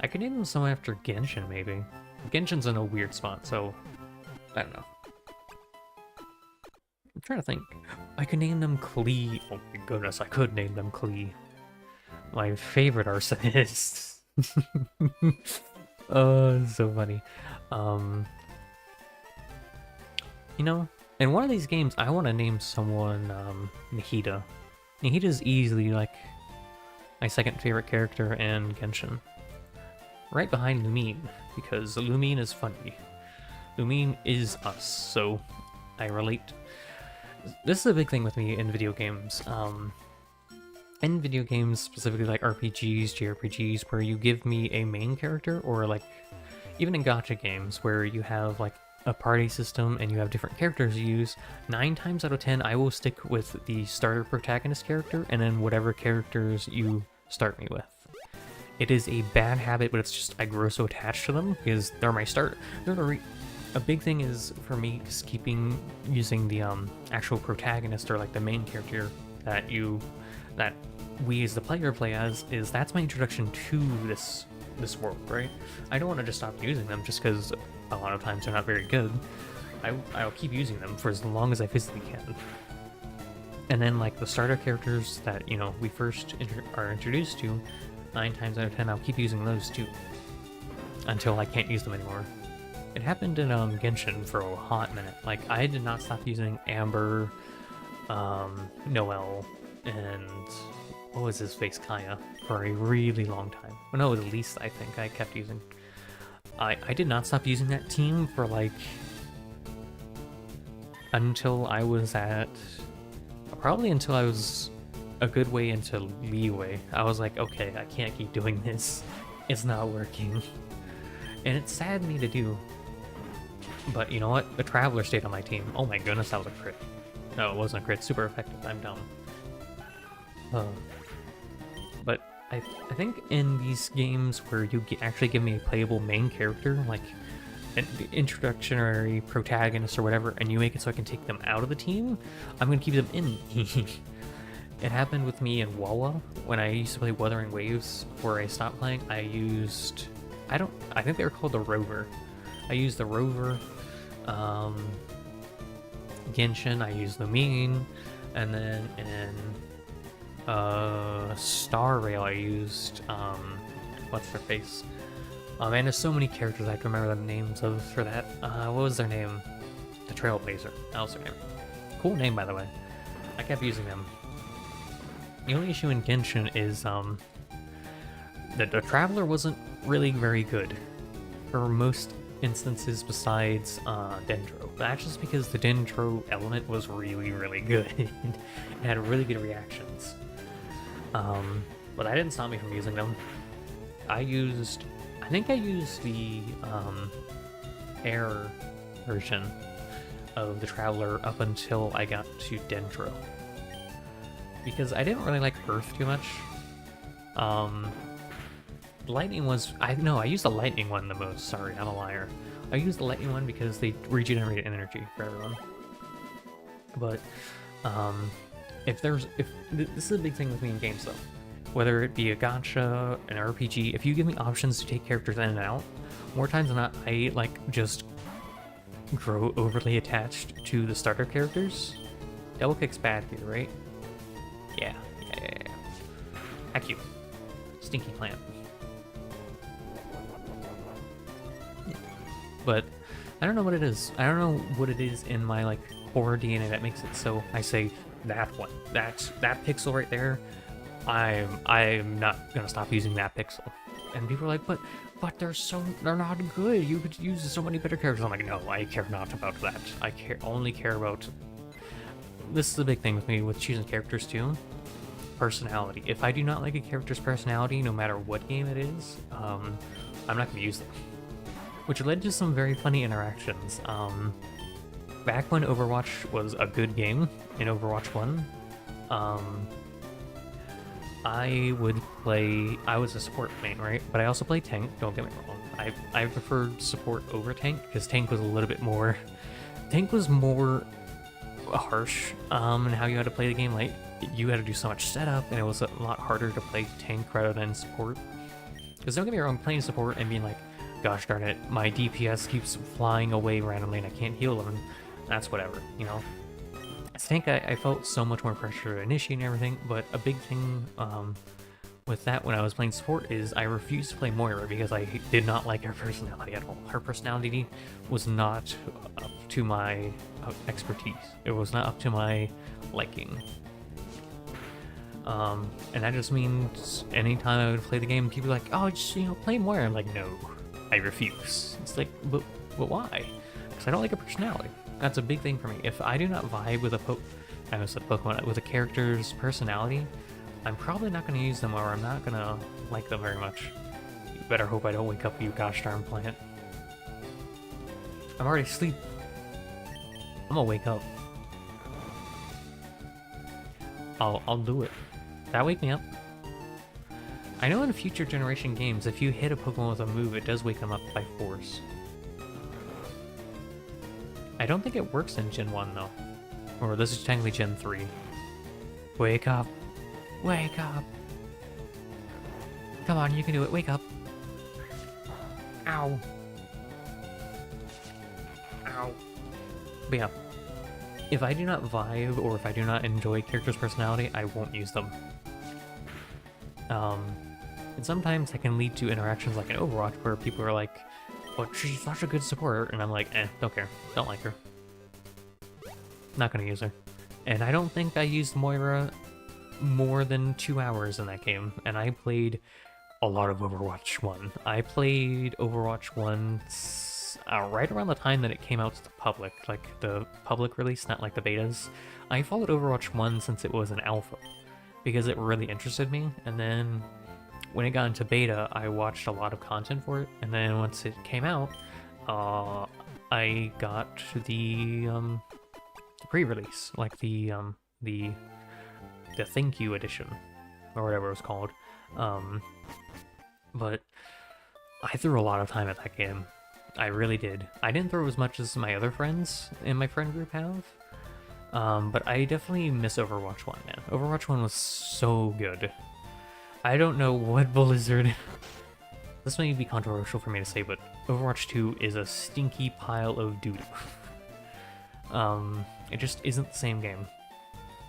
Speaker 1: could name them someone after Genshin maybe. Genshin's in a weird spot, so I don't know. I'm trying to think. I could name them Klee. Oh my goodness, I could name them Klee. My favorite arsonist. Oh, it's so funny. You know, in one of these games, I want to name someone Nahida. Nahida's easily like my second favorite character in Genshin. Right behind Lumine, because Lumine is funny. Lumine is us, so I relate. This is a big thing with me in video games. In video games, specifically like RPGs, JRPGs, where you give me a main character, or like even in gacha games where you have like a party system and you have different characters you use, 9 times out of 10 I will stick with the starter protagonist character and then whatever characters you start me with. It is a bad habit, but it's just I grow so attached to them because they're my start. A big thing is for me just using the actual protagonist or like the main character that we as the player play as, is that's my introduction to this world, right? I don't want to just stop using them just because a lot of times they're not very good. I'll keep using them for as long as I physically can. And then like the starter characters that, you know, we first are introduced to, 9 times out of 10 I'll keep using those too. Until I can't use them anymore. It happened in Genshin for a hot minute. Like I did not stop using Amber, Noelle, and what was his face, Kaya, for a really long time. Well, no, it was Lisa, I think I kept using. I did not stop using that team for like until I was probably until I was a good way into Leeway. I was like, okay, I can't keep doing this. It's not working. And it saddened me to do. But you know what? The Traveler stayed on my team. Oh my goodness, that was a crit. No, it wasn't a crit. Super effective. I'm dumb. But I think in these games where you actually give me a playable main character, like an introductory protagonist or whatever, and you make it so I can take them out of the team, I'm gonna keep them in. It happened with me in Wawa when I used to play Wuthering Waves, where I stopped playing. I think they were called the Rover. I used the Rover, Genshin, I used the Mean, and then in Star Rail I used what's their face? Man, there's so many characters I have to remember the names of for that. What was their name? The Trailblazer. That was their name. Cool name, by the way. I kept using them. The only issue in Genshin is that the Traveler wasn't really very good for most instances besides Dendro. But that's just because the Dendro element was really, really good. It had really good reactions. But that didn't stop me from using them. I think I used the air version of the Traveler up until I got to Dendro. Because I didn't really like Earth too much. Lightning was... I used the lightning one the most. Sorry, I'm a liar. I used the lightning one because they regenerated energy for everyone. But, this is a big thing with me in games though. Whether it be a gacha, an RPG, if you give me options to take characters in and out, more times than not, I just grow overly attached to the starter characters. Double kick's bad here, right? Yeah. Heck you. Stinky plant. But I don't know what it is. I don't know what it is in my horror DNA that makes it so I say that one. That pixel right there. I'm not gonna stop using that pixel. And people are like, but they're not good. You could use so many better characters. I'm like, no, I care not about that. I only care about... This is the big thing with me with choosing characters too. Personality. If I do not like a character's personality, no matter what game it is, I'm not gonna use them. Which led to some very funny interactions. Back when Overwatch was a good game, in Overwatch 1, I was a support main, right? But I also played tank, don't get me wrong. I preferred support over tank, because tank was a little bit more... Tank was more harsh in how you had to play the game. Like, you had to do so much setup, and it was a lot harder to play tank rather than support. Because don't get me wrong, playing support and being like, gosh darn it, my DPS keeps flying away randomly and I can't heal them, that's whatever, you know? As tank, I felt so much more pressure to initiate and everything, but a big thing with that when I was playing support is I refused to play Moira because I did not like her personality at all. Her personality was not up to my expertise. It was not up to my liking. And that just means anytime I would play the game, people are like, oh, just, play Moira. I'm like, no, I refuse. It's like, but why? Because I don't like her personality. That's a big thing for me. If I do not vibe with with a character's personality, I'm probably not going to use them, or I'm not going to like them very much. You better hope I don't wake up, you gosh darn plant. I'm already asleep. I'm gonna wake up. I'll do it. That wake me up. I know in future generation games, if you hit a Pokemon with a move, it does wake them up by force. I don't think it works in Gen 1 though. Or this is technically Gen 3. Wake up. Wake up. Come on, you can do it. Wake up. Ow. Ow. But yeah. If I do not vibe, or if I do not enjoy character's personality, I won't use them. And sometimes that can lead to interactions like in Overwatch where people are like, but she's such a good supporter, and I'm like, don't care, don't like her. Not gonna use her. And I don't think I used Moira more than 2 hours in that game, and I played a lot of Overwatch 1. I played Overwatch 1 right around the time that it came out to the public, like the public release, not like the betas. I followed Overwatch 1 since it was an alpha, because it really interested me, and then when it got into beta, I watched a lot of content for it, and then once it came out, I got the pre-release, like the thank you edition, or whatever it was called, But I threw a lot of time at that game. I really did. I didn't throw as much as my other friends in my friend group have. But I definitely miss Overwatch 1, man. Overwatch 1 was so good. I don't know what Blizzard... This may be controversial for me to say, but Overwatch 2 is a stinky pile of doo-doo. It just isn't the same game.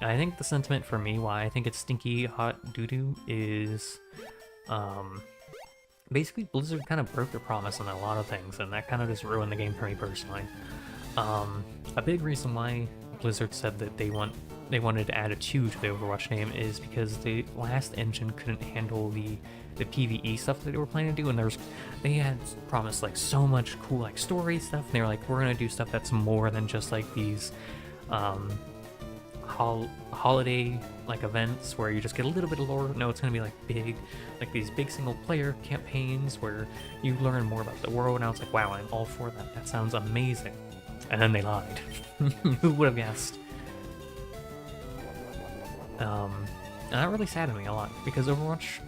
Speaker 1: And I think the sentiment for me, why I think it's stinky, hot doo-doo, is... basically, Blizzard kind of broke their promise on a lot of things, and that kind of just ruined the game for me personally. A big reason why Blizzard said that they wanted to add a 2 to the Overwatch name is because the last engine couldn't handle the PvE stuff that they were planning to do, and they had promised like so much cool like story stuff, and they were like, we're gonna do stuff that's more than just like these holiday like events where you just get a little bit of lore. No, it's gonna be like these big single player campaigns where you learn more about the world. And I was like, wow, I'm all for that. That sounds amazing. And then they lied. Who would have guessed? And that really saddened me a lot because Overwatch,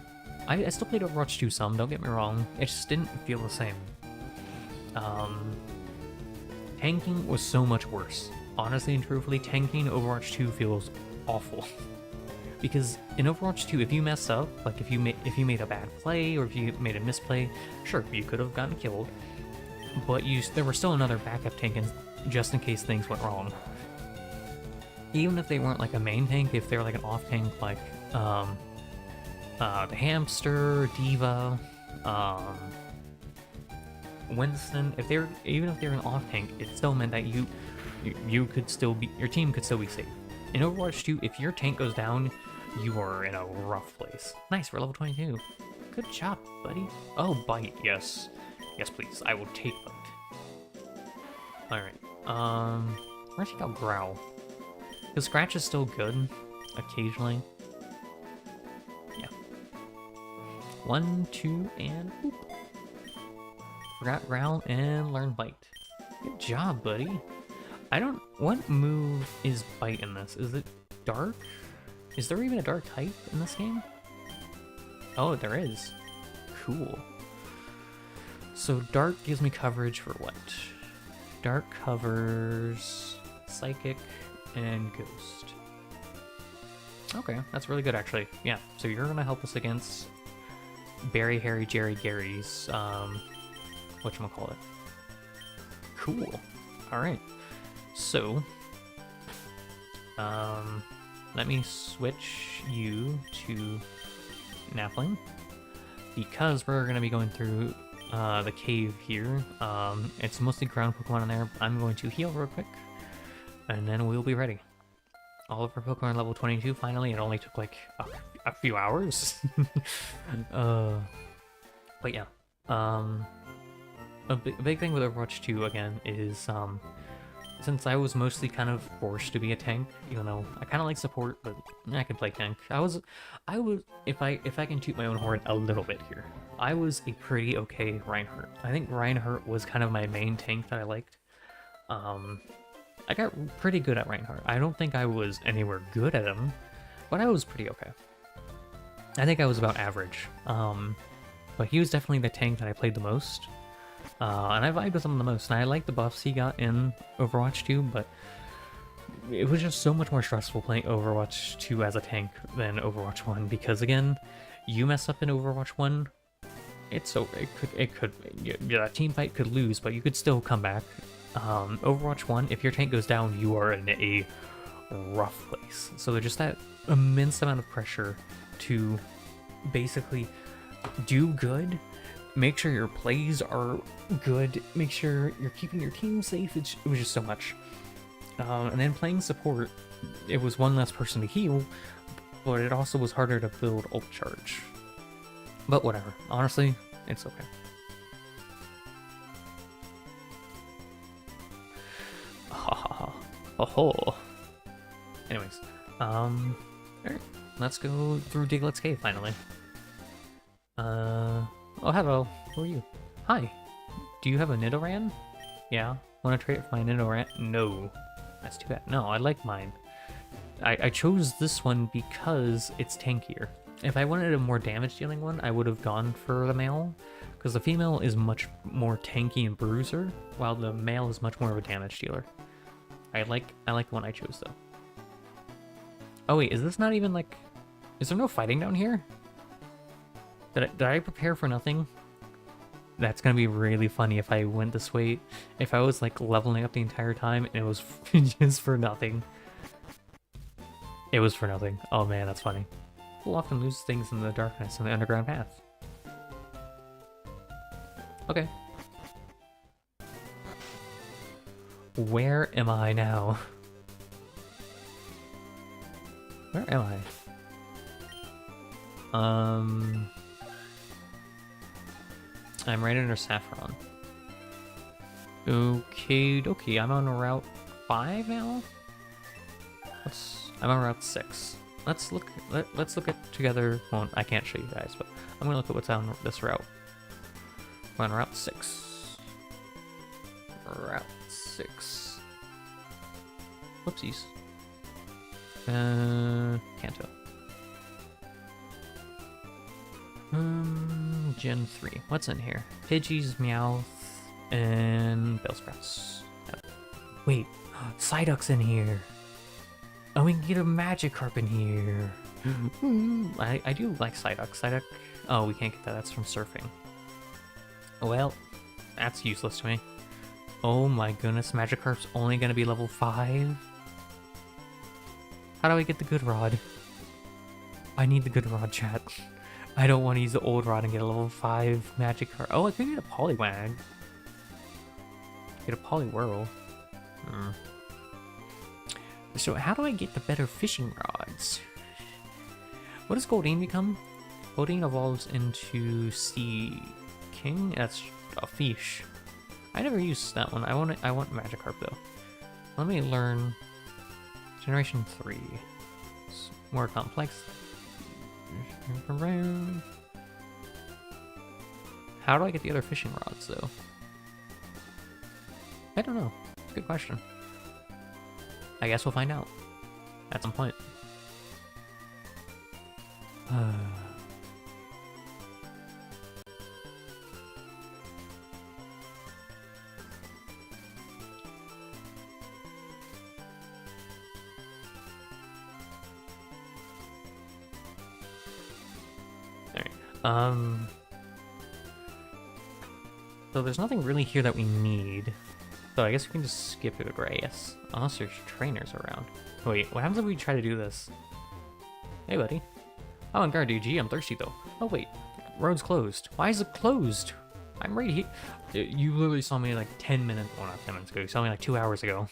Speaker 1: I still played Overwatch 2 some, don't get me wrong, it just didn't feel the same. Tanking was so much worse. Honestly and truthfully, tanking Overwatch 2 feels awful. Because in Overwatch 2, if you mess up, like if you made a bad play or if you made a misplay, sure, you could have gotten killed, but there was still another backup tank just in case things went wrong. Even if they weren't like a main tank, if they were like an off tank, like the Hamster, Diva, Winston, even if they were an off tank, it still meant that your team could still be safe. In Overwatch 2, if your tank goes down, you are in a rough place. Nice, we're level 22. Good job, buddy. Oh, bite, yes. Yes, please, I will take bite. Alright, where's he got Growl? Because Scratch is still good, occasionally. Yeah. 1, 2, and boop. Forgot Growl and learn Bite. Good job, buddy. What move is Bite in this? Is it Dark? Is there even a Dark type in this game? Oh, there is. Cool. So Dark gives me coverage for what? Dark covers Psychic and Ghost. Okay, that's really good actually. Yeah, so you're gonna help us against Barry, Harry, Jerry, Gary's, whatchamacallit. Cool. Alright. So, let me switch you to Napling, because we're gonna be going through the cave here. It's mostly ground Pokemon in there. I'm going to heal real quick, and then we'll be ready. All of our Pokemon are level 22 finally. It only took like a few hours. But yeah. A big thing with Overwatch 2 again is since I was mostly kind of forced to be a tank, even though I kind of like support, but I can play tank. I was if I can toot my own horn a little bit here, I was a pretty okay Reinhardt. I think Reinhardt was kind of my main tank that I liked. I got pretty good at Reinhardt. I don't think I was anywhere good at him, but I was pretty okay. I think I was about average. But he was definitely the tank that I played the most. And I vibed with him the most, and I like the buffs he got in Overwatch 2, but it was just so much more stressful playing Overwatch 2 as a tank than Overwatch 1, because again, you mess up in Overwatch 1, that team fight could lose, but you could still come back. Overwatch 1, if your tank goes down, you are in a rough place. So there's just that immense amount of pressure to basically do good, make sure your plays are good, make sure you're keeping your team safe. It was just so much. And then playing support, it was one less person to heal, but it also was harder to build ult charge. But whatever, honestly, it's okay. Oh. Anyways, alright, let's go through Diglett's cave finally. Oh, hello. Who are you? Hi. Do you have a Nidoran? Yeah. Want to trade it for my Nidoran? No. That's too bad. No, I like mine. I chose this one because it's tankier. If I wanted a more damage dealing one, I would have gone for the male, because the female is much more tanky and bruiser, while the male is much more of a damage dealer. I like the one I chose though. Oh wait, is this not even like... Is there no fighting down here? Did I prepare for nothing? That's gonna be really funny if I went this way. If I was like leveling up the entire time and it was just for nothing. It was for nothing. Oh man, that's funny. People often lose things in the darkness and the underground path. Okay. Where am I now? Where am I? I'm right under Saffron. Okay, dokie. I'm on Route 5 now? I'm on Route 6. Let's look at together. Well, I can't show you guys, but I'm gonna look at what's on this route. We're on Route 6. Route 6. Whoopsies. Kanto. Gen 3. What's in here? Pidgey's Meowth and Bellsprouts. Wait, Psyduck's in here. Oh, we can get a Magikarp in here. I do like Psyduck. Psyduck. Oh, we can't get that. That's from surfing. Well, that's useless to me. Oh my goodness, Magikarp's only gonna be level 5? How do I get the good rod? I need the good rod, chat. I don't want to use the old rod and get a level 5 Magikarp. Oh, I could get a Poliwag. Get a Poliwhirl. So how do I get the better fishing rods? What does Goldeen become? Goldeen evolves into Sea King? That's a fish. I never used that one. I want Magikarp though. Let me learn Generation 3. It's more complex. How do I get the other fishing rods though? I don't know. Good question. I guess we'll find out at some point. So there's nothing really here that we need. So I guess we can just skip the grass. Unless there's trainers around. Wait, what happens if we try to do this? Hey, buddy. Oh, on guard, DG. I'm thirsty, though. Oh, wait. Road's closed. Why is it closed? I'm right here. You literally saw me like 10 minutes. Well, not 10 minutes ago. You saw me like 2 hours ago.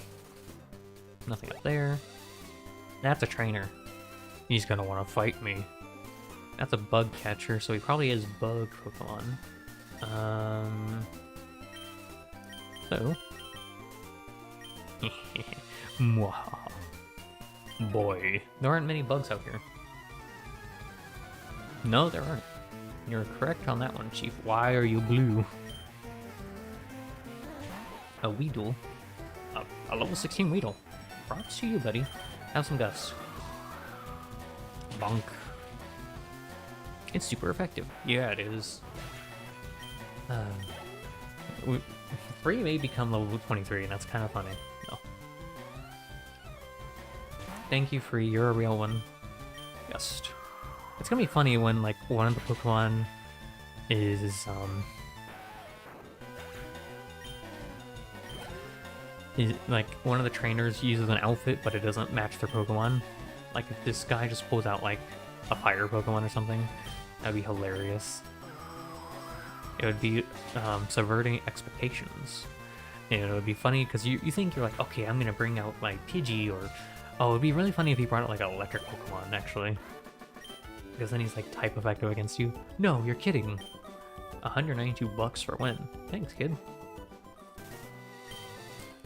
Speaker 1: Nothing up there. That's a trainer. He's gonna want to fight me. That's a bug catcher, so he probably is bug Pokemon. So. Boy. There aren't many bugs out here. No, there aren't. You're correct on that one, Chief. Why are you blue? A Weedle. A level 16 Weedle. Props to you, buddy. Have some dust. Bonk. It's super effective. Yeah, it is. Free may become level 23, and that's kind of funny. No. Thank you, Free. You're a real one. Yes. It's gonna be funny when, like, one of the Pokemon is like, one of the trainers uses an outfit, but it doesn't match their Pokemon. Like, if this guy just pulls out, like, a fire Pokemon or something, that'd be hilarious. It would be subverting expectations. And it would be funny because you think you're like, okay, I'm gonna bring out like Pidgey, or oh, it'd be really funny if he brought out like an electric Pokemon actually, because then he's like type effective against you. No, you're kidding. $192 for a win. Thanks, kid.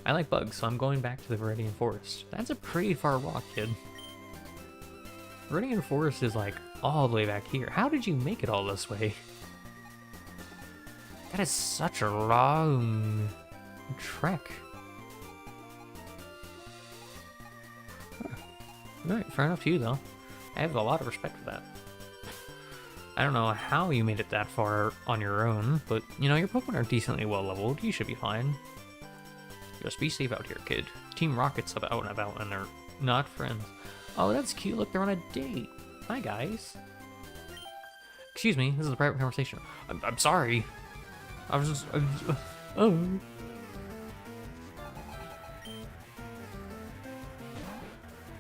Speaker 1: I like bugs, so I'm going back to the Viridian Forest. That's a pretty far walk, kid. Viridian Forest is like all the way back here. How did you make it all this way? That is such a long trek. Huh. Alright, fair enough to you though. I have a lot of respect for that. I don't know how you made it that far on your own, but you know, your Pokemon are decently well leveled. You should be fine. Just be safe out here, kid. Team Rocket's out and about, and they're not friends. Oh, that's cute. Look, they're on a date. Hi, guys. Excuse me, this is a private conversation. I'm sorry. I was just... oh.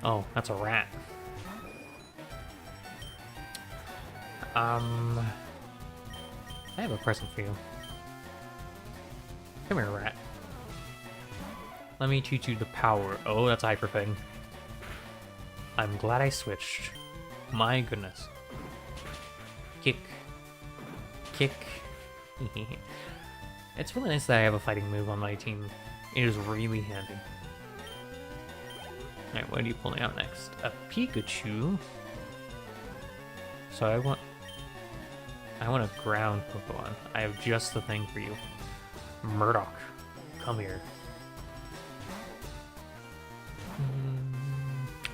Speaker 1: Oh, that's a rat. I have a present for you. Come here, rat. Let me teach you the power. Oh, that's a hyper thing. I'm glad I switched. My goodness. Kick. Kick. It's really nice that I have a fighting move on my team. It is really handy. Alright, what are you pulling out next? A Pikachu? So I want a ground Pokemon. I have just the thing for you. Murdoch, come here.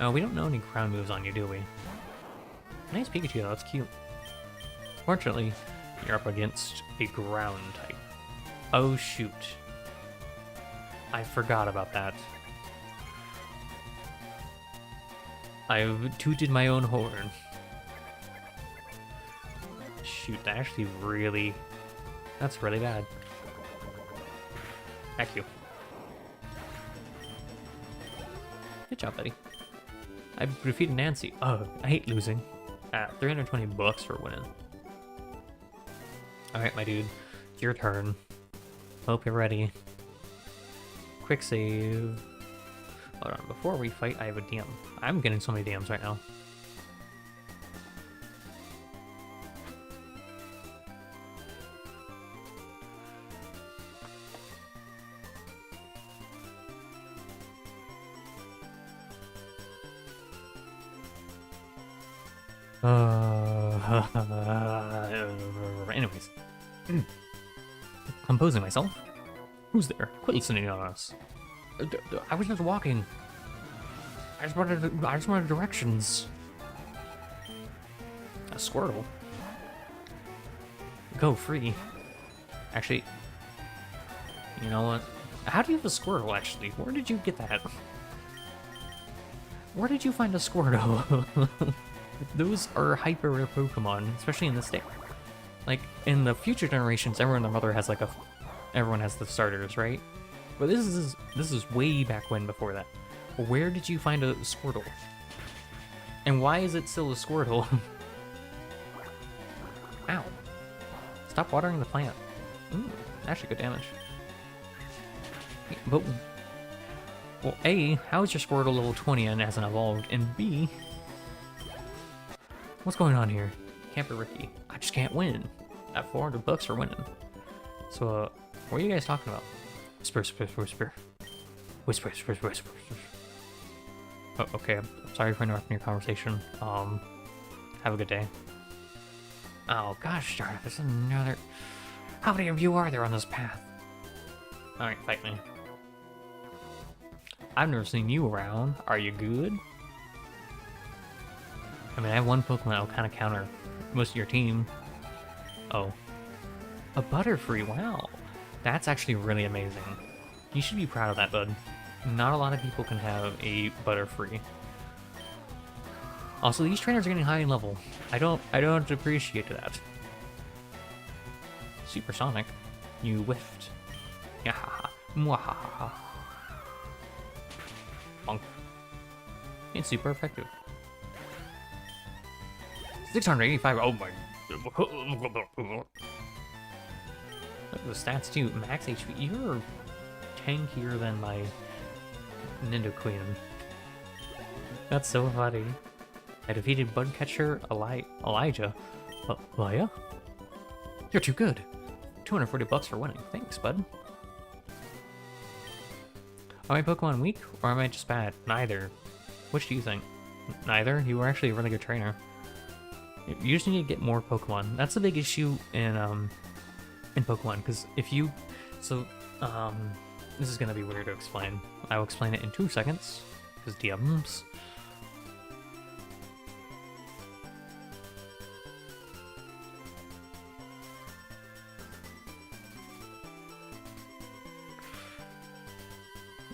Speaker 1: Oh, we don't know any ground moves on you, do we? Nice Pikachu though, that's cute. Fortunately, you're up against a ground type. Oh shoot. I forgot about that. I've tooted my own horn. Shoot, that actually really... That's really bad. Thank you. Good job, buddy. I defeated Nancy. Oh, I hate losing. 320 bucks for winning. Alright, my dude. Your turn. Hope you're ready. Quick save. Hold on, before we fight, I have a DM. I'm getting so many DMs right now. Anyways. Composing myself. Who's there? Quit listening on us. I was just walking. I just wanted directions. A Squirtle. Go free. Actually, you know what? How do you have a Squirtle, actually? Where did you get that? Where did you find a Squirtle? Those are hyper rare Pokemon, especially in this day. Like, in the future generations, everyone and their mother has like everyone has the starters, right? But this is way back when, before that. Where did you find a Squirtle? And why is it still a Squirtle? Ow. Stop watering the plant. Ooh, actually good damage. But, well, A, how is your Squirtle level 20 and hasn't evolved? And B, what's going on here? Camper Ricky. I just can't win. At 400 bucks for winning. So, what are you guys talking about? Whisper, whisper, whisper. Whisper, whisper, whisper. Oh, okay, I'm sorry for interrupting your conversation. Have a good day. Oh gosh darn it, there's another... How many of you are there on this path? Alright, fight me. I've never seen you around. Are you good? I mean, I have one Pokemon that'll kind of counter most of your team. Oh. A Butterfree, wow. That's actually really amazing. You should be proud of that, bud. Not a lot of people can have a Butterfree. Also, these trainers are getting high in level. I don't appreciate that. Supersonic. You whiffed. Yahaha. Mwahaha. Bonk. It's super effective. 685. Oh my. Look at the stats too. Max HP. You're tankier than my Nidoqueen. That's so funny. I defeated Budcatcher Elijah. Leia? You're too good. 240 bucks for winning. Thanks, bud. Are my Pokemon weak, or am I just bad? Neither. Which do you think? Neither? You were actually a really good trainer. You just need to get more Pokemon. That's a big issue in Pokemon, because if you... So, this is going to be weird to explain. I will explain it in 2 seconds, because DMs.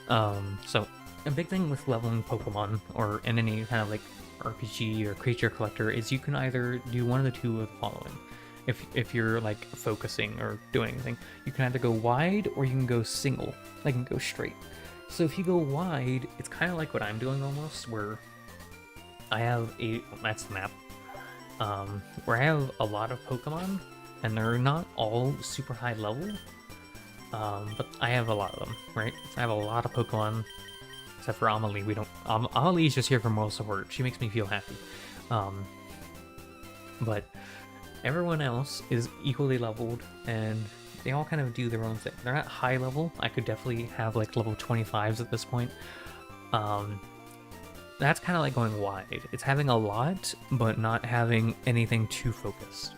Speaker 1: So a big thing with leveling Pokemon, or in any kind of like RPG or creature collector, is you can either do one of the two of the following. If you're like focusing or doing anything, you can either go wide or you can go single. Like, you can go straight. So if you go wide, it's kind of like what I'm doing almost, where I have that's the map, where I have a lot of Pokemon, and they're not all super high level, but I have a lot of them, right? I have a lot of Pokemon, except for Amelie. Amelie's just here for moral support. She makes me feel happy. But everyone else is equally leveled, and they all kind of do their own thing. They're not high level. I could definitely have like level 25s at this point. That's kind of like going wide. It's having a lot, but not having anything too focused.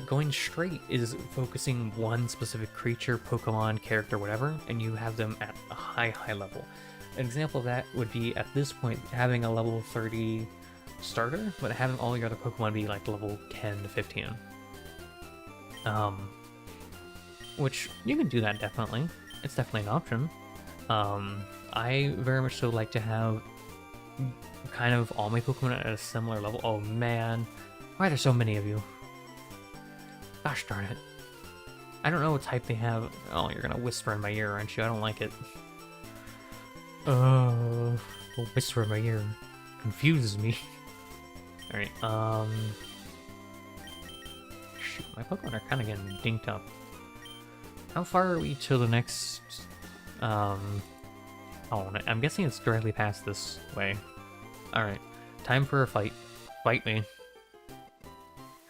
Speaker 1: Going straight is focusing one specific creature, Pokemon, character, whatever, and you have them at a high level. An example of that would be, at this point, having a level 30 starter, but having all your other Pokemon be like level 10 to 15. Which, you can do that, definitely. It's definitely an option. I very much so like to have kind of all my Pokemon at a similar level. Oh man, why are there so many of you? Gosh darn it. I don't know what type they have. Oh, you're gonna whisper in my ear, aren't you? I don't like it. Whisper in my ear confuses me. Alright, shoot, my Pokemon are kind of getting dinked up. How far are we to the next, oh, I'm guessing it's directly past this way. Alright, time for a fight. Fight me.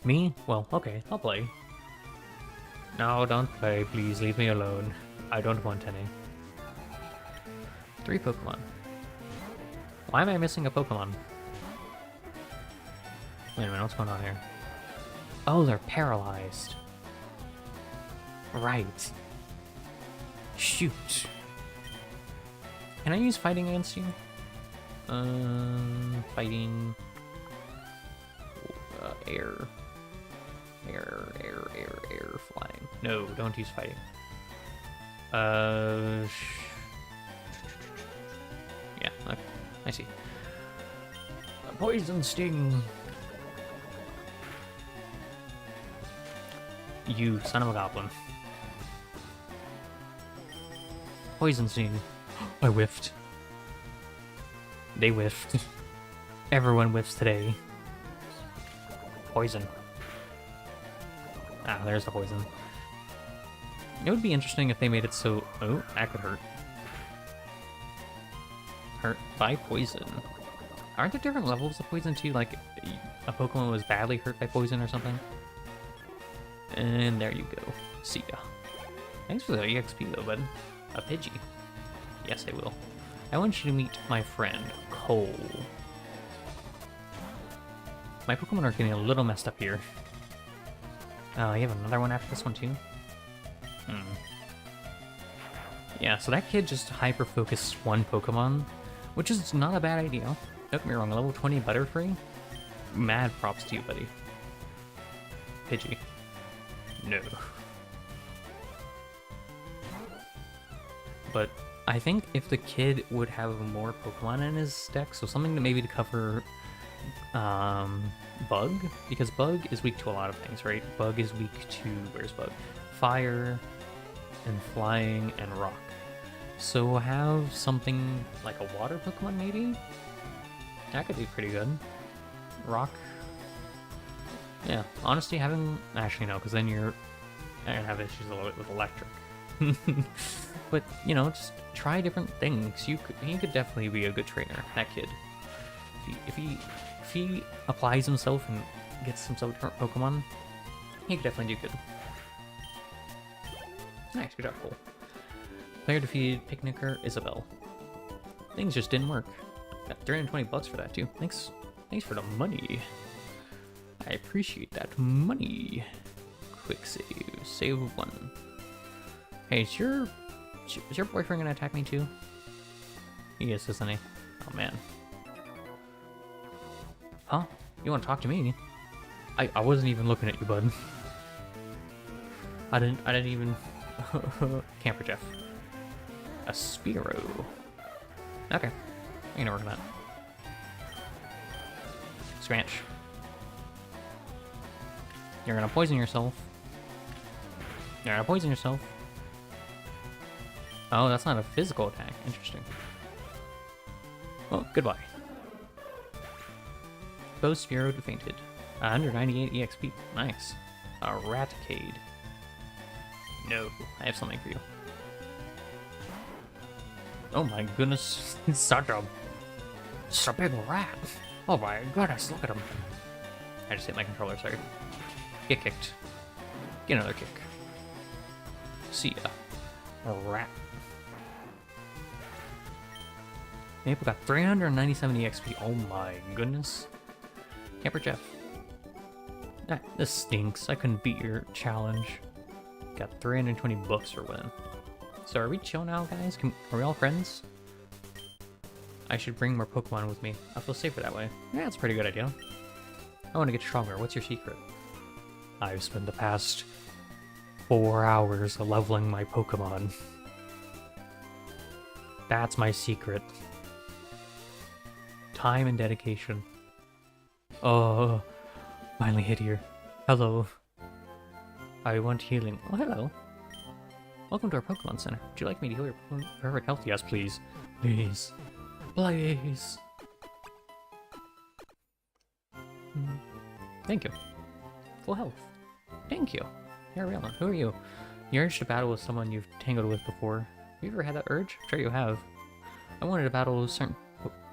Speaker 1: Me? Well, okay, I'll play. No, don't play, please leave me alone. I don't want any. 3 Pokemon. Why am I missing a Pokemon? Wait a minute, what's going on here? Oh, they're paralyzed. Right. Shoot. Can I use fighting against you? Fighting... air, flying. No, don't use fighting. Yeah, okay, I see. Poison sting! You son of a goblin. Poison sting. I whiffed. They whiffed. Everyone whiffs today. Poison. Ah, there's the poison. It would be interesting if they made it so... Oh, that could hurt. Hurt by poison. Aren't there different levels of poison too? Like, a Pokemon was badly hurt by poison or something? And there you go. See ya. Thanks for the EXP though, bud. A Pidgey. Yes, I will. I want you to meet my friend, Cole. My Pokemon are getting a little messed up here. You have another one after this one too? Yeah, so that kid just hyper-focused one Pokemon, which is not a bad idea. Don't get me wrong, level 20 Butterfree? Mad props to you, buddy. Pidgey. No. But I think if the kid would have more Pokemon in his deck, so something to maybe to cover Bug, because Bug is weak to a lot of things, right? Bug is weak to, where's Bug? Fire, and Flying, and Rock. So have something like a Water Pokemon, maybe? That could be pretty good. Rock. Yeah, honestly, having... Actually, no, because then you're gonna have issues a little bit with Electric. But, you know, just try different things. He could definitely be a good trainer, that kid. If he applies himself and gets himself different Pokemon, he could definitely do good. Nice, good job, Cole. Player defeated Picnicker Isabel. Things just didn't work. Got 320 bucks for that too. Thanks for the money. I appreciate that money. Quick save. Save 1. Hey, is your boyfriend gonna attack me too? He is, isn't he? Oh man. Huh? You wanna talk to me? I wasn't even looking at you, bud. I didn't even... Camper Jeff. A Spearow. Okay. I'm gonna work on that. Scratch. You're gonna poison yourself. You're gonna poison yourself. Oh, that's not a physical attack. Interesting. Oh, goodbye. Both Spearow fainted. 198 EXP. Nice. A Raticade. No, I have something for you. Oh my goodness, such a big rat. Oh my goodness, look at him. I just hit my controller, sorry. Get kicked. Get another kick. See ya. A rat. Maple got 397 EXP. Oh my goodness. Camper Jeff. Ah, this stinks. I couldn't beat your challenge. Got 320 books for win. So are we chill now, guys? Are we all friends? I should bring more Pokemon with me. I feel safer that way. Yeah, that's a pretty good idea. I want to get stronger. What's your secret? I've spent the past 4 hours leveling my Pokemon. That's my secret. Time and dedication. Oh, finally hit here. Hello. I want healing. Oh, hello. Welcome to our Pokemon Center. Would you like me to heal your Pokemon perfect health? Yes, please. Please. Please. Thank you. Full health. Thank you. You're a real one. Who are you? You urged to battle with someone you've tangled with before. Have you ever had that urge? I'm sure you have. I wanted to battle with certain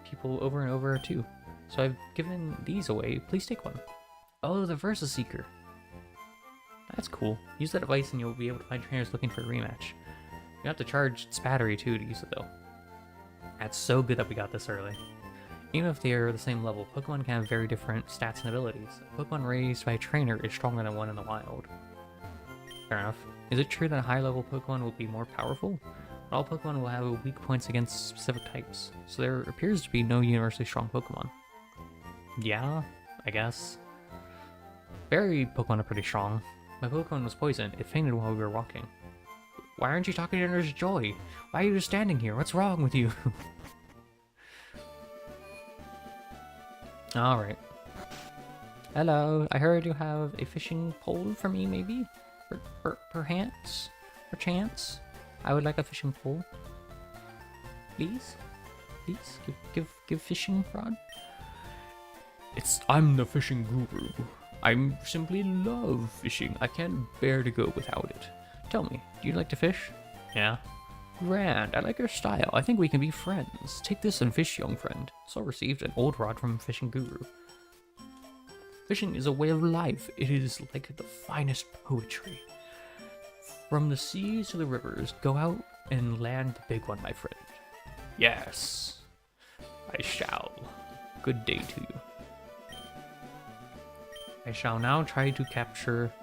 Speaker 1: people over and over too. So I've given these away. Please take one. Oh, the Versa Seeker. That's cool. Use that device and you'll be able to find trainers looking for a rematch. You have to charge its battery too to use it though. That's so good that we got this early. Even if they are the same level, Pokemon can have very different stats and abilities. A Pokemon raised by a trainer is stronger than one in the wild. Fair enough. Is it true that a high level Pokemon will be more powerful? All Pokemon will have weak points against specific types, so there appears to be no universally strong Pokemon. Yeah, I guess. Fairy Pokemon are pretty strong. My Pokemon was poisoned. It fainted while we were walking. Why aren't you talking to Nurse Joy? Why are you just standing here? What's wrong with you? Alright. Hello, I heard you have a fishing pole for me, maybe? Perchance? Perchance? I would like a fishing pole. Please? Please? Give fishing rod? I'm the fishing guru. I simply love fishing. I can't bear to go without it. Tell me, do you like to fish? Yeah. Grand, I like your style. I think we can be friends. Take this and fish, young friend. So received an old rod from fishing guru. Fishing is a way of life. It is like the finest poetry. From the seas to the rivers, go out and land the big one, my friend. Yes, I shall. Good day to you. I shall now try to capture...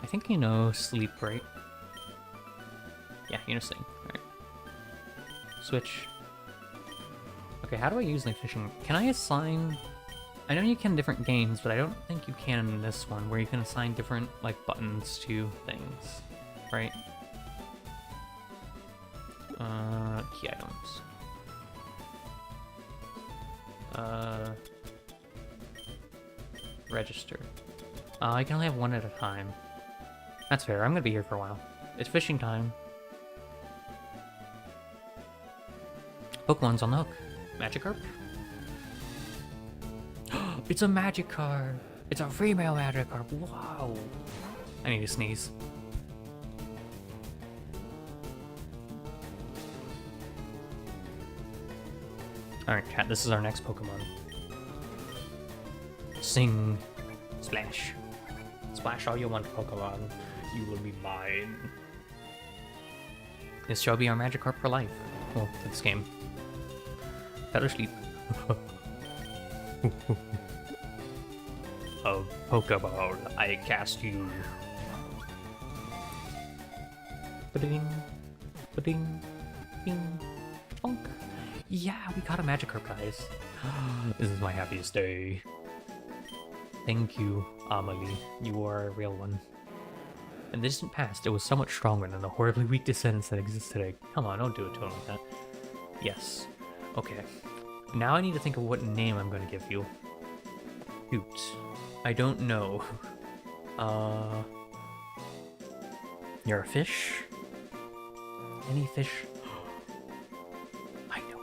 Speaker 1: I think you know Sleep, right? Yeah, you know Sing. Alright. Switch. Okay, how do I use like fishing? Can I assign... I know you can in different games, but I don't think you can in this one, where you can assign different like buttons to things, right? Key items. Register. I can only have one at a time. That's fair. I'm gonna be here for a while. It's fishing time. Pokemon's on the hook. Magikarp? It's a Magikarp! It's a female Magikarp! Wow! I need to sneeze. Alright, chat, this is our next Pokemon. Sing. Splash. Splash all you want, Pokemon. You will be mine. This shall be our Magikarp for life. Well, for this game. Better sleep. A Pokeball, I cast you. Ba-ding, ba-ding, bing, bonk. Yeah, we got a Magikarp, guys. This is my happiest day. Thank you, Amelie. You are a real one. In the distant past, it was somewhat stronger than the horribly weak descendants that exist today. Come on, don't do it to him like that. Yes. Okay. Now I need to think of what name I'm going to give you. Shoot. I don't know. You're a fish? Any fish? I know.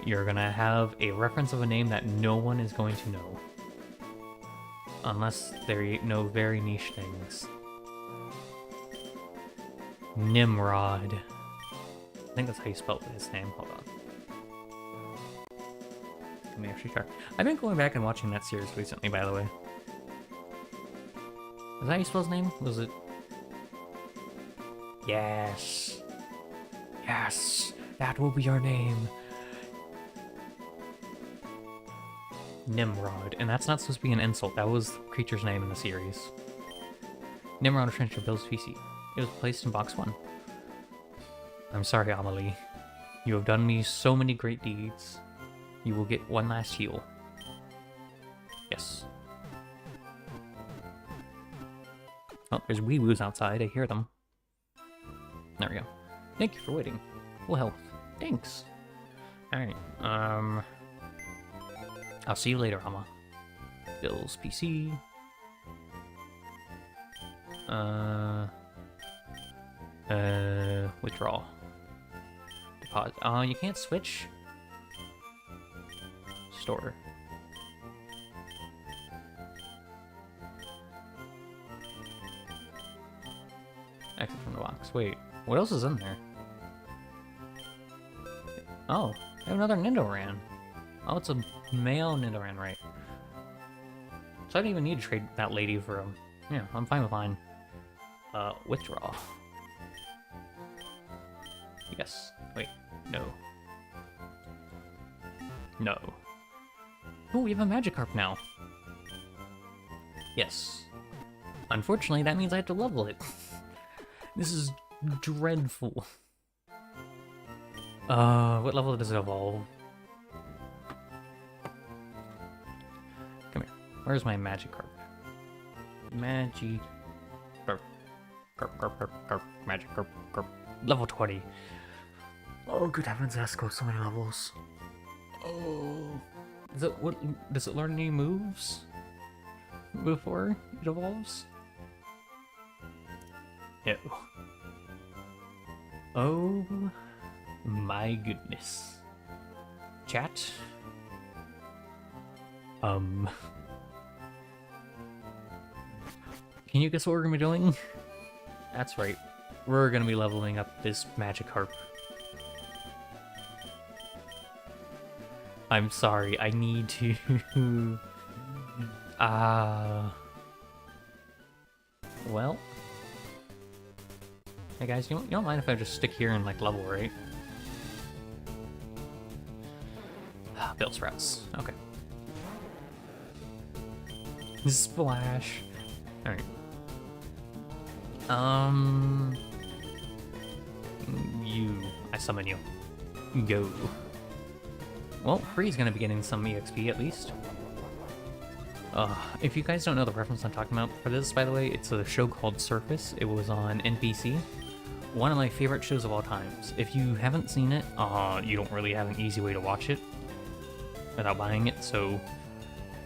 Speaker 1: You're gonna have a reference of a name that no one is going to know. Unless they know very niche things. Nimrod. I think that's how you spell his name. Hold on. Let me actually try. I've been going back and watching that series recently, by the way. Is that how you spell his name? Was it? Yes. Yes. That will be your name. Nimrod. And that's not supposed to be an insult. That was the creature's name in the series. Nimrod returned to Bill's PC. It was placed in box 1. I'm sorry, Amelie. You have done me so many great deeds. You will get one last heal. Yes. Oh, there's wee-woos outside. I hear them. There we go. Thank you for waiting. We'll help. Thanks. Alright, I'll see you later, Amma. Bill's PC. Withdraw. Deposit. You can't switch. Store. Exit from the box. Wait, what else is in there? Oh, I have another Nidoran. Oh, it's a male Nidoran, right? So I don't even need to trade that lady for him. Yeah, I'm fine with mine. Withdraw. Yes. Wait. No. No. Oh, we have a Magikarp now. Yes. Unfortunately, that means I have to level it. This is dreadful. What level does it evolve? Come here. Where's my Magikarp? Magikarp. Magikarp. Level 20. Oh, good heavens, that's go so many levels. Oh. Does it learn any moves before it evolves? No. Oh my goodness. Chat? Can you guess what we're gonna be doing? That's right. We're gonna be leveling up this Magikarp. I'm sorry, I need to... Well... Hey guys, you don't mind if I just stick here and like level, right? Bill Sprouts. Okay. Splash. Alright. I summon you. Go. Well, Free's gonna be getting some EXP at least. If you guys don't know the reference I'm talking about for this, by the way, it's a show called Surface. It was on NBC. One of my favorite shows of all times. If you haven't seen it, you don't really have an easy way to watch it without buying it. So,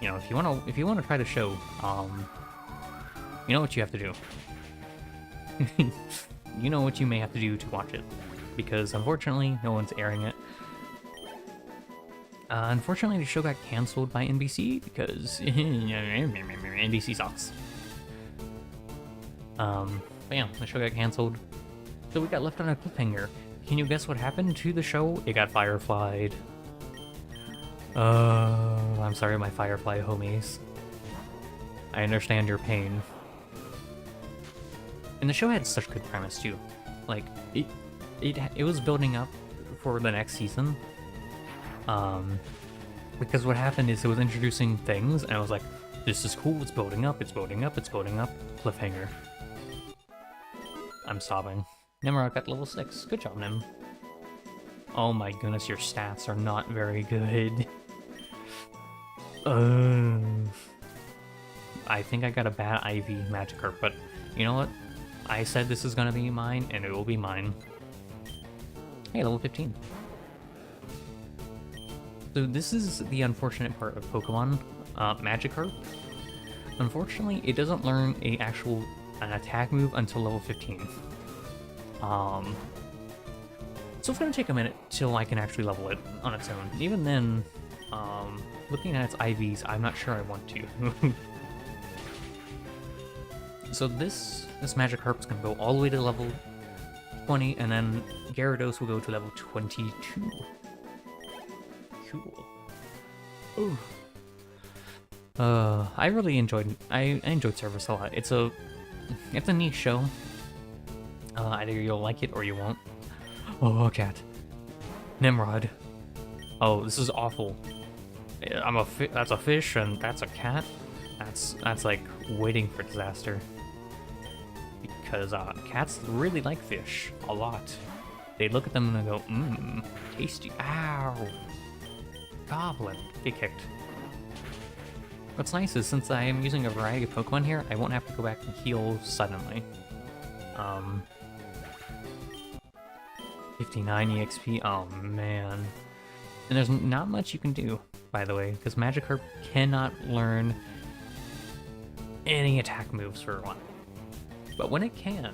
Speaker 1: you know, if you wanna try the show, you know what you have to do. You know what you may have to do to watch it, because unfortunately, no one's airing it. Unfortunately, the show got canceled by NBC because NBC sucks. But yeah, the show got canceled. So we got left on a cliffhanger. Can you guess what happened to the show? It got fireflied. I'm sorry, my firefly homies. I understand your pain. And the show had such good premise too. Like it was building up for the next season. Because what happened is it was introducing things, and I was like, this is cool, it's building up, it's building up, it's building up. Cliffhanger. I'm sobbing. Nimrod got level 6. Good job, Nim. Oh my goodness, your stats are not very good. I think I got a bad IV Magikarp, but you know what? I said this is gonna be mine, and it will be mine. Hey, level 15. So this is the unfortunate part of Pokemon, Magikarp. Unfortunately, it doesn't learn an attack move until level 15. So it's gonna take a minute till I can actually level it on its own. Even then, looking at its IVs, I'm not sure I want to. So this Magikarp is gonna go all the way to level 20, and then Gyarados will go to level 22. Cool. Ooh. I really enjoyed Service a lot. It's a niche show. Either you'll like it or you won't. Oh, a cat. Nimrod. Oh, this is awful. That's a fish and that's a cat. That's like waiting for disaster. Because cats really like fish a lot. They look at them and they go, mmm, tasty. Ow. Goblin. Get kicked. What's nice is since I am using a variety of Pokemon here, I won't have to go back and heal suddenly. 59 EXP, oh man. And there's not much you can do, by the way, because Magikarp cannot learn any attack moves for one. But when it can,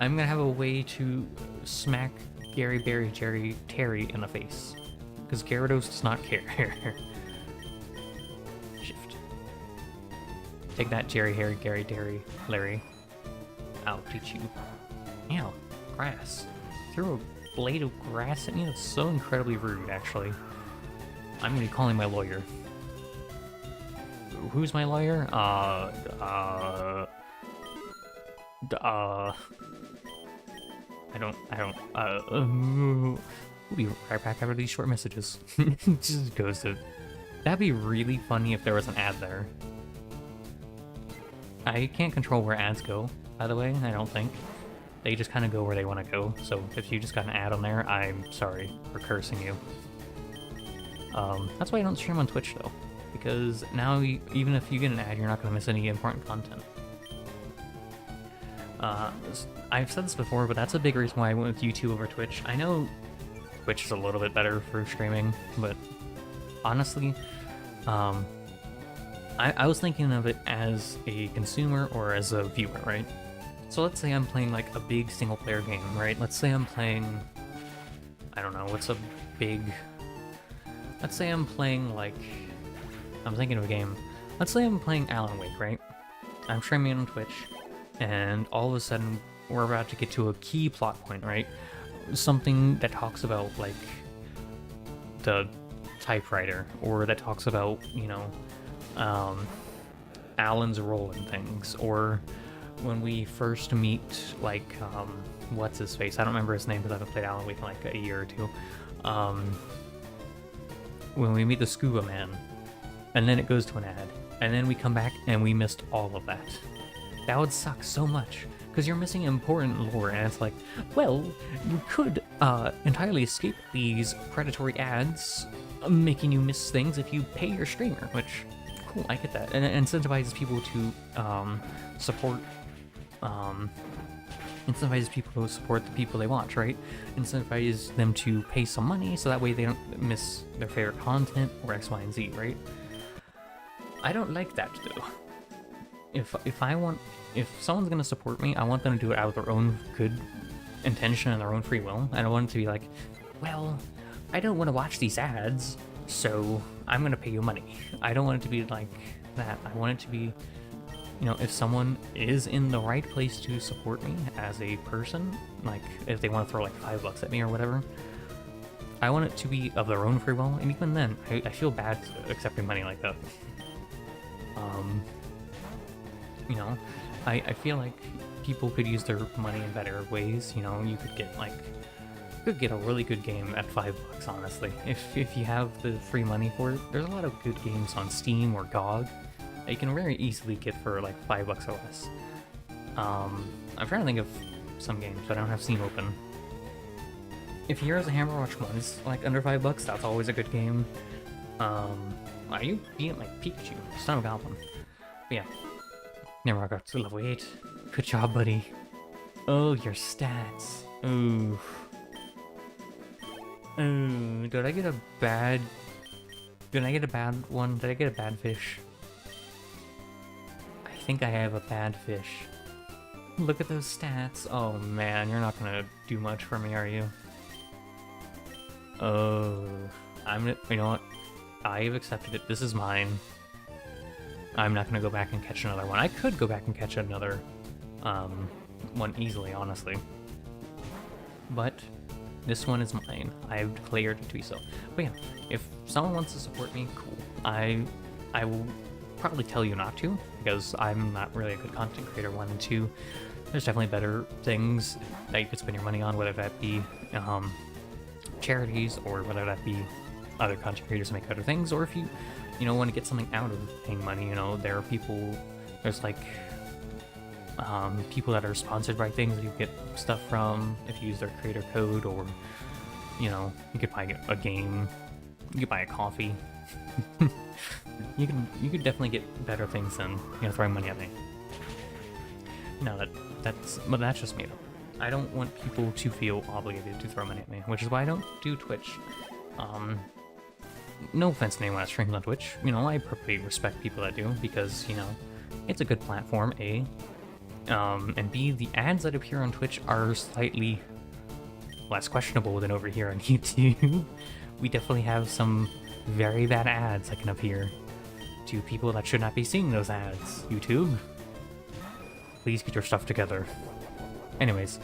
Speaker 1: I'm gonna have a way to smack Terry in the face. Because Gyarados does not care. Shift. Take that, Gary, Larry. I'll teach you. Ow, grass. Throw a blade of grass at me? That's so incredibly rude, actually. I'm gonna be calling my lawyer. Who's my lawyer? We'll be right back after these short messages. Just goes to... That'd be really funny if there was an ad there. I can't control where ads go, by the way, I don't think. They just kind of go where they want to go, so if you just got an ad on there, I'm sorry for cursing you. That's why I don't stream on Twitch, though. Because now, even if you get an ad, you're not going to miss any important content. I've said this before, but that's a big reason why I went with YouTube over Twitch. I know Twitch is a little bit better for streaming, but honestly, I was thinking of it as a consumer or as a viewer, right? So let's say I'm playing like a big single player game, right? Let's say I'm playing, I don't know, what's a big... Let's say I'm playing like, I'm thinking of a game. Let's say I'm playing Alan Wake, right? I'm streaming on Twitch, and all of a sudden we're about to get to a key plot point, right? Something that talks about like the typewriter, or that talks about, you know, Alan's role in things, or when we first meet, like, what's his face? I don't remember his name because I haven't played Alan Wake in like a year or two. When we meet the Scuba Man, and then it goes to an ad, and then we come back and we missed all of that. That would suck so much, because you're missing important lore, and it's like, well, you could entirely escape these predatory ads, making you miss things if you pay your streamer, which, cool, I get that. And it incentivizes people to support the people they watch, right? Incentivizes them to pay some money, so that way they don't miss their favorite content, or X, Y, and Z, right? I don't like that, though. If someone's gonna support me, I want them to do it out of their own good intention and their own free will. I don't want it to be like, well, I don't want to watch these ads, so I'm gonna pay you money. I don't want it to be like that. I want it to be, you know, if someone is in the right place to support me as a person, like if they want to throw like $5 at me or whatever, I want it to be of their own free will. And even then, I feel bad accepting money like that. You know, I feel like people could use their money in better ways. You know, you could get a really good game at $5, honestly. If you have the free money for it, there's a lot of good games on Steam or GOG that you can very easily get for like $5 or less. I'm trying to think of some games, but I don't have Steam open. If Heroes of Hammer Watch 1 is like under $5, that's always a good game. Are you being like Pikachu? Son of a Goblin. But yeah. Never got to level 8. Good job, buddy. Oh, your stats. Ooh. Ooh, did I get a bad... Did I get a bad one? Did I get a bad fish? I think I have a bad fish. Look at those stats. Oh man, you're not gonna do much for me, are you? Oh, you know what? I've accepted it. This is mine. I'm not gonna go back and catch another one. I could go back and catch another one easily, honestly. But this one is mine. I've declared it to be so. But yeah, if someone wants to support me, cool. I will probably tell you not to, because I'm not really a good content creator, 1, and 2. There's definitely better things that you could spend your money on, whether that be charities, or whether that be other content creators to make other things, or if you want to get something out of paying money. There are people, there's like people that are sponsored by things that you get stuff from if you use their creator code, or you could buy a game, you could buy a coffee. you could definitely get better things than throwing money at me. But that's just me though. I don't want people to feel obligated to throw money at me, which is why I don't do Twitch. No offense to anyone that streams on Twitch. I perfectly respect people that do, because it's a good platform, A, and B, the ads that appear on Twitch are slightly less questionable than over here on YouTube. We definitely have some very bad ads that can appear to people that should not be seeing those ads. YouTube, please get your stuff together. Anyways,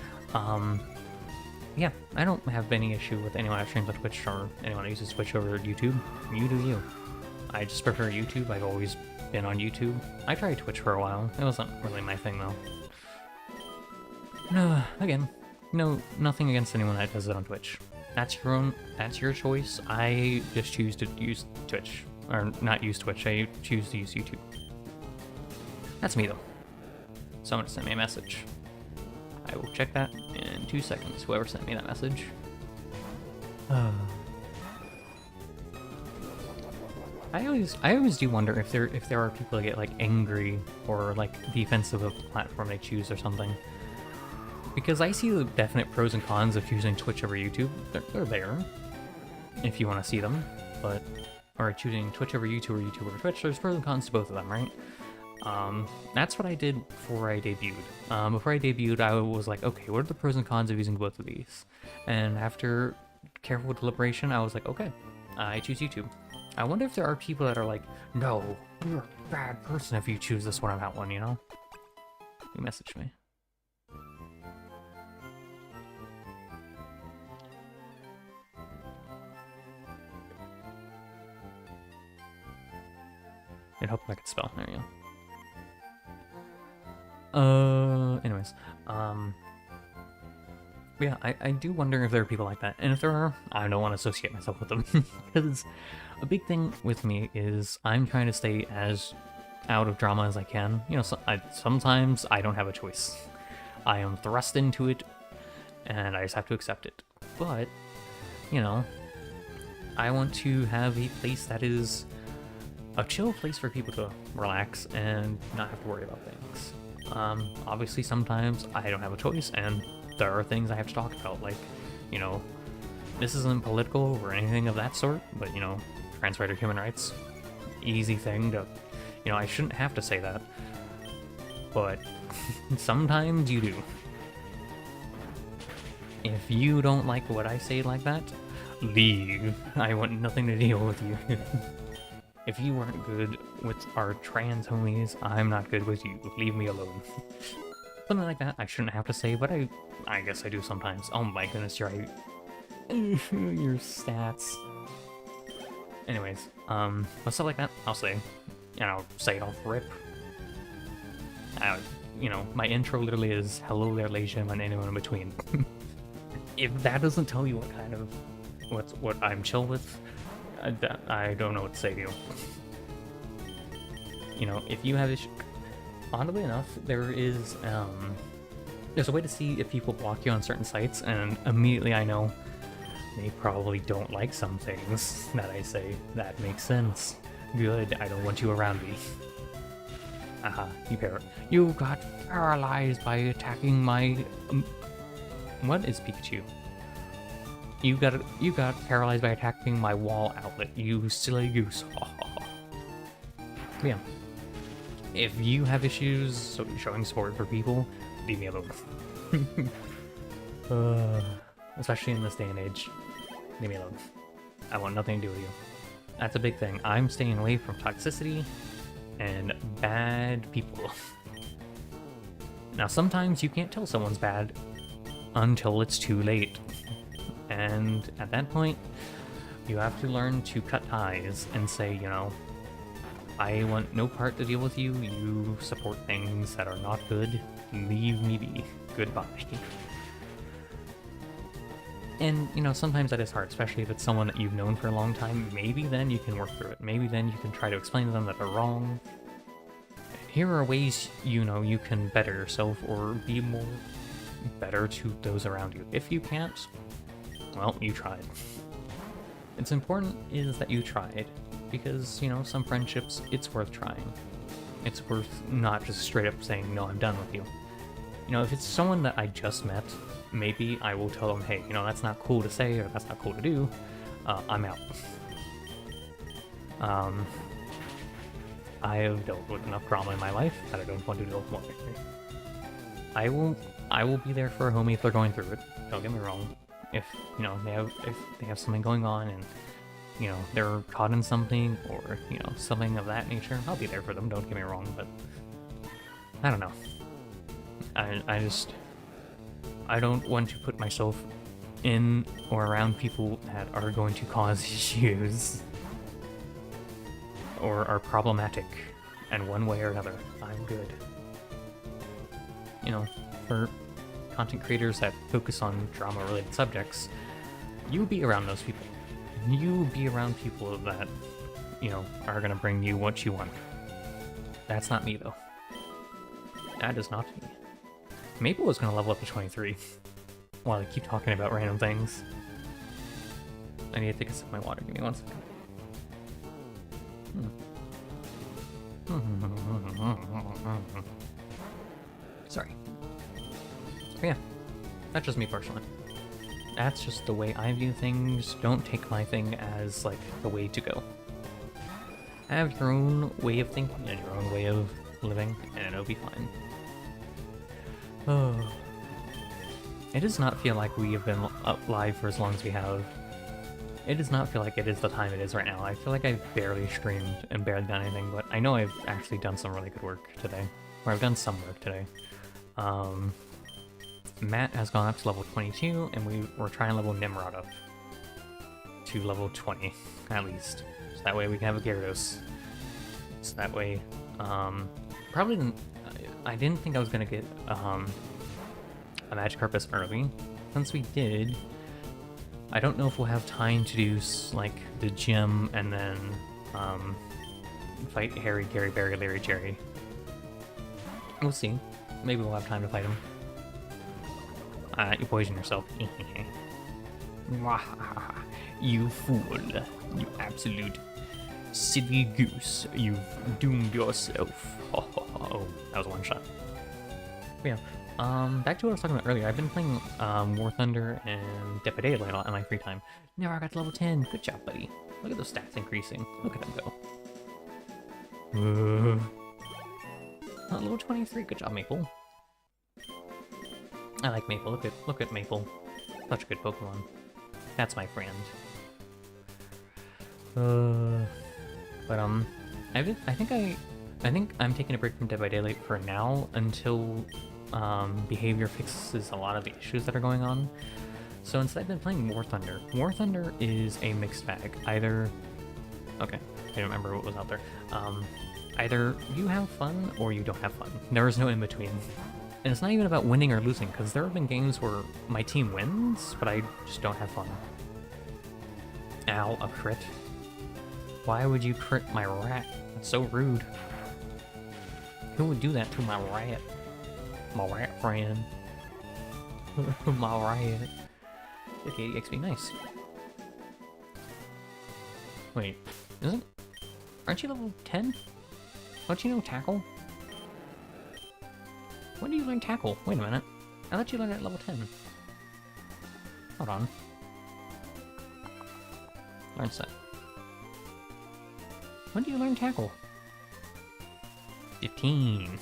Speaker 1: yeah, I don't have any issue with anyone that streams on Twitch or anyone that uses Twitch over YouTube. You do you. I just prefer YouTube. I've always been on YouTube. I tried Twitch for a while. It wasn't really my thing though. No, again, nothing against anyone that does it on Twitch. That's your choice. I just choose to use Twitch. Or not use Twitch, I choose to use YouTube. That's me though. Someone sent me a message. I will check that in 2 seconds, whoever sent me that message. I always do wonder if there are people that get like angry or like defensive of the platform they choose or something. Because I see the definite pros and cons of choosing Twitch over YouTube. They're there, if you want to see them, or choosing Twitch over YouTube or YouTube over Twitch. There's pros and cons to both of them, right? That's what I did before I debuted. Before I debuted, I was like, okay, what are the pros and cons of using both of these? And after careful deliberation, I was like, okay, I choose YouTube. I wonder if there are people that are like, no, you're a bad person if you choose this one or that one, You message me. It helped I could spell. There you go. Anyways, yeah, I do wonder if there are people like that, and if there are, I don't want to associate myself with them, because a big thing with me is I'm trying to stay as out of drama as I can. Sometimes I don't have a choice. I am thrust into it, and I just have to accept it. But, I want to have a place that is a chill place for people to relax and not have to worry about things. Obviously sometimes I don't have a choice, and there are things I have to talk about, like, this isn't political or anything of that sort, but, trans rights or human rights, easy thing to, I shouldn't have to say that, but sometimes you do. If you don't like what I say like that, leave. I want nothing to deal with you. If you weren't good with our trans homies, I'm not good with you. Leave me alone. Something like that I shouldn't have to say, but I guess I do sometimes. Oh my goodness, you're right. Your stats. Anyways, but stuff like that, I'll say. And I'll say it off rip. My intro literally is, hello there, Leisha, and anyone in between. If that doesn't tell you what kind of, what I'm chill with, I don't know what to say to you. If you have issues, oddly enough, there's a way to see if people block you on certain sites, and immediately I know they probably don't like some things that I say. That makes sense. Good, I don't want you around me. Aha, you got paralyzed by attacking my... what is Pikachu? You got paralyzed by attacking my wall outlet, you silly goose. Yeah. If you have issues showing support for people, leave me alone. Especially in this day and age. Leave me alone. I want nothing to do with you. That's a big thing. I'm staying away from toxicity and bad people. Now, sometimes you can't tell someone's bad until it's too late. And at that point, you have to learn to cut ties and say, you know, I want no part to deal with you. You support things that are not good. Leave me be. Goodbye. And, you know, sometimes that is hard, especially if it's someone that you've known for a long time. Maybe then you can work through it. Maybe then you can try to explain to them that they're wrong. Here are ways, you know, you can better yourself or be more better to those around you. If you can't, well, you tried. It's important is that you tried, because, you know, some friendships, it's worth trying. It's worth not just straight up saying, no, I'm done with you. You know, if it's someone that I just met, maybe I will tell them, hey, you know, that's not cool to say, or that's not cool to do, I'm out. I have dealt with enough drama in my life that I don't want to deal with more. I will be there for a homie if they're going through it, don't get me wrong. If, you know, if they have something going on and, you know, they're caught in something, or, you know, something of that nature, I'll be there for them, don't get me wrong, but I don't know. I don't want to put myself in or around people that are going to cause issues or are problematic, and one way or another, I'm good. You know, for content creators that focus on drama-related subjects, you be around those people. You be around people that, you know, are gonna bring you what you want. That's not me, though. That is not me. Maple is gonna level up to 23 while I keep talking about random things. I need to take a sip of my water. Give me 1 second. Sorry. But yeah, that's just me personally. That's just the way I view things. Don't take my thing as, like, the way to go. Have your own way of thinking and your own way of living, and it'll be fine. Oh. It does not feel like we have been up live for as long as we have. It does not feel like it is the time it is right now. I feel like I've barely streamed and barely done anything, but I know I've actually done some really good work today. Or I've done some work today. Matt has gone up to level 22, and we're trying to level Nimrod up to level 20, at least. So that way we can have a Gyarados. So that way, probably didn't... I didn't think I was gonna get a Magikarp early. Since we did, I don't know if we'll have time to do like the gym and then fight Harry, Gary, Barry, Larry, Jerry. We'll see. Maybe we'll have time to fight him. You poison yourself. You fool! You absolute silly goose! You've doomed yourself. Oh, that was a one shot. But yeah, back to what I was talking about earlier. I've been playing War Thunder and Dead by Daylight a lot in my free time. Now I got to level 10. Good job, buddy. Look at those stats increasing. Look at them go. Level 23. Good job, Maple. I like Maple. Look at Maple. Such a good Pokemon. That's my friend. But I think I'm taking a break from Dead by Daylight for now until behavior fixes a lot of the issues that are going on. So instead I've been playing War Thunder. War Thunder is a mixed bag. Either... Okay, I don't remember what was out there. Either you have fun or you don't have fun. There is no in between. And it's not even about winning or losing, because there have been games where my team wins, but I just don't have fun. Ow, a crit. Why would you crit my rat? That's so rude. Who would do that to my rat? My rat friend. My rat. Okay, 80 XP, nice. Wait, isn't... Aren't you level 10? Don't you know Tackle? When do you learn tackle? Wait a minute. I let you learn it at level 10. Hold on. Learn set. When do you learn tackle? 15.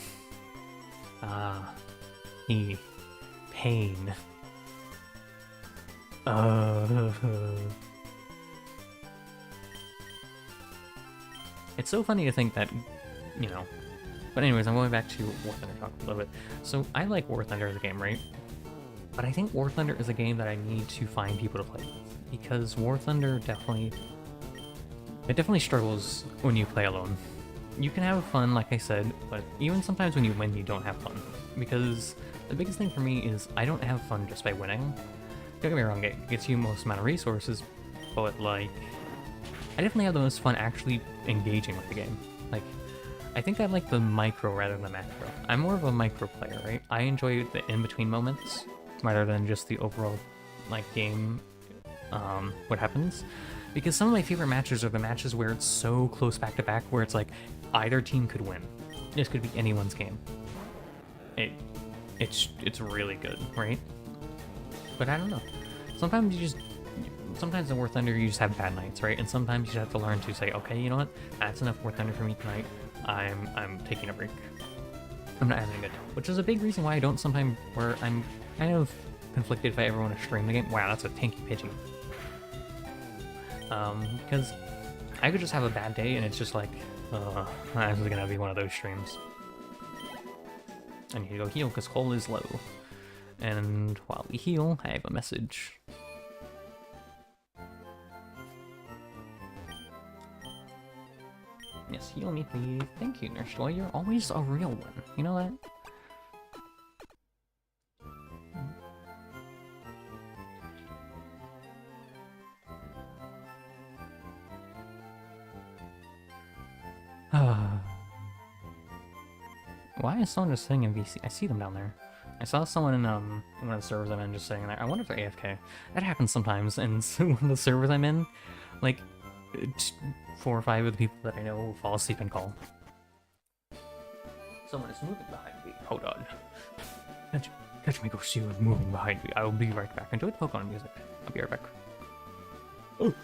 Speaker 1: Ah. Pain. It's so funny to think that, you know. But anyways, I'm going back to War Thunder talk a little bit. So I like War Thunder as a game, right? But I think War Thunder is a game that I need to find people to play with, because War Thunder definitely struggles when you play alone. You can have fun, like I said, but even sometimes when you win, you don't have fun. Because the biggest thing for me is I don't have fun just by winning. Don't get me wrong, it gets you most amount of resources, but like, I definitely have the most fun actually engaging with the game. Like, I think I like the micro rather than the macro. I'm more of a micro player, right? I enjoy the in-between moments rather than just the overall, like, game, what happens. Because some of my favorite matches are the matches where it's so close back to back, where it's like, either team could win. This could be anyone's game. It's really good, right? But I don't know. Sometimes in War Thunder you just have bad nights, right? And sometimes you just have to learn to say, okay, you know what? That's enough War Thunder for me tonight. I'm taking a break. I'm not having a good time. Which is a big reason why I don't sometimes, where I'm kind of conflicted if I ever want to stream the game. Wow, that's a tanky Pidgey. Because I could just have a bad day and it's just like, this is gonna be one of those streams. I need to go heal because Cole is low. And while we heal, I have a message. Yes, heal me please. Thank you, Nurse Joy. You're always a real one. You know that? Why is someone just sitting in VC? I see them down there. I saw someone in one of the servers I'm in just sitting there. I wonder if they're AFK. That happens sometimes, and so one of the servers I'm in, like, 4 or 5 of the people that I know will fall asleep and call. Someone is moving behind me. Hold on. Catch me, go see who's moving behind me. I will be right back. Enjoy the Pokemon music. I'll be right back. Oh.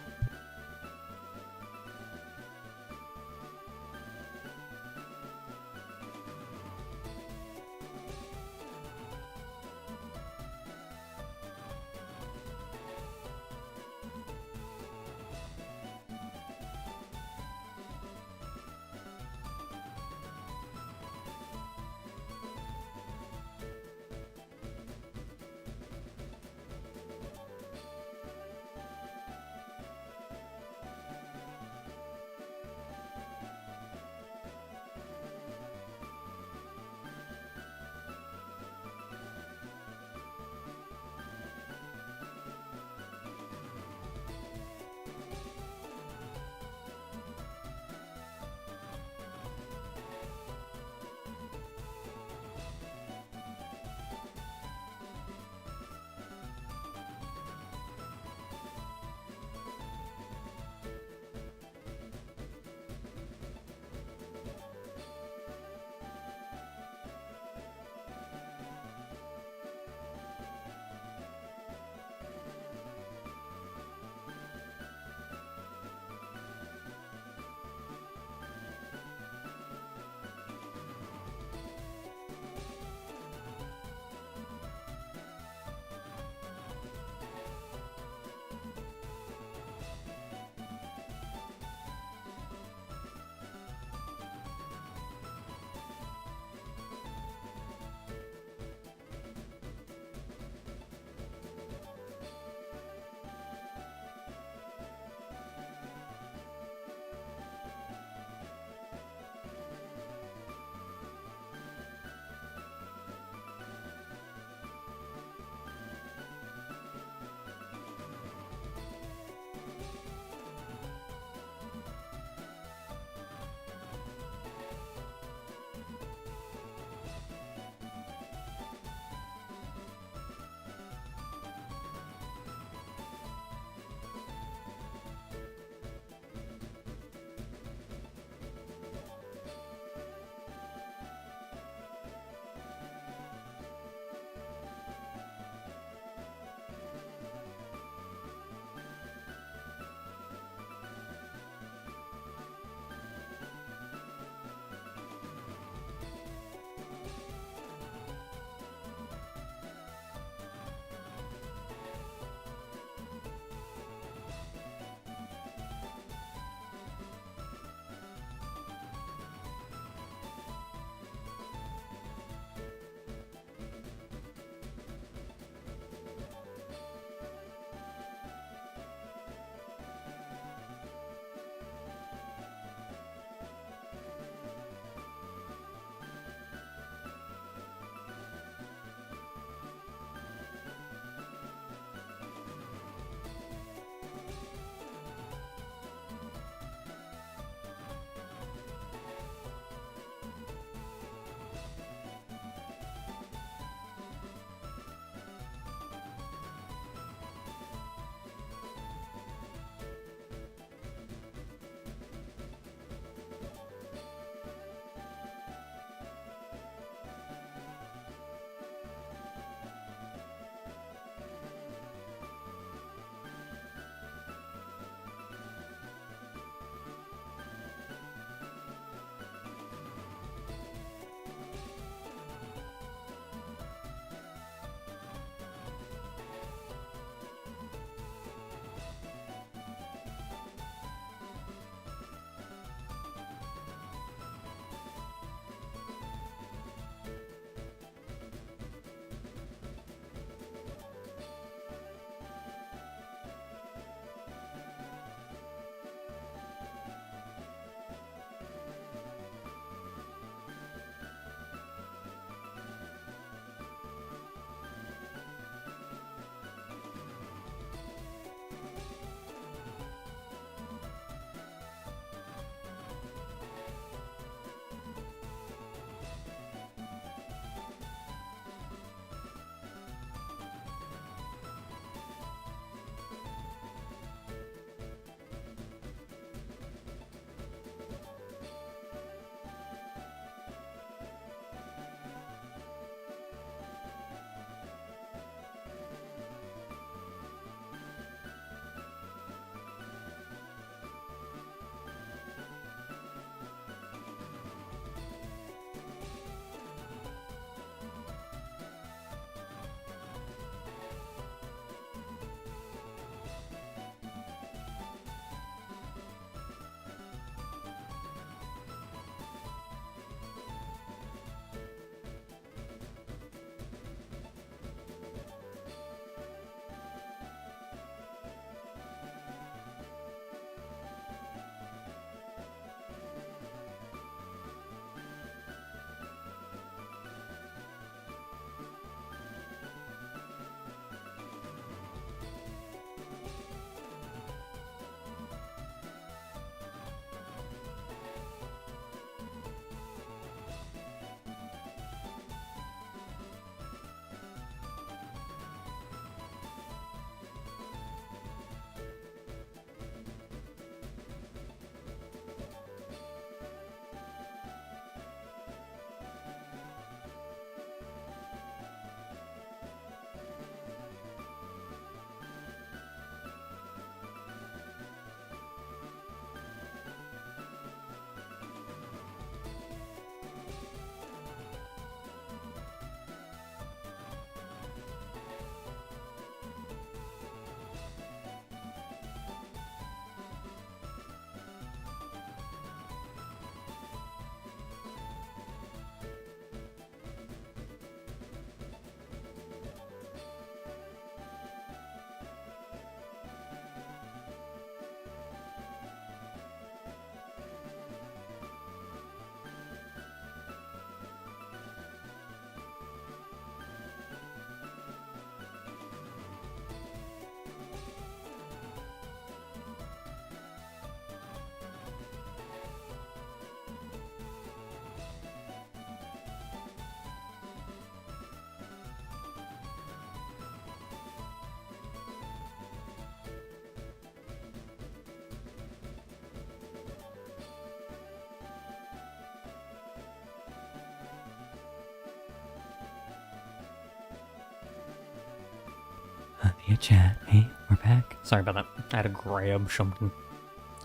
Speaker 1: Hiya chat, hey, we're back. Sorry about that. I had to grab something.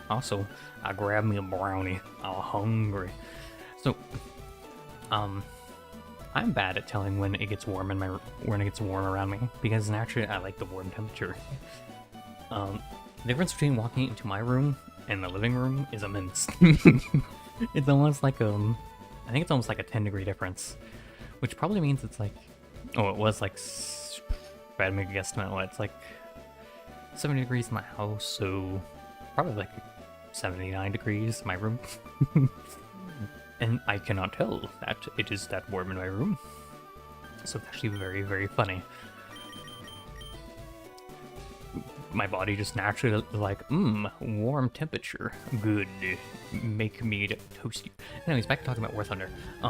Speaker 1: Also, I grabbed me a brownie. I was hungry. So, I'm bad at telling when it gets warm when it gets warm around me, because naturally I like the warm temperature. The difference between walking into my room and the living room is immense. It's almost like I think it's almost like a 10-degree difference, which probably means it's like, oh, it was like, if I had to make a guesstimate, it's like 70 degrees in my house, so probably like 79 degrees in my room. And I cannot tell that it is that warm in my room. So it's actually very, very funny. My body just naturally like, warm temperature. Good. Make me toasty. Anyways, back to talking about War Thunder. So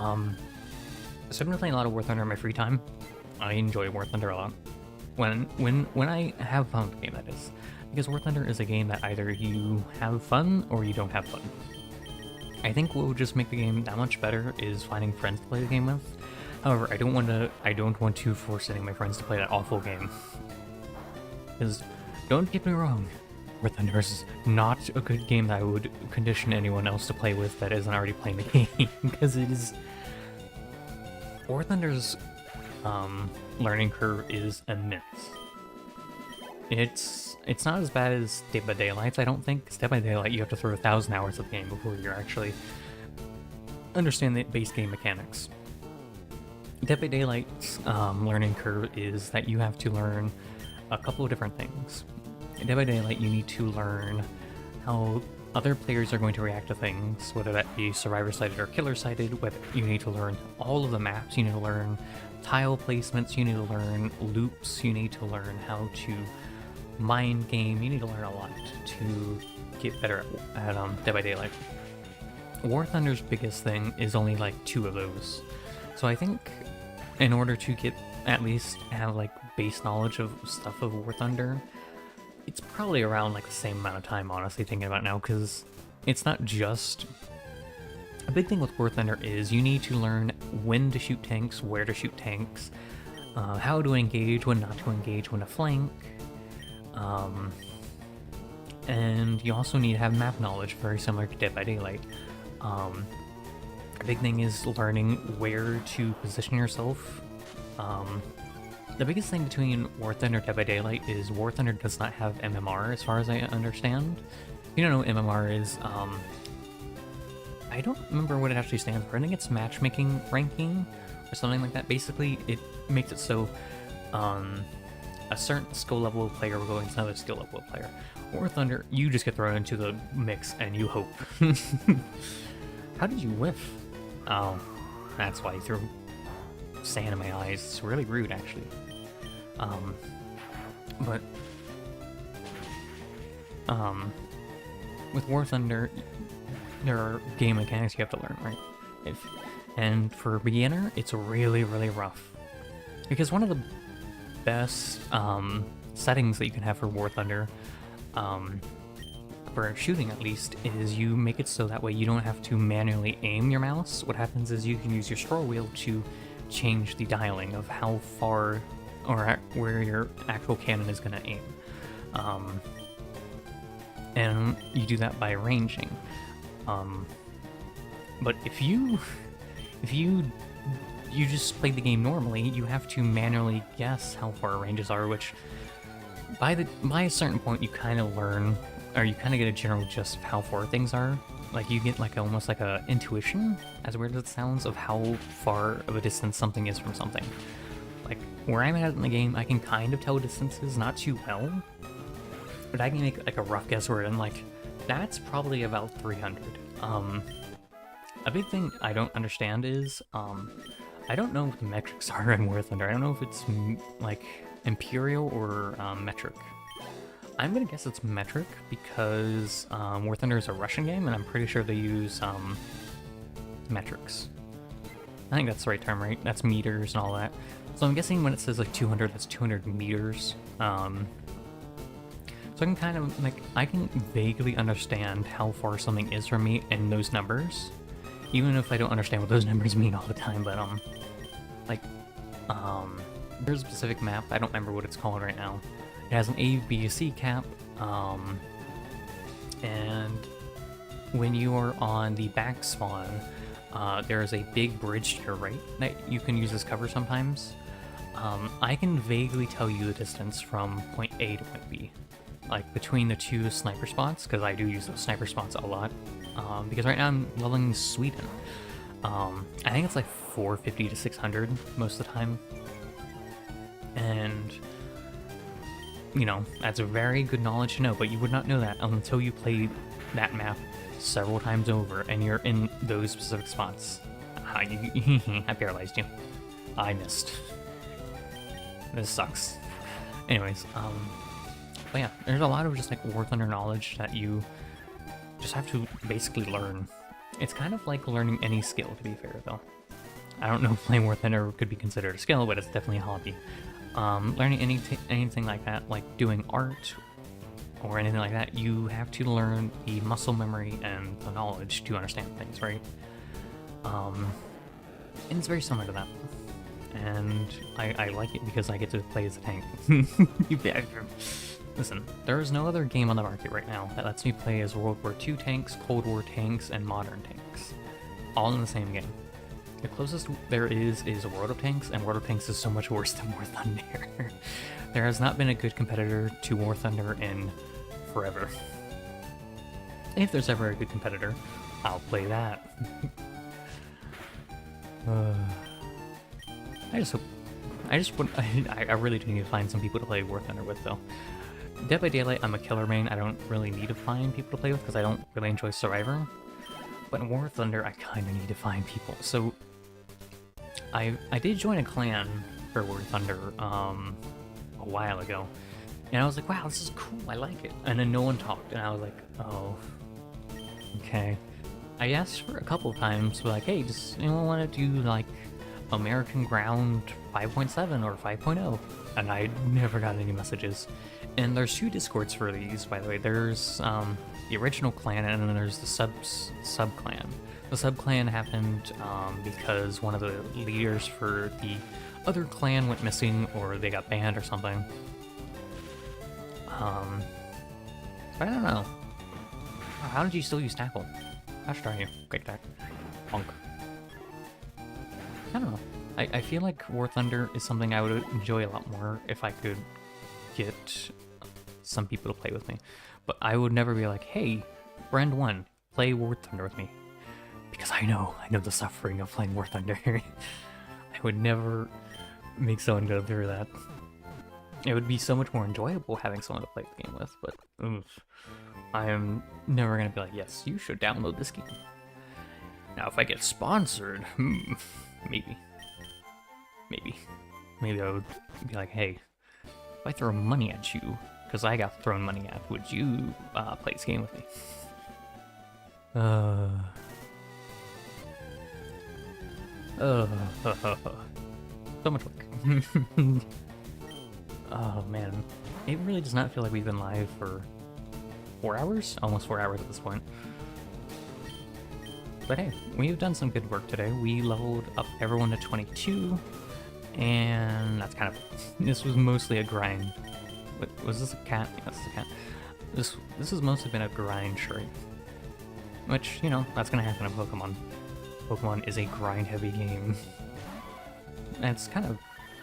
Speaker 1: I've been playing a lot of War Thunder in my free time. I enjoy War Thunder a lot. When I have fun with the game, that is. Because War Thunder is a game that either you have fun or you don't have fun. I think what would just make the game that much better is finding friends to play the game with. However, I don't want to force any of my friends to play that awful game. Because, don't get me wrong, War Thunder is not a good game that I would condition anyone else to play with that isn't already playing the game. Because it is... War Thunder's learning curve is immense. It's not as bad as Dead by Daylight, I don't think. Because Dead by Daylight, you have to throw 1,000 hours of the game before you actually understand the base game mechanics. Dead by Daylight's learning curve is that you have to learn a couple of different things. In Dead by Daylight, you need to learn how other players are going to react to things, whether that be survivor-sided or killer-sided, whether you need to learn all of the maps, you need to learn tile placements, you need to learn loops, you need to learn how to mind game, you need to learn a lot to get better at Dead by Daylight. War Thunder's biggest thing is only like 2 of those. So I think in order to get at least have like base knowledge of stuff of War Thunder, it's probably around like the same amount of time, honestly, thinking about it now, because it's not just... A big thing with War Thunder is you need to learn when to shoot tanks, where to shoot tanks, how to engage, when not to engage, when to flank, and you also need to have map knowledge, very similar to Dead by Daylight. A big thing is learning where to position yourself. The biggest thing between War Thunder and Dead by Daylight is War Thunder does not have MMR, as far as I understand. You don't know what MMR is, I don't remember what it actually stands for. I think it's matchmaking ranking, or something like that. Basically, it makes it so, a certain skill level of player will go against another skill level of player. War Thunder, you just get thrown into the mix, and you hope. How did you whiff? Oh, that's why you threw sand in my eyes. It's really rude, actually. With War Thunder, there are game mechanics you have to learn, right? And for a beginner, it's really, really rough. Because one of the best settings that you can have for War Thunder, for shooting at least, is you make it so that way you don't have to manually aim your mouse. What happens is you can use your scroll wheel to change the dialing of how far or where your actual cannon is going to aim. And you do that by ranging. But if you just play the game normally, you have to manually guess how far ranges are, which by a certain point you kind of learn, or you kind of get a general gist of how far things are. Like you get like almost like a intuition, as weird as it sounds, of how far of a distance something is from something. Like where I'm at in the game, I can kind of tell distances, not too well, but I can make like a rough guess where I'm like, that's probably about 300. A big thing I don't understand is, I don't know what the metrics are in War Thunder. I don't know if it's like imperial or metric. I'm gonna guess it's metric because War Thunder is a Russian game, and I'm pretty sure they use metrics. I think that's the right term, right? That's meters and all that. So I'm guessing when it says like 200, that's 200 meters. So I can kind of, like, I can vaguely understand how far something is from me in those numbers, even if I don't understand what those numbers mean all the time, but, there's a specific map, I don't remember what it's called right now. It has an A, B, C cap, and when you are on the back spawn, there is a big bridge to your right that you can use as cover sometimes. I can vaguely tell you the distance from point A to point B, like between the two sniper spots, because I do use those sniper spots a lot. Because right now I'm leveling Sweden. I think it's like 450 to 600 most of the time. And, you know, that's a very good knowledge to know, but you would not know that until you play that map several times over and you're in those specific spots. I paralyzed you. I missed. This sucks. Anyways, but yeah, there's a lot of just like War Thunder knowledge that you just have to basically learn. It's kind of like learning any skill, to be fair, though. I don't know if playing War Thunder could be considered a skill, but it's definitely a hobby. Learning anything like that, like doing art or anything like that, you have to learn the muscle memory and the knowledge to understand things, right? And it's very similar to that. And I like it because I get to play as a tank. Listen, there is no other game on the market right now that lets me play as World War II tanks, Cold War tanks, and modern tanks, all in the same game. The closest there is World of Tanks, and World of Tanks is so much worse than War Thunder. There has not been a good competitor to War Thunder in forever. If there's ever a good competitor, I'll play that. I really do need to find some people to play War Thunder with, though. Dead by Daylight, I'm a killer main. I don't really need to find people to play with because I don't really enjoy Survivor. But in War Thunder, I kind of need to find people. So I did join a clan for War Thunder a while ago, and I was like, wow, this is cool. I like it. And then no one talked, and I was like, oh, okay. I asked for a couple of times, like, hey, does anyone want to do like American Ground 5.7 or 5.0? And I never got any messages. And there's two Discords for these, by the way. There's the original clan, and then there's the sub-clan. The sub-clan happened because one of the leaders for the other clan went missing, or they got banned or something. I don't know. How did you still use tackle? How should I you? Quick attack. Bonk. I don't know. I feel like War Thunder is something I would enjoy a lot more if I could get some people to play with me. But I would never be like, hey, friend one, play War Thunder with me. Because I know the suffering of playing War Thunder. I would never make someone go through that. It would be so much more enjoyable having someone to play the game with, but I am never going to be like, yes, you should download this game. Now, if I get sponsored, maybe. Maybe I would be like, hey, if I throw money at you, because I got thrown money at, would you play this game with me? So much work. Oh man, it really does not feel like we've been live for 4 hours? Almost 4 hours at this point. But hey, we've done some good work today. We leveled up everyone to 22, and that's kind of... This was mostly a grind. Wait, was this a cat? Yeah, this is a cat. This has mostly been a grind trade. Which, you know, that's gonna happen in Pokemon. Pokemon is a grind-heavy game. And it's kind of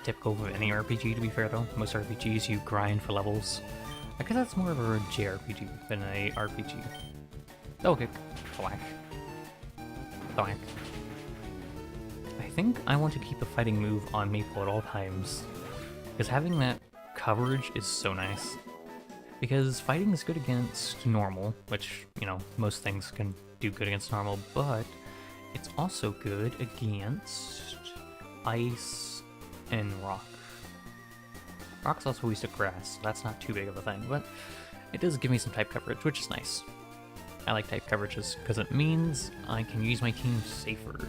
Speaker 1: typical of any RPG, to be fair, though. Most RPGs, you grind for levels. I guess that's more of a JRPG than a RPG. Okay, thwack. Thwack. I think I want to keep the fighting move on Maple at all times, because having that coverage is so nice. Because fighting is good against normal, which, you know, most things can do good against normal, but it's also good against ice and rock. Rock's also weak to grass, so that's not too big of a thing, but it does give me some type coverage, which is nice. I like type coverages because it means I can use my team safer.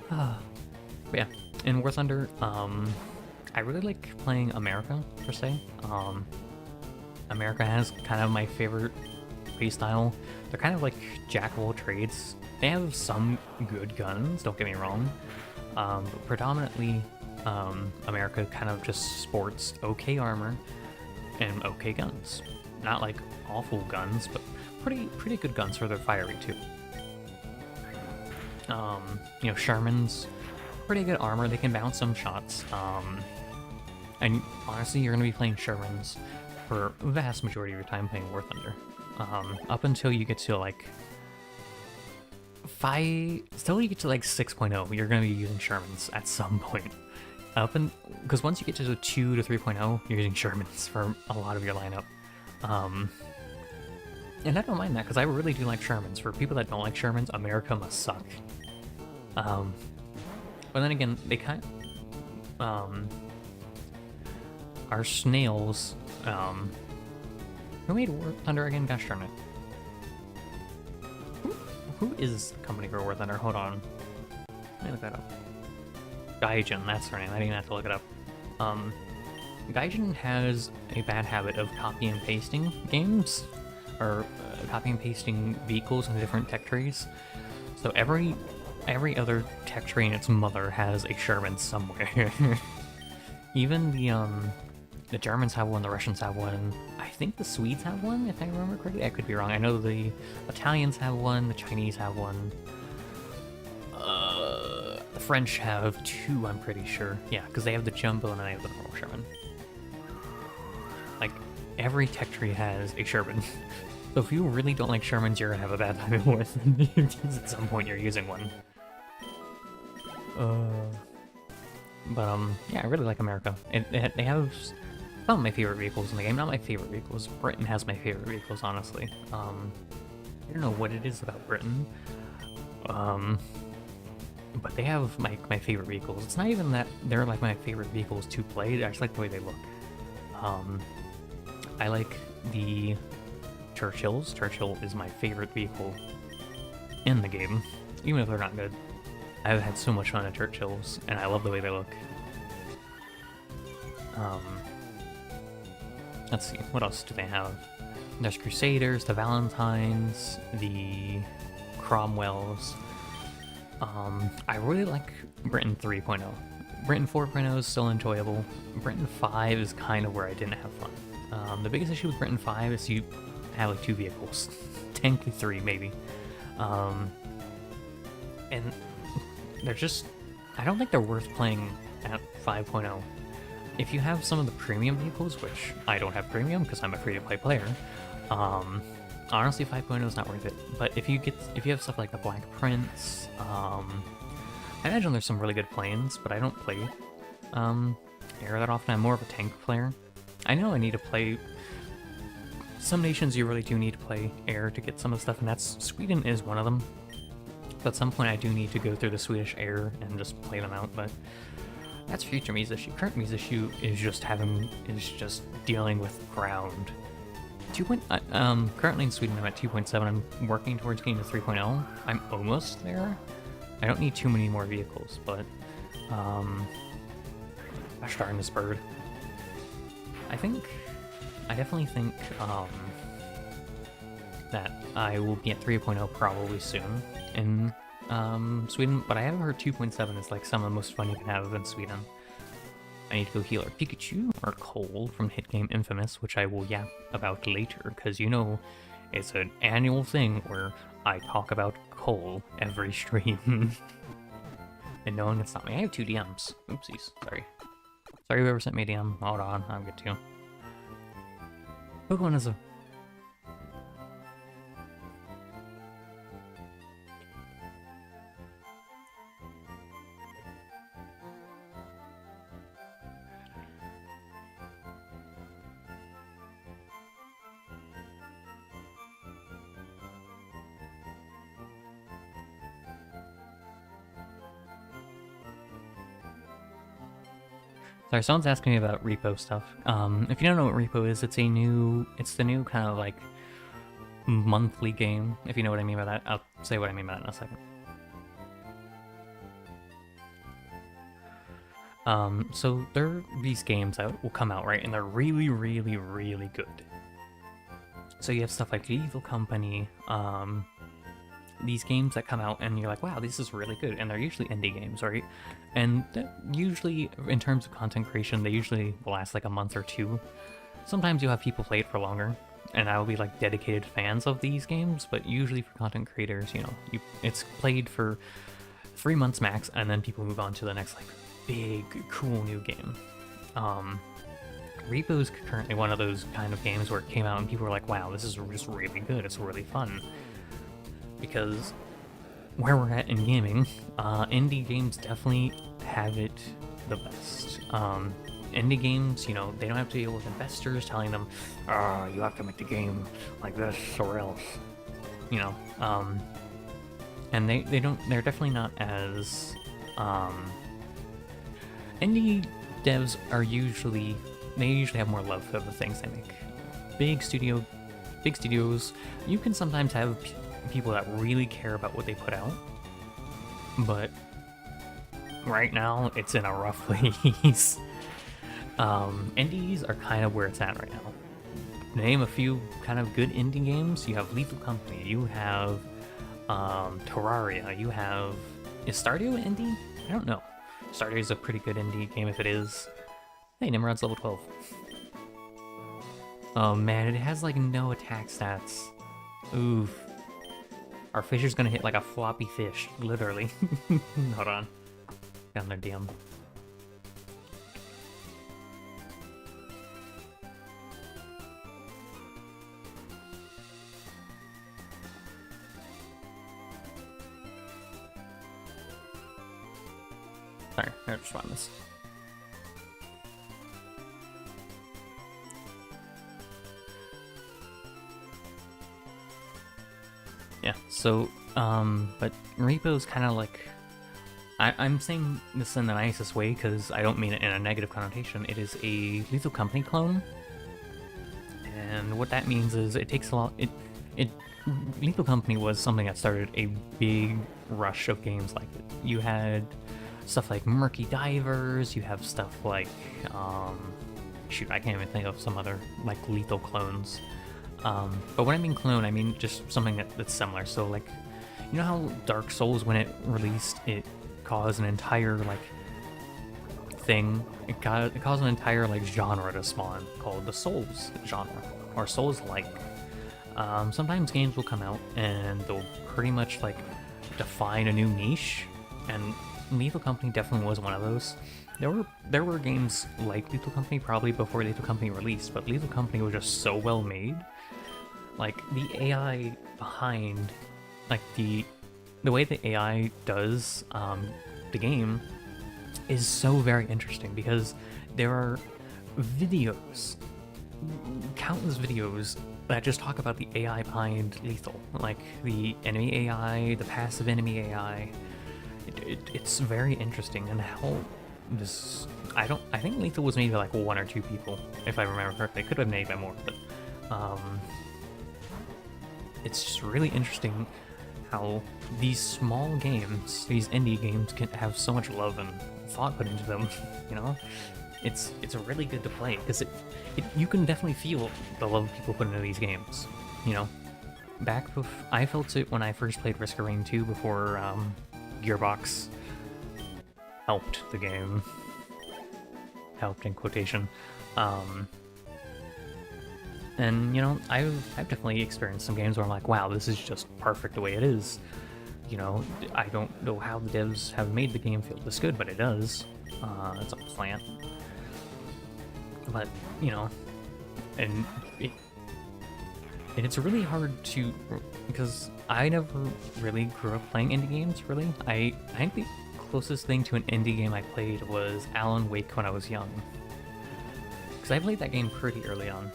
Speaker 1: But yeah, in War Thunder, I really like playing America, per se. America has kind of my favorite playstyle. They're kind of like jack of all trades. They have some good guns, don't get me wrong, but predominantly America kind of just sports okay armor and okay guns. Not like awful guns, but pretty good guns for their fiery too. You know, Shermans, pretty good armor. They can bounce some shots. And honestly, you're gonna be playing Shermans for the vast majority of your time playing War Thunder. Up until you get to like still you get to like 6.0, you're gonna be using Shermans at some point. Because once you get to the 2 to 3.0, you're using Shermans for a lot of your lineup. And I don't mind that, because I really do like Shermans. For people that don't like Shermans, America must suck. But then again, they kind of... our snails... who made War Thunder again? Gosh darn it. Who is Company for War Thunder? Hold on. Let me look that up. Gaijin, that's her name. I didn't have to look it up. Gaijin has a bad habit of copy and pasting games, or copy and pasting vehicles in different tech trees. So every other tech tree and its mother has a Sherman somewhere. Even the Germans have one, the Russians have one. I think the Swedes have one, if I remember correctly. I could be wrong. I know the Italians have one, the Chinese have one. The French have 2, I'm pretty sure. Yeah, because they have the Jumbo and then they have the normal Sherman. Like, every tech tree has a Sherman. So if you really don't like Shermans, you're gonna have a bad time in War Thunder, because at some point you're using one. Yeah, I really like America. They have some of my favorite vehicles in the game. Not my favorite vehicles. Britain has my favorite vehicles, honestly. I don't know what it is about Britain. But they have my favorite vehicles. It's not even that they're like my favorite vehicles to play, I just like the way they look. I like the Churchills. Churchill is my favorite vehicle in the game, even if they're not good. I've had so much fun at Churchills, and I love the way they look. Let's see, what else do they have? There's Crusaders, the Valentines, the Cromwells. I really like Britain 3.0. Britain 4.0 is still enjoyable. Britain 5 is kind of where I didn't have fun. The biggest issue with Britain 5 is you have like 2 vehicles. Technically 3, maybe. And they're just... I don't think they're worth playing at 5.0. If you have some of the premium vehicles, which I don't have premium because I'm a free-to-play player, honestly 5.0 is not worth it. But if you have stuff like the Black Prince, I imagine there's some really good planes, but I don't play air that often. I'm more of a tank player. I know I need to play... Some nations you really do need to play air to get some of the stuff, and that's... Sweden is one of them. But at some point I do need to go through the Swedish air and just play them out, but... That's future Mi's issue. Current Mi's issue is just dealing with ground. Currently in Sweden I'm at 2.7. I'm working towards getting to 3.0. I'm almost there. I don't need too many more vehicles, but gosh darn this bird. I definitely think that I will be at 3.0 probably soon in Sweden, but I have heard 2.7 is like some of the most fun you can have in Sweden. I need to go heal our Pikachu, or Cole, from the hit game Infamous, which I will yap about later, because you know, it's an annual thing where I talk about Cole every stream. And no one can stop me. I have 2 DMs. Oopsies, sorry. Sorry whoever sent me a DM. Hold on, I'll get to you. Pokemon is a... Sorry, someone's asking me about repo stuff. If you don't know what repo is, it's the new kind of like monthly game, if you know what I mean by that. I'll say what I mean by that in a second. So these games that will come out, right? And they're really, really, really good. So you have stuff like Lethal Company, these games that come out and you're like, wow, this is really good, and they're usually indie games, right? And usually, in terms of content creation, they usually will last like a month or two. Sometimes you'll have people play it for longer, and I will be like dedicated fans of these games, but usually for content creators, you know, it's played for 3 months max, and then people move on to the next like big, cool new game. Repo's currently one of those kind of games where it came out and people were like, wow, this is just really good, it's really fun. Because where we're at in gaming, indie games definitely have it the best. Indie games, you know, they don't have to deal with investors telling them, you have to make the game like this or else, you know. And they're definitely not as, indie devs are usually have more love for the things they make. Big studios, you can sometimes have people that really care about what they put out, but right now it's in a rough place. Indies are kind of where it's at right now. Name a few kind of good indie games. You have Lethal Company, you have Terraria, you have... Is Stardew an indie? I don't know. Stardew is a pretty good indie game if it is. Hey, Nimrod's level 12. Oh man, it has like no attack stats. Oof. Our fisher's gonna hit like a floppy fish, literally. Hold on. Down there, DM. Sorry, I just found this. Yeah, so, but Repo's kind of like... I'm saying this in the nicest way because I don't mean it in a negative connotation. It is a Lethal Company clone. And what that means is it takes a lot... Lethal Company was something that started a big rush of games like it. You had stuff like Murky Divers, you have stuff like, shoot, I can't even think of some other, like, Lethal clones. But when I mean clone, I mean just something that's similar. So, like, you know how Dark Souls, when it released, it caused an entire, like, thing? It caused an entire, like, genre to spawn called the Souls genre, or Souls-like. Sometimes games will come out and they'll pretty much, like, define a new niche, and Lethal Company definitely was one of those. There were games like Lethal Company probably before Lethal Company released, but Lethal Company was just so well made. Like, the AI behind, like, the way the AI does the game is so very interesting, because there are videos, countless videos that just talk about the AI behind Lethal, like the enemy AI, the passive enemy AI. It's very interesting, and how this... I think Lethal was made by like 1 or 2 people, if I remember correctly. It could have been made by more, but it's just really interesting how these small games, these indie games, can have so much love and thought put into them. You know, it's really good to play, because you can definitely feel the love people put into these games. You know, I felt it when I first played Risk of Rain 2 before Gearbox helped the game. Helped in quotation. And, you know, I've definitely experienced some games where I'm like, wow, this is just perfect the way it is. You know, I don't know how the devs have made the game feel this good, but it does. It's a plant. But, you know, and it's really hard to... Because I never really grew up playing indie games, really. I think the closest thing to an indie game I played was Alan Wake when I was young. Because I played that game pretty early on.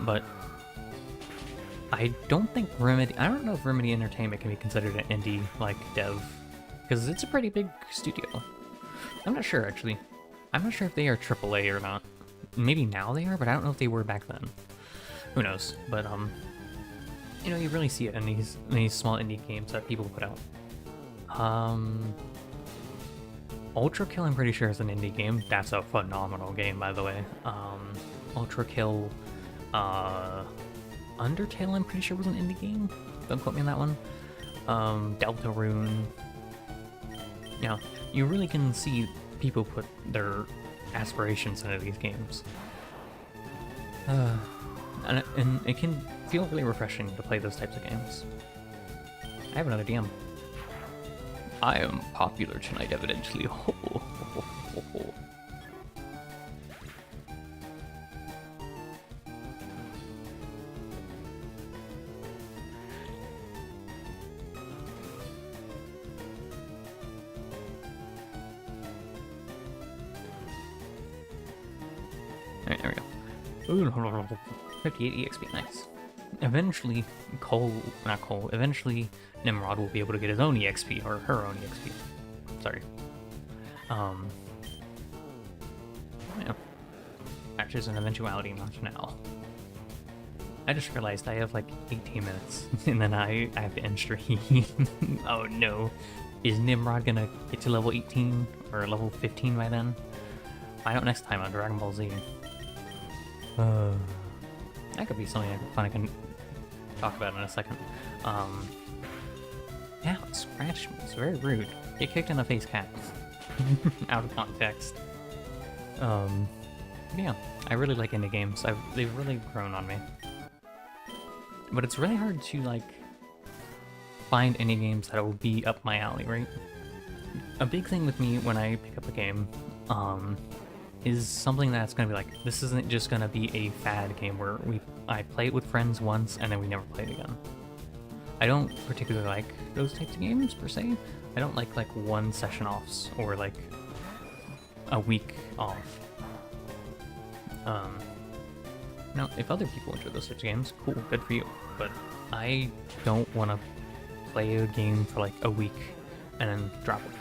Speaker 1: But I don't think Remedy... I don't know if Remedy Entertainment can be considered an indie, like, dev. Because it's a pretty big studio. I'm not sure, actually. I'm not sure if they are AAA or not. Maybe now they are, but I don't know if they were back then. Who knows? But, you know, you really see it in these small indie games that people put out. Ultra Kill, I'm pretty sure, is an indie game. That's a phenomenal game, by the way. Ultra Kill, Undertale, I'm pretty sure, was an indie game. Don't quote me on that one. Deltarune. Yeah, you really can see people put their aspirations into these games. And it can feel really refreshing to play those types of games. I have another DM. I am popular tonight, evidently. Alright, there we go. 58 EXP, nice. Eventually, eventually Nimrod will be able to get his own EXP, or her own EXP. Sorry. Yeah. Actually, is an eventuality, not now. I just realized I have like 18 minutes, and then I have to end stream. Oh no. Is Nimrod gonna get to level 18, or level 15 by then? Find out next time on Dragon Ball Z. That could be something fun I can talk about in a second. Yeah, scratch me. It's very rude. Get kicked in the face, cat. Out of context. Yeah, I really like indie games. They've really grown on me. But it's really hard to, like, find indie games that will be up my alley, right? A big thing with me when I pick up a game, is something that's gonna be like, this isn't just gonna be a fad game where I play it with friends once and then we never play it again. I don't particularly like those types of games per se. I don't like one session offs or like a week off. Now, if other people enjoy those types of games, cool, good for you. But I don't want to play a game for like a week and then drop it.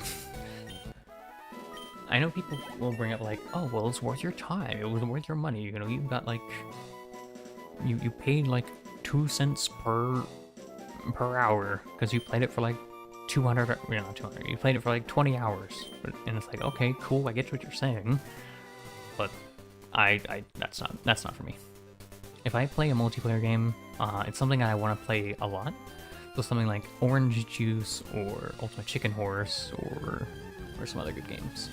Speaker 1: I know people will bring up like, oh, well, it's worth your time. It was worth your money. You know, you got like, you paid like 2 cents per hour because you played it for like 200, not 200. You played it for like 20 hours, and it's like, okay, cool. I get what you're saying, but that's not for me. If I play a multiplayer game, it's something I want to play a lot. So something like Orange Juice or Ultimate Chicken Horse or some other good games.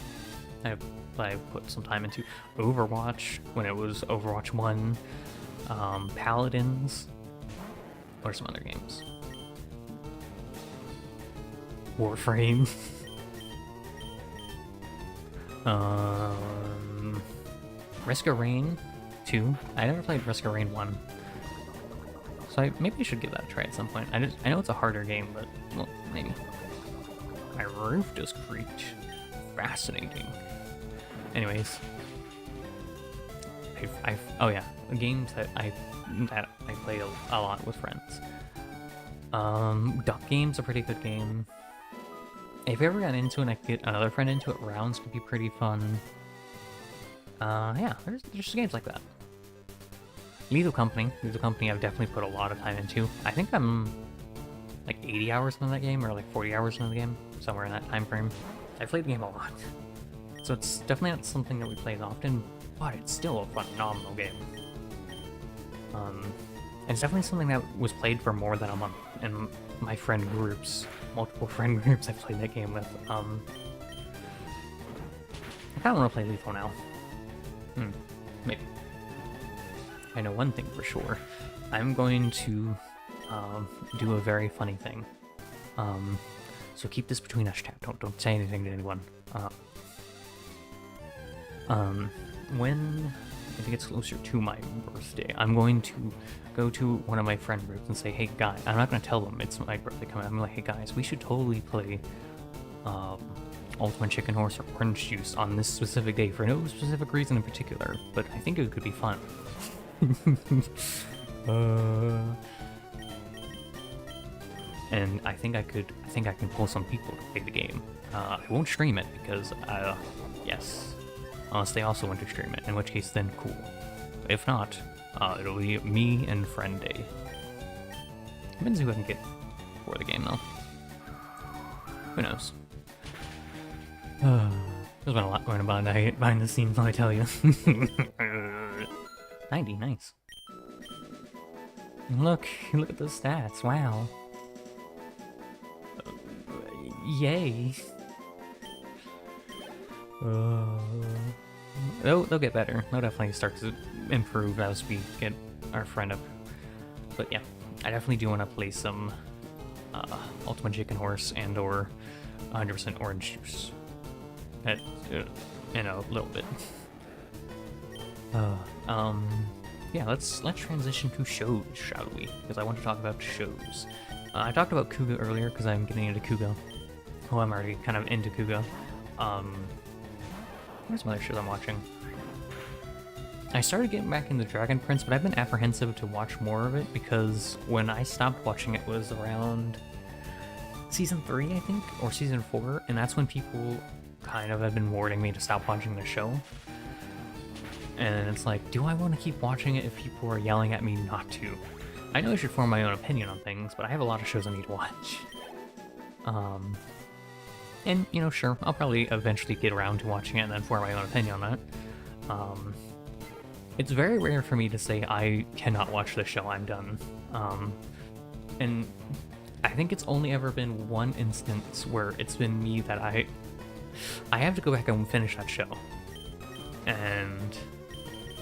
Speaker 1: I put some time into Overwatch when it was Overwatch 1, Paladins, or some other games. Warframe. Risk of Rain 2. I never played Risk of Rain 1. So maybe I should give that a try at some point. I know it's a harder game, but, well, maybe. My roof just creaked. Fascinating. Anyways, oh yeah, games that I play a lot with friends. Duck Game's a pretty good game. If you ever got into it and I could get another friend into it, rounds could be pretty fun. Yeah, there's just games like that. Lethal Company I've definitely put a lot of time into. I think I'm like 80 hours into that game, or like 40 hours into the game, somewhere in that time frame. I played the game a lot. So it's definitely not something that we play as often, but it's still a phenomenal game. And it's definitely something that was played for more than a month in my friend groups, multiple friend groups I've played that game with. I kinda wanna play Lethal now. Maybe. I know one thing for sure. I'm going to do a very funny thing. So keep this between us, chat. Don't say anything to anyone. When it gets closer to my birthday, I'm going to go to one of my friend groups and say, hey guys, I'm not going to tell them it's my birthday coming. I'm like, hey guys, we should totally play Ultimate Chicken Horse or Orange Juice on this specific day for no specific reason in particular, but I think it could be fun. And I think I can pull some people to play the game. I won't stream it because, yes, unless they also want to stream it, in which case then cool. If not, it'll be me and friend day. Depends who I can get for the game though. Who knows? There's been a lot going on behind the scenes, let me tell you. 90, nice. Look at the stats. Wow. Yay. They'll get better. They'll definitely start to improve as we get our friend up. But yeah, I definitely do want to play some Ultimate Chicken Horse and or 100% Orange Juice in a little bit. Yeah, let's transition to shows, shall we? Because I want to talk about shows. I talked about Kuga earlier because I'm getting into Kuga. Oh, I'm already kind of into Kuga. Where's some other shows I'm watching? I started getting back into Dragon Prince, but I've been apprehensive to watch more of it because when I stopped watching it was around season 3, I think, or season 4, and that's when people kind of have been warning me to stop watching the show. And it's like, do I want to keep watching it if people are yelling at me not to? I know I should form my own opinion on things, but I have a lot of shows I need to watch. And, you know, sure, I'll probably eventually get around to watching it and then form my own opinion on it. It's very rare for me to say I cannot watch the show, I'm done. And I think it's only ever been one instance where it's been me that I have to go back and finish that show. And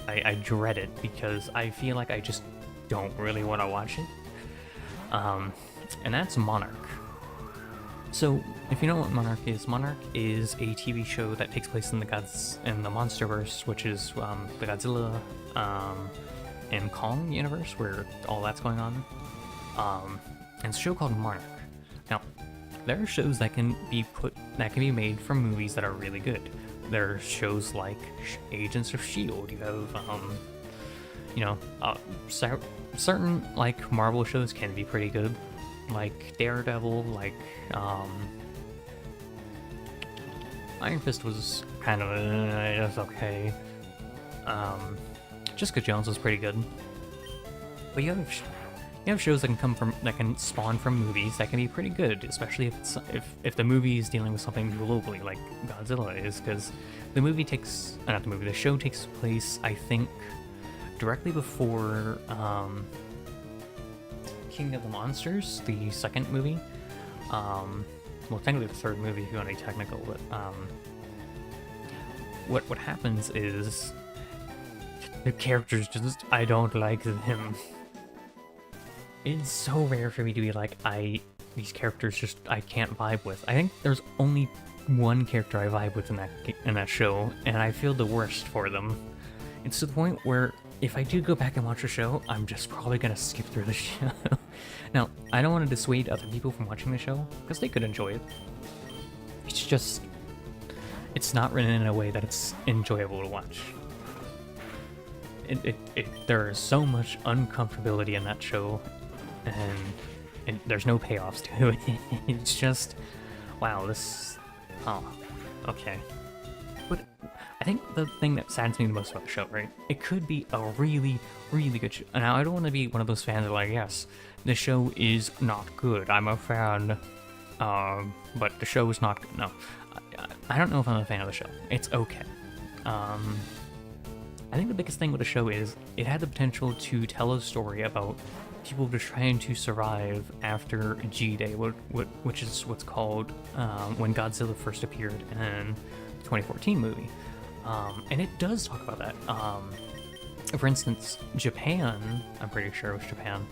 Speaker 1: I dread it because I feel like I just don't really want to watch it. And that's Monarch. So, if you know what Monarch is a TV show that takes place in the MonsterVerse, which is the Godzilla and Kong universe, where all that's going on. And it's a show called Monarch. Now, there are shows that can be made from movies that are really good. There are shows like Agents of S.H.I.E.L.D. You have, certain like Marvel shows can be pretty good. Like Daredevil, like Iron Fist was kind of it was okay. Jessica Jones was pretty good. But you have shows that can spawn from movies that can be pretty good, especially if the movie is dealing with something globally like Godzilla is, because the show takes place, I think, directly before King of the Monsters, the second movie. Well, technically the third movie if you want to be technical, but what happens is the characters just, I don't like them. It's so rare for me to be like, these characters just, I can't vibe with. I think there's only one character I vibe with in that show, and I feel the worst for them. It's to the point where if I do go back and watch a show, I'm just probably gonna skip through the show. Now, I don't want to dissuade other people from watching the show, because they could enjoy it. It's just, it's not written in a way that it's enjoyable to watch. There is so much uncomfortability in that show, and there's no payoffs to it. It's just, wow, okay. But I think the thing that saddens me the most about the show, right? It could be a really, really good show. Now, I don't want to be one of those fans that are like, yes, the show is not good. I'm a fan, but the show is not good. No, I don't know if I'm a fan of the show. It's okay. I think the biggest thing with the show is it had the potential to tell a story about people just trying to survive after G-Day, which is what's called when Godzilla first appeared in the 2014 movie. And it does talk about that. For instance, Japan, I'm pretty sure it was Japan,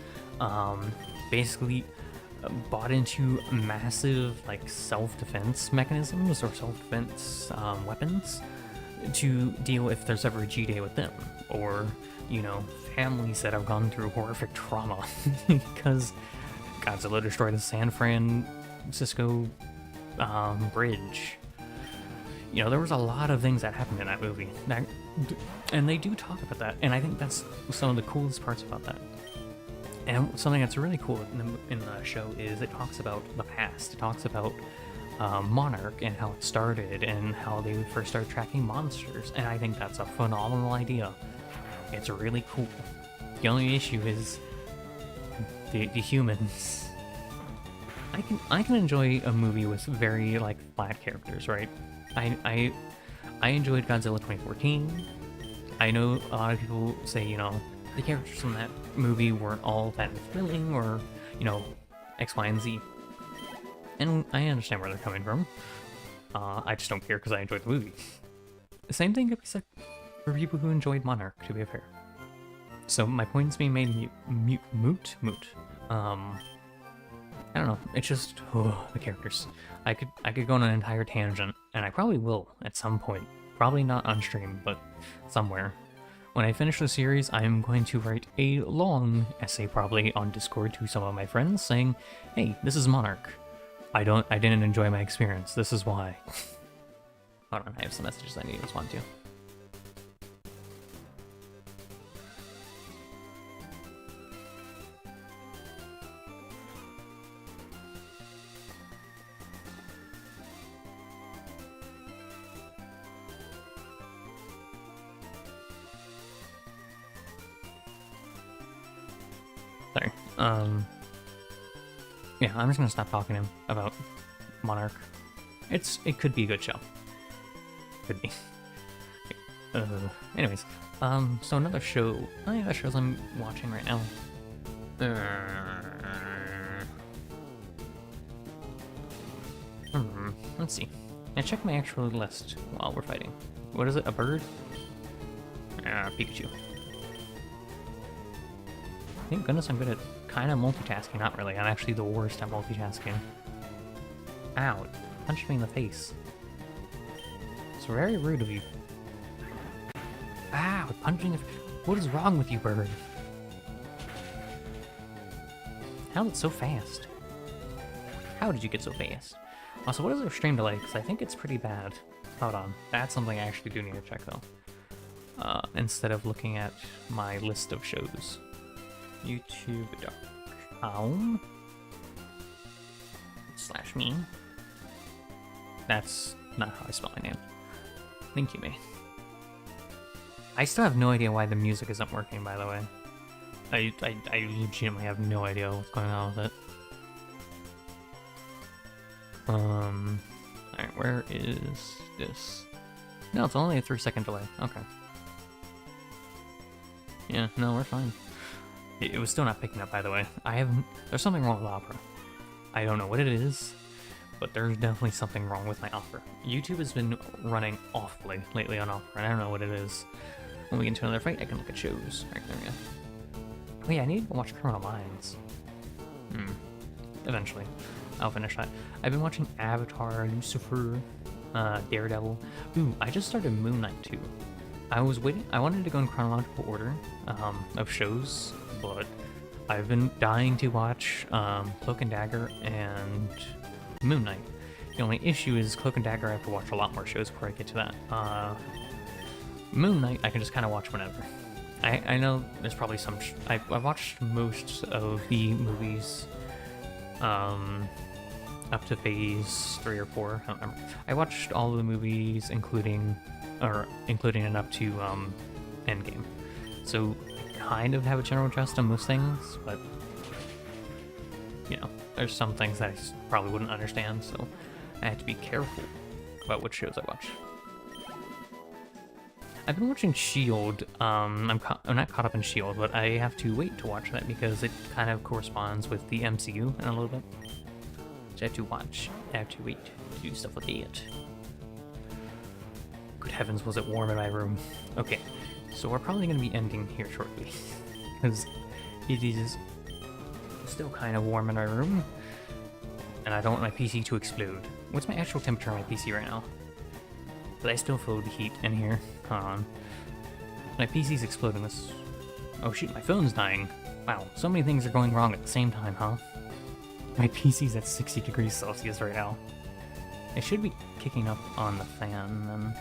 Speaker 1: basically bought into massive like self-defense mechanisms or self-defense weapons to deal if there's ever a G-Day with them, or, you know, families that have gone through horrific trauma because Godzilla destroyed the San Francisco bridge. You know, there was a lot of things that happened in that movie, and they do talk about that, and I think that's some of the coolest parts about that. And something that's really cool in the show is it talks about the past. It talks about Monarch and how it started and how they first started tracking monsters, and I think that's a phenomenal idea. It's really cool. The only issue is the humans. I can enjoy a movie with very like flat characters, right? I enjoyed Godzilla 2014. I know a lot of people say, you know, the characters from that movie weren't all that thrilling or, you know, X, Y, and Z. And I understand where they're coming from. I just don't care because I enjoyed the movie. The same thing could be said for people who enjoyed Monarch, to be fair. So my point's being made moot. I don't know. It's just the characters. I could go on an entire tangent, and I probably will at some point. Probably not on stream, but somewhere. When I finish the series, I'm going to write a long essay, probably on Discord, to some of my friends, saying, "Hey, this is Monarch. I didn't enjoy my experience. This is why." Hold on, I have some messages I need to respond to. Sorry. Yeah, I'm just gonna stop talking to him about Monarch. It could be a good show. Could be. Anyways, so another show. Oh yeah, shows I'm watching right now. Let's see. I check my actual list while we're fighting. What is it? A bird? Pikachu. Thank goodness I'm good at kind of multitasking. Not really. I'm actually the worst at multitasking. Ow. Punched me in the face. It's very rude of you. Ow. Punching. What is wrong with you, bird? How is it so fast? How did you get so fast? Also, what is our stream delay? Because I think it's pretty bad. Hold on. That's something I actually do need to check, though. Instead of looking at my list of shows. YouTube.com/me. That's not how I spell my name. Thank you, me. I still have no idea why the music isn't working, by the way. I legitimately have no idea what's going on with it. Alright, where is this? No, it's only a 3-second delay. Okay. Yeah, no, we're fine. It was still not picking up, by the way. There's something wrong with Opera. I don't know what it is, but there's definitely something wrong with my Opera. YouTube has been running awfully lately on Opera, and I don't know what it is. When we get into another fight, I can look at shows. Alright, there we go. Oh yeah, I need to watch Criminal Minds. Eventually. I'll finish that. I've been watching Avatar, Lucifer, Daredevil. Ooh, I just started Moon Knight too. I was waiting. I wanted to go in chronological order of shows, but I've been dying to watch Cloak and Dagger and Moon Knight. The only issue is Cloak and Dagger, I have to watch a lot more shows before I get to that. Moon Knight, I can just kind of watch whenever. I know there's probably some... I've watched most of the movies up to phase 3 or 4. I don't remember. I watched all of the movies, including and up to Endgame. So I kind of have a general gist on most things, but you know, there's some things that I probably wouldn't understand, so I have to be careful about what shows I watch. I've been watching S.H.I.E.L.D. I'm not caught up in S.H.I.E.L.D., but I have to wait to watch that because it kind of corresponds with the MCU in a little bit. So I have to watch. I have to wait to do stuff with it. Good heavens, was it warm in my room? Okay, so we're probably going to be ending here shortly. Because it is still kind of warm in my room. And I don't want my PC to explode. What's my actual temperature on my PC right now? But I still feel the heat in here. Hold on. My PC's exploding this. Oh shoot, my phone's dying. Wow, so many things are going wrong at the same time, huh? My PC's at 60 degrees Celsius right now. It should be kicking up on the fan, then.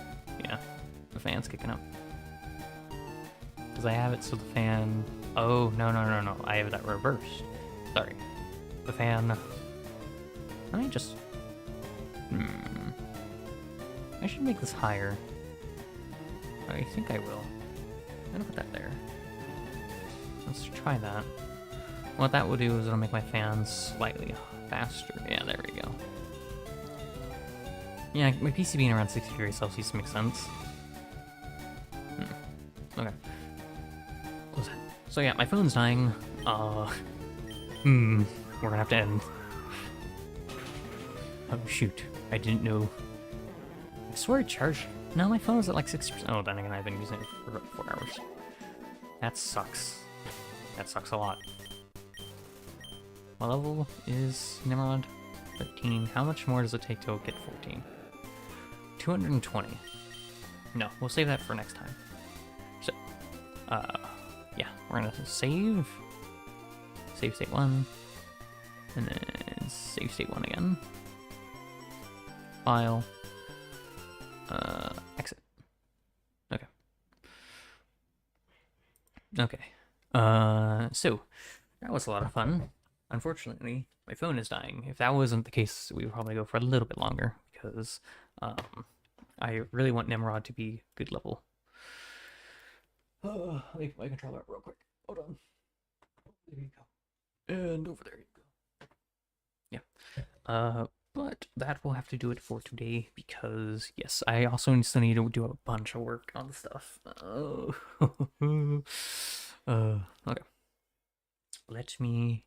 Speaker 1: Yeah, the fan's kicking up. Because I have it so the fan... Oh, no. I have that reversed. Sorry. The fan... Let me just... I should make this higher. I think I will. I'm gonna put that there. Let's try that. What that will do is it'll make my fans slightly faster. Yeah, there we go. Yeah, my PC being around 60 degrees Celsius makes sense. Okay. Close that. So yeah, my phone's dying. We're gonna have to end. Oh shoot, I didn't know. I swear it charged. No, my phone is at like 60%. Oh, then again, I've been using it for about 4 hours. That sucks. That sucks a lot. My level is Nimrod 13. How much more does it take to get 14? 220. No, we'll save that for next time. So, yeah, we're gonna save. Save state 1. And then save state 1 again. File. Exit. Okay. Okay. So, that was a lot of fun. Unfortunately, my phone is dying. If that wasn't the case, we would probably go for a little bit longer, because, I really want Nimrod to be good level. Let me put my controller up real quick. Hold on. There you go. And over there you go. Yeah. But that will have to do it for today, because, yes, I also still need to do a bunch of work on stuff. Okay. Let me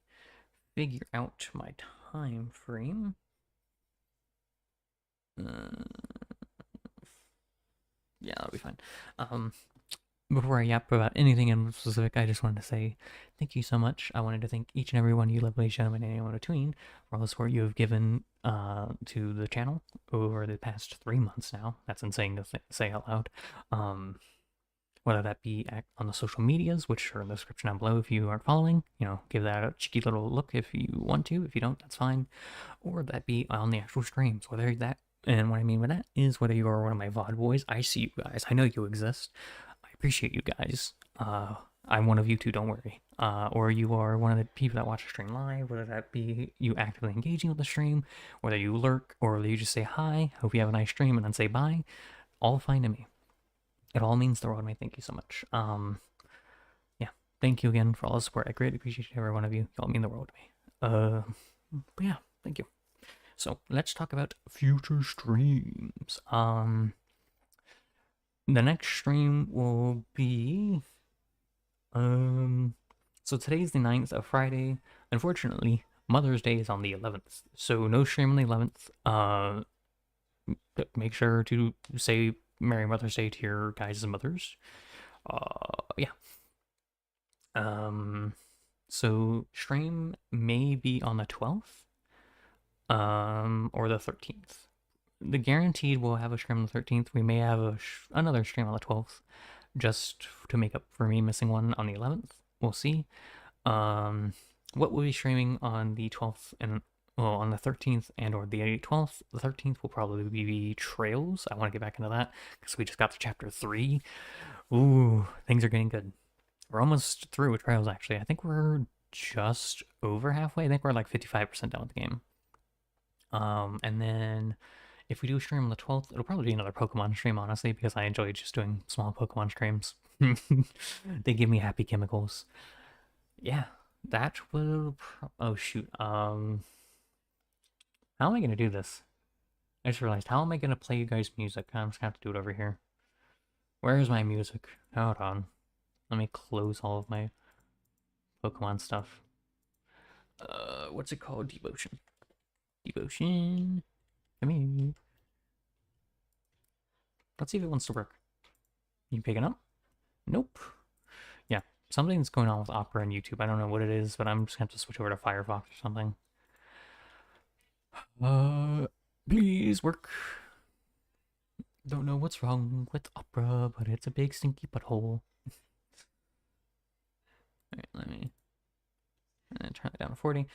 Speaker 1: figure out my time frame. Yeah, that'll be fine. Before I yap about anything in specific, I just wanted to say thank you so much. I wanted to thank each and every one of you lovely gentlemen and anyone between for all the support you have given to the channel over the past 3 months now. That's insane to say out loud. Whether that be on the social medias, which are in the description down below if you aren't following, you know, give that a cheeky little look if you want to. If you don't, that's fine. Or that be on the actual streams, whether that, and what I mean by that is whether you are one of my VOD boys, I see you guys, I know you exist. I appreciate you guys. I'm one of you too, don't worry. Or you are one of the people that watch the stream live, whether that be you actively engaging with the stream, whether you lurk, or whether you just say hi, hope you have a nice stream, and then say bye, all fine to me. It all means the world to me. Thank you so much. Yeah, thank you again for all the support. I greatly appreciate every one of you. Y'all mean the world to me. But yeah, thank you. So let's talk about future streams. The next stream will be so today's the 9th of Friday. Unfortunately, Mother's Day is on the 11th, so no stream on the 11th. Make sure to say Merry Mother's Day to your guys' mothers. Yeah. So stream may be on the 12th, or the 13th. The guaranteed we'll have a stream on the 13th. We may have another stream on the 12th, just to make up for me missing one on the 11th. We'll see. What we'll be streaming on the 12th and, well, on the 13th and or the 12th. The 13th will probably be Trails. I want to get back into that because we just got to chapter 3. Ooh, things are getting good. We're almost through with Trails, actually. I think we're just over halfway. I think we're like 55% done with the game. And then if we do a stream on the 12th, it'll probably be another Pokemon stream, honestly, because I enjoy just doing small Pokemon streams. They give me happy chemicals. Yeah, that will... Oh, shoot. How am I going to do this? I just realized, how am I going to play you guys' music? I'm just going to have to do it over here. Where is my music? Hold on. Let me close all of my Pokemon stuff. What's it called? Devotion. Devotion. Come here. Let's see if it wants to work. You picking up? Nope. Yeah, something's going on with Opera and YouTube. I don't know what it is, but I'm just going to have to switch over to Firefox or something. Please work. Don't know what's wrong with Opera, but it's a big stinky butthole. Alright, let me turn it down to 40.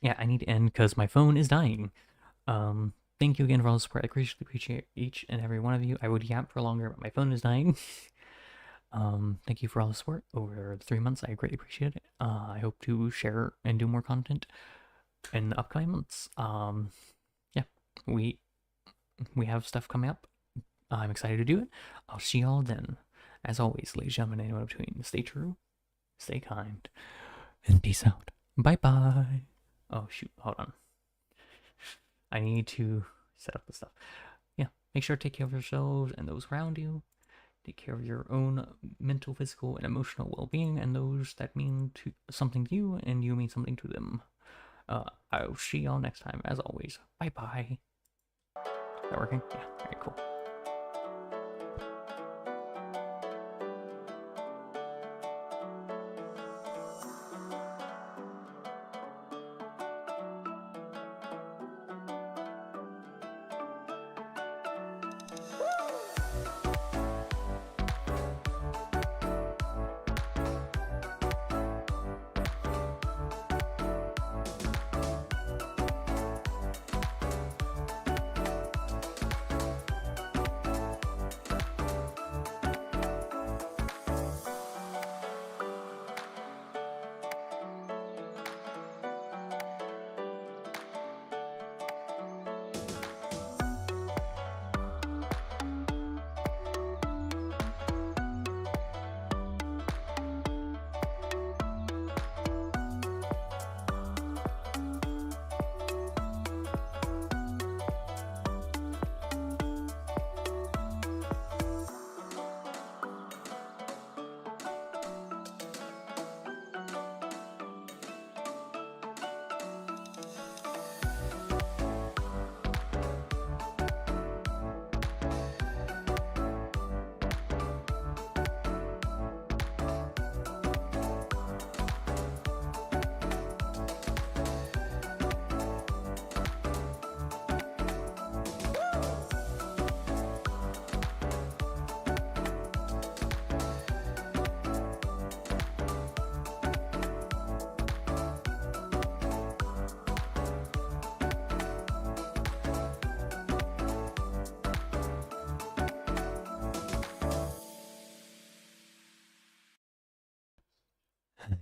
Speaker 1: Yeah, I need to end because my phone is dying. Thank you again for all the support. I greatly appreciate each and every one of you. I would yap for longer, but my phone is dying. Thank you for all the support over the 3 months. I greatly appreciate it. I hope to share and do more content in the upcoming months. Yeah, we have stuff coming up. I'm excited to do it. I'll see y'all then. As always, ladies and gentlemen, anyone between, stay true, stay kind, and peace out. Bye-bye. Oh, shoot. Hold on. I need to set up the stuff. Yeah, make sure to take care of yourselves and those around you. Take care of your own mental, physical, and emotional well-being, and those that mean something to you, and you mean something to them. I'll see y'all next time. As always, bye-bye. Is that working? Yeah, very cool.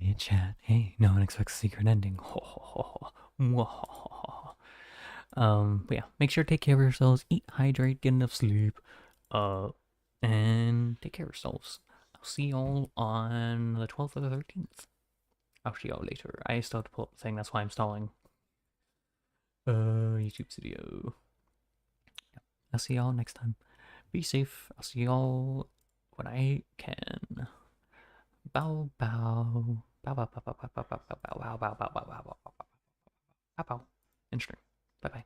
Speaker 1: Hey chat, hey, no one expects a secret ending. But yeah, make sure to take care of yourselves, eat, hydrate, get enough sleep, and take care of yourselves. I'll see y'all on the 12th or the 13th. I'll see y'all later. I still have to pull up the thing, that's why I'm stalling. YouTube video. Yeah, I'll see y'all next time. Be safe. I'll see y'all when I can. Bow bow. Bow bow bow bow bow bow bow bow bow bow bow bow bow bow bow bow bow. And stream. Bye bye.